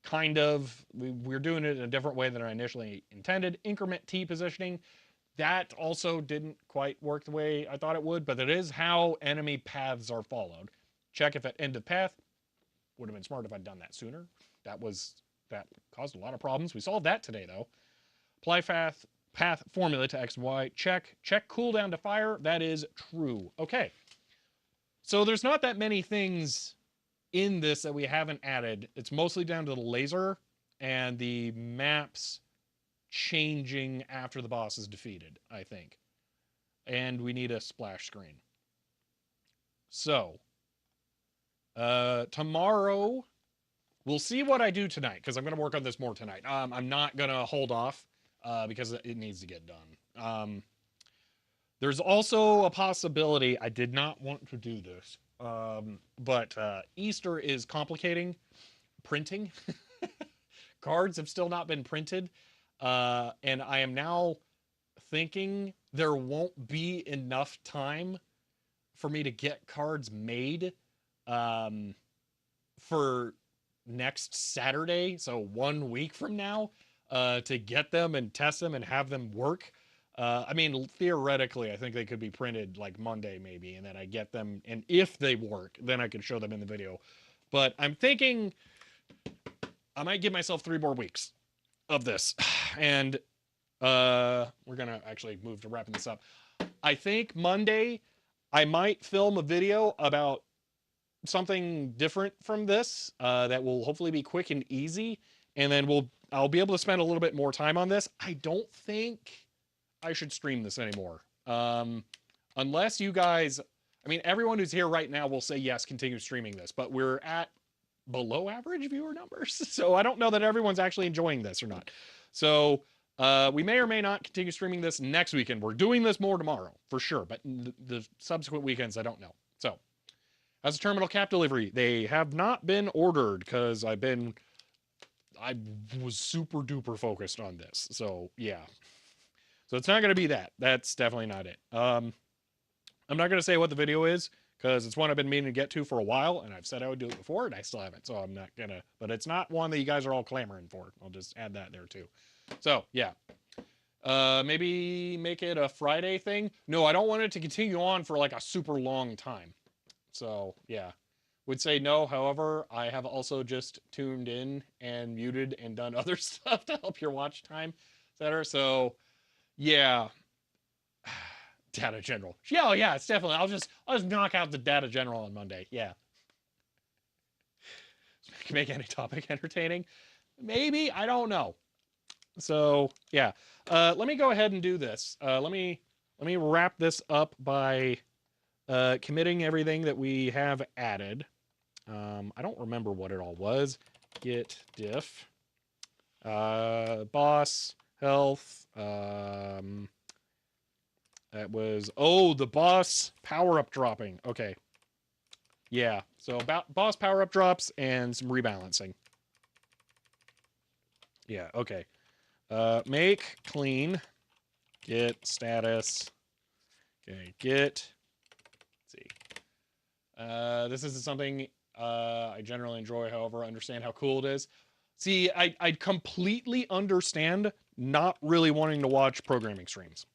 Kind of. We're doing it in a different way than I initially intended. Increment T positioning. That also didn't quite work the way I thought it would, but it is how enemy paths are followed. Check if at end of path. Would have been smart if I'd done that sooner. That caused a lot of problems. We solved that today though. Apply path formula to X and Y. Check cooldown to fire. That is true. Okay. So there's not that many things in this that we haven't added. It's mostly down to the laser and the maps changing after the boss is defeated, I think. And we need a splash screen. So, tomorrow, we'll see what I do tonight, because I'm going to work on this more tonight. I'm not going to hold off, because it needs to get done. There's also a possibility, I did not want to do this, but Easter is complicating printing. Cards have still not been printed, and I am now thinking there won't be enough time for me to get cards made for next Saturday, so 1 week from now, to get them and test them and have them work. I mean, theoretically, I think they could be printed like Monday maybe, and then I get them, and if they work, then I can show them in the video. But I'm thinking I might give myself 3 more weeks of this, and we're gonna actually move to wrapping this up. I think Monday I might film a video about something different from this that will hopefully be quick and easy, and then I'll be able to spend a little bit more time on this. I don't think I should stream this anymore. Unless you guys, I mean, everyone who's here right now will say yes, continue streaming this, but we're at below average viewer numbers, so I don't know that everyone's actually enjoying this or not. So we may or may not continue streaming this next weekend. We're doing this more tomorrow for sure, but the subsequent weekends I don't know. So as a terminal cap delivery, they have not been ordered because I was super duper focused on this. So yeah, so it's not going to be that. That's definitely not it. I'm not going to say what the video is because it's one I've been meaning to get to for a while, and I've said I would do it before, and I still haven't. So I'm not gonna. But it's not one that you guys are all clamoring for. I'll just add that there too. So yeah, maybe make it a Friday thing. No, I don't want it to continue on for like a super long time. So yeah, would say no. However, I have also just tuned in and muted and done other stuff to help your watch time, etc. So yeah, data general. Yeah, oh, yeah, it's definitely. I'll just knock out the data general on Monday. Yeah, make any topic entertaining. Maybe I don't know. So yeah, let me go ahead and do this. Let me wrap this up by committing everything that we have added. I don't remember what it all was. Git diff boss health. That was the boss power up dropping. Okay, yeah. So about boss power up drops and some rebalancing. Yeah. Okay. Make clean. Git status. Okay. Git. Let's see. This is something I generally enjoy. However, understand how cool it is. See, I completely understand not really wanting to watch programming streams.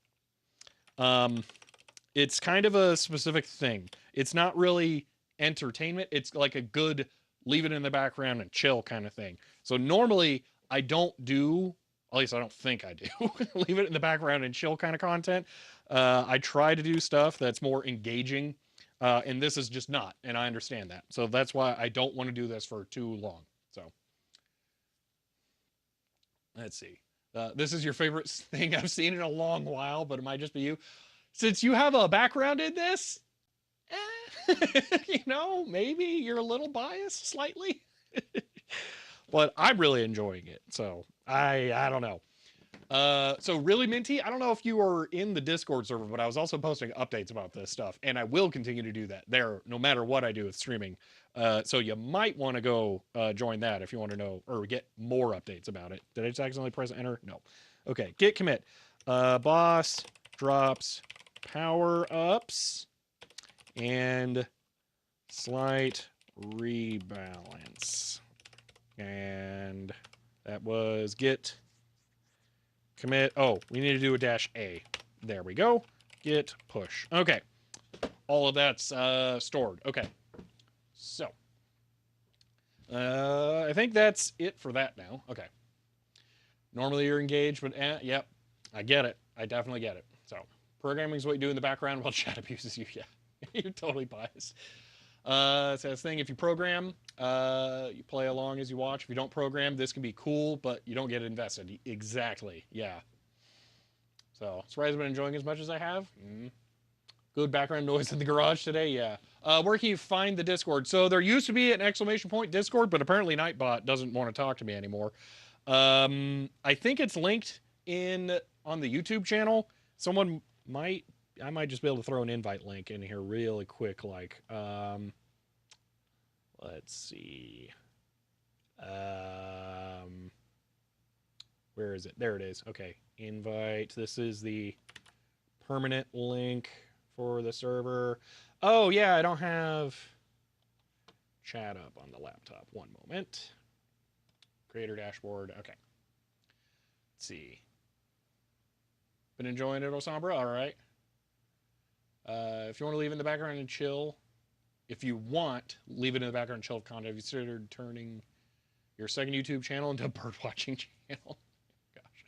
Um, it's kind of a specific thing. It's not really entertainment. It's like a good leave it in the background and chill kind of thing. So normally I don't do, at least I don't think I do, leave it in the background and chill kind of content. I try to do stuff that's more engaging, and this is just not, and I understand that. So that's why I don't want to do this for too long. So let's see. This is your favorite thing I've seen in a long while, but it might just be you. Since you have a background in this, maybe you're a little biased slightly, but I'm really enjoying it. So I don't know. So really minty, I don't know if you are in the Discord server, but I was also posting updates about this stuff, and I will continue to do that there no matter what I do with streaming. So you might want to go join that if you want to know or get more updates about it. Did I just accidentally press enter? No. Okay, git commit. Boss drops power ups and slight rebalance. And that was git commit. Oh, we need to do a dash A. There we go. Git push. Okay. All of that's stored. Okay. So, I think that's it for that now. Okay. Normally you're engaged, but yep, I get it. I definitely get it. So, programming is what you do in the background while chat abuses you. Yeah, you're totally biased. So this thing, if you program, you play along as you watch. If you don't program, this can be cool, but you don't get invested. Exactly. Yeah. So, surprised I've been enjoying as much as I have. Good background noise in the garage today. Yeah. Where can you find the Discord? So there used to be an exclamation point Discord, but apparently Nightbot doesn't want to talk to me anymore. I think it's linked in on the YouTube channel. Someone might, I might just be able to throw an invite link in here really quick. Like, let's see. Where is it? There it is. Okay, invite. This is the permanent link for the server. Oh yeah, I don't have chat up on the laptop. One moment. Creator dashboard. Okay. Let's see. Been enjoying it, Osambra? All right. If you want to leave it in the background and chill, if you want, leave it in the background and chill content. Have you considered turning your second YouTube channel into a bird watching channel? Gosh.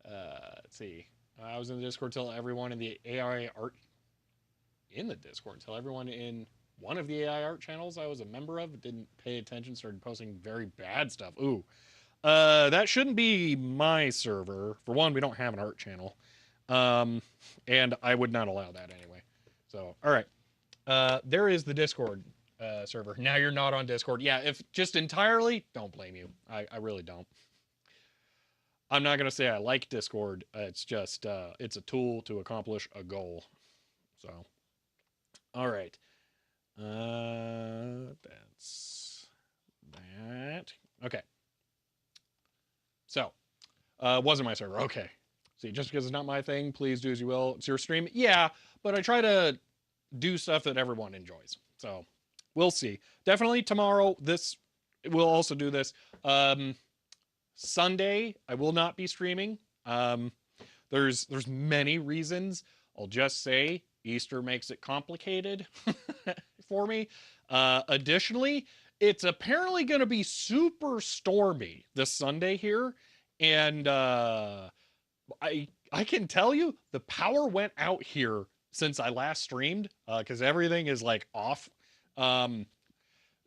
Let's see. I was in the Discord. Tell everyone in the AI art in the Discord. Tell everyone in one of the AI art channels I was a member of didn't pay attention, started posting very bad stuff. Ooh. That shouldn't be my server. For one, we don't have an art channel. And I would not allow that anyway. So, all right. There is the Discord server. Now you're not on Discord. Yeah, if just entirely, don't blame you. I really don't. I'm not going to say I like Discord. It's just, it's a tool to accomplish a goal. So, all right. That's that. Okay. So, wasn't my server. Okay. See, just because it's not my thing, please do as you will. It's your stream. Yeah, but I try to do stuff that everyone enjoys. So, we'll see. Definitely tomorrow, we'll also do this. Sunday, I will not be streaming. There's many reasons. I'll just say Easter makes it complicated for me. Additionally, it's apparently going to be super stormy this Sunday here, and I can tell you the power went out here since I last streamed because everything is like off.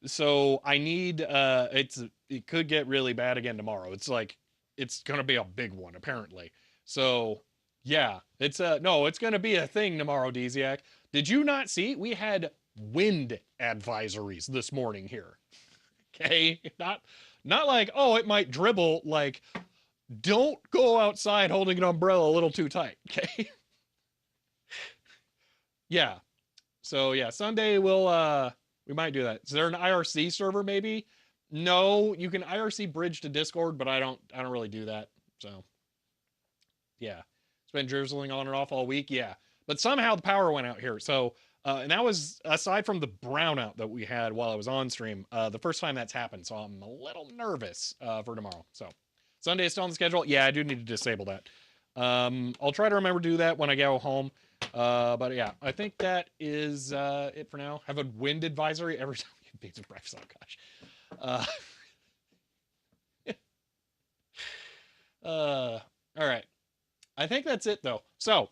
So I need it could get really bad again tomorrow. It's gonna be a big one apparently. So yeah, it's gonna be a thing tomorrow, Desiac. Did you not see? We had wind advisories this morning here. Okay, not like, oh, it might dribble. Like, don't go outside holding an umbrella a little too tight. Okay. Yeah. So yeah, Sunday we might do that. Is there an IRC server maybe? No, you can IRC bridge to Discord, but I don't really do that. So yeah. It's been drizzling on and off all week. Yeah. But somehow the power went out here. So and that was aside from the brownout that we had while I was on stream, the first time that's happened. So I'm a little nervous for tomorrow. So Sunday is still on the schedule. Yeah, I do need to disable that. I'll try to remember to do that when I go home. But yeah, I think that is it for now. Have a wind advisory every time you beat some breath. Oh gosh. All right. I think that's it though. So,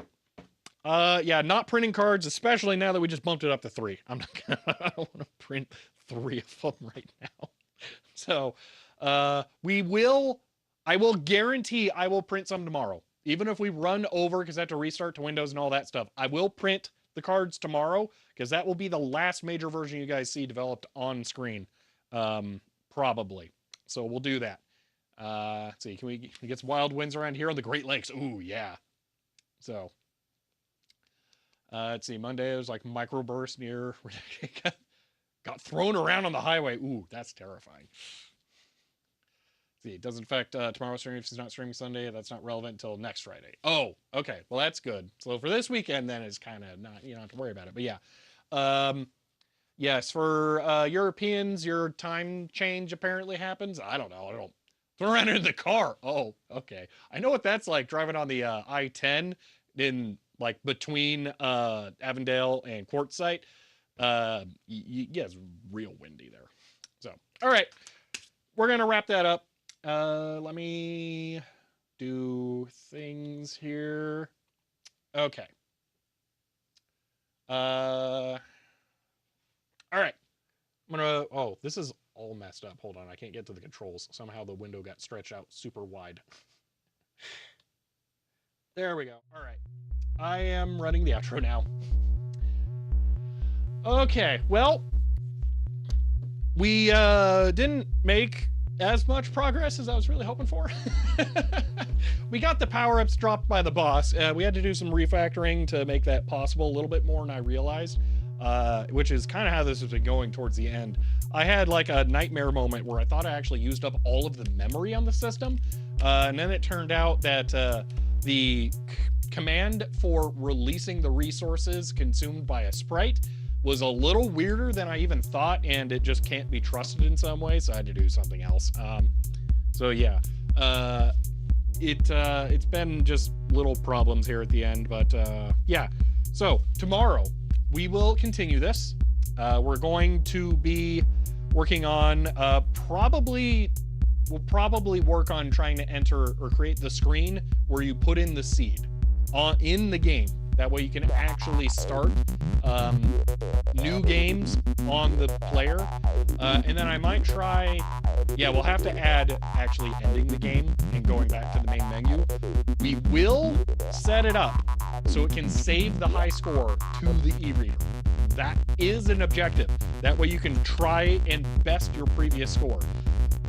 yeah, not printing cards, especially now that we just bumped it up to 3. I'm not gonna, I don't want to print 3 of them right now. So, I will guarantee I will print some tomorrow. Even if we run over because I have to restart to Windows and all that stuff, I will print the cards tomorrow because that will be the last major version you guys see developed on screen, probably. So we'll do that. Let's see, can we get some wild winds around here on the Great Lakes? Ooh, yeah. So, let's see, Monday was like microburst near, got thrown around on the highway. Ooh, that's terrifying. See, it doesn't affect tomorrow's stream if she's not streaming Sunday. That's not relevant until next Friday. Oh, okay. Well, that's good. So for this weekend, then it's kind of not, you don't have to worry about it. But yeah. Yes, for Europeans, your time change apparently happens. I don't know. I don't throw around in the car. Oh, okay. I know what that's like driving on the I-10 in like between Avondale and Quartzsite. Yeah, it's real windy there. So, all right. We're going to wrap that up. Let me do things here. Okay. All right. Oh, this is all messed up. Hold on. I can't get to the controls. Somehow the window got stretched out super wide. There we go. All right. I am running the outro now. Okay. Well, we didn't make as much progress as I was really hoping for. We got the power-ups dropped by the boss. We had to do some refactoring to make that possible a little bit more than I realized, which is kind of how this has been going towards the end. I had like a nightmare moment where I thought I actually used up all of the memory on the system, and then it turned out that the command for releasing the resources consumed by a sprite was a little weirder than I even thought, and it just can't be trusted in some way, so I had to do something else. So yeah, it's been just little problems here at the end, but yeah. So tomorrow we will continue this. We're going to be working on probably we'll probably work on trying to enter or create the screen where you put in the seed in the game. That way you can actually start new games on the player. And then I might try, yeah, we'll have to add actually ending the game and going back to the main menu. We will set it up so it can save the high score to the e-reader. That is an objective. That way you can try and best your previous score.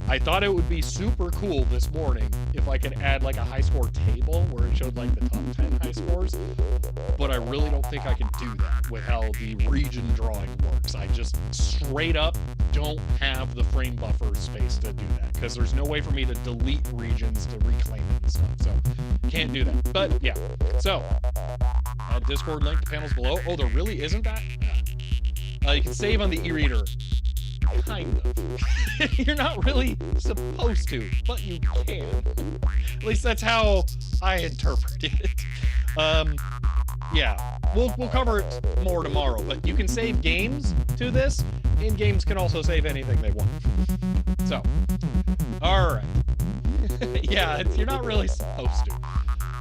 I thought it would be super cool this morning if I could add like a high score table where it showed like the top 10 high scores, but I really don't think I can do that with how the region drawing works. I just straight up don't have the frame buffer space to do that because there's no way for me to delete regions to reclaim it and stuff, so can't do that. But yeah, so Discord link to panels below. Oh, there really isn't that? You can save on the e-reader. Kind of. You're not really supposed to, but you can. At least that's how I interpret it. Yeah, we'll cover it more tomorrow, but you can save games to this, and games can also save anything they want. So, alright. Yeah, you're not really supposed to.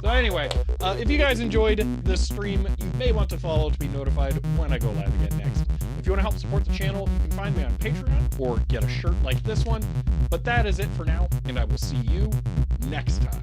So anyway, if you guys enjoyed this stream, you may want to follow to be notified when I go live again next. If you want to help support the channel, you can find me on Patreon or get a shirt like this one. But that is it for now, and I will see you next time.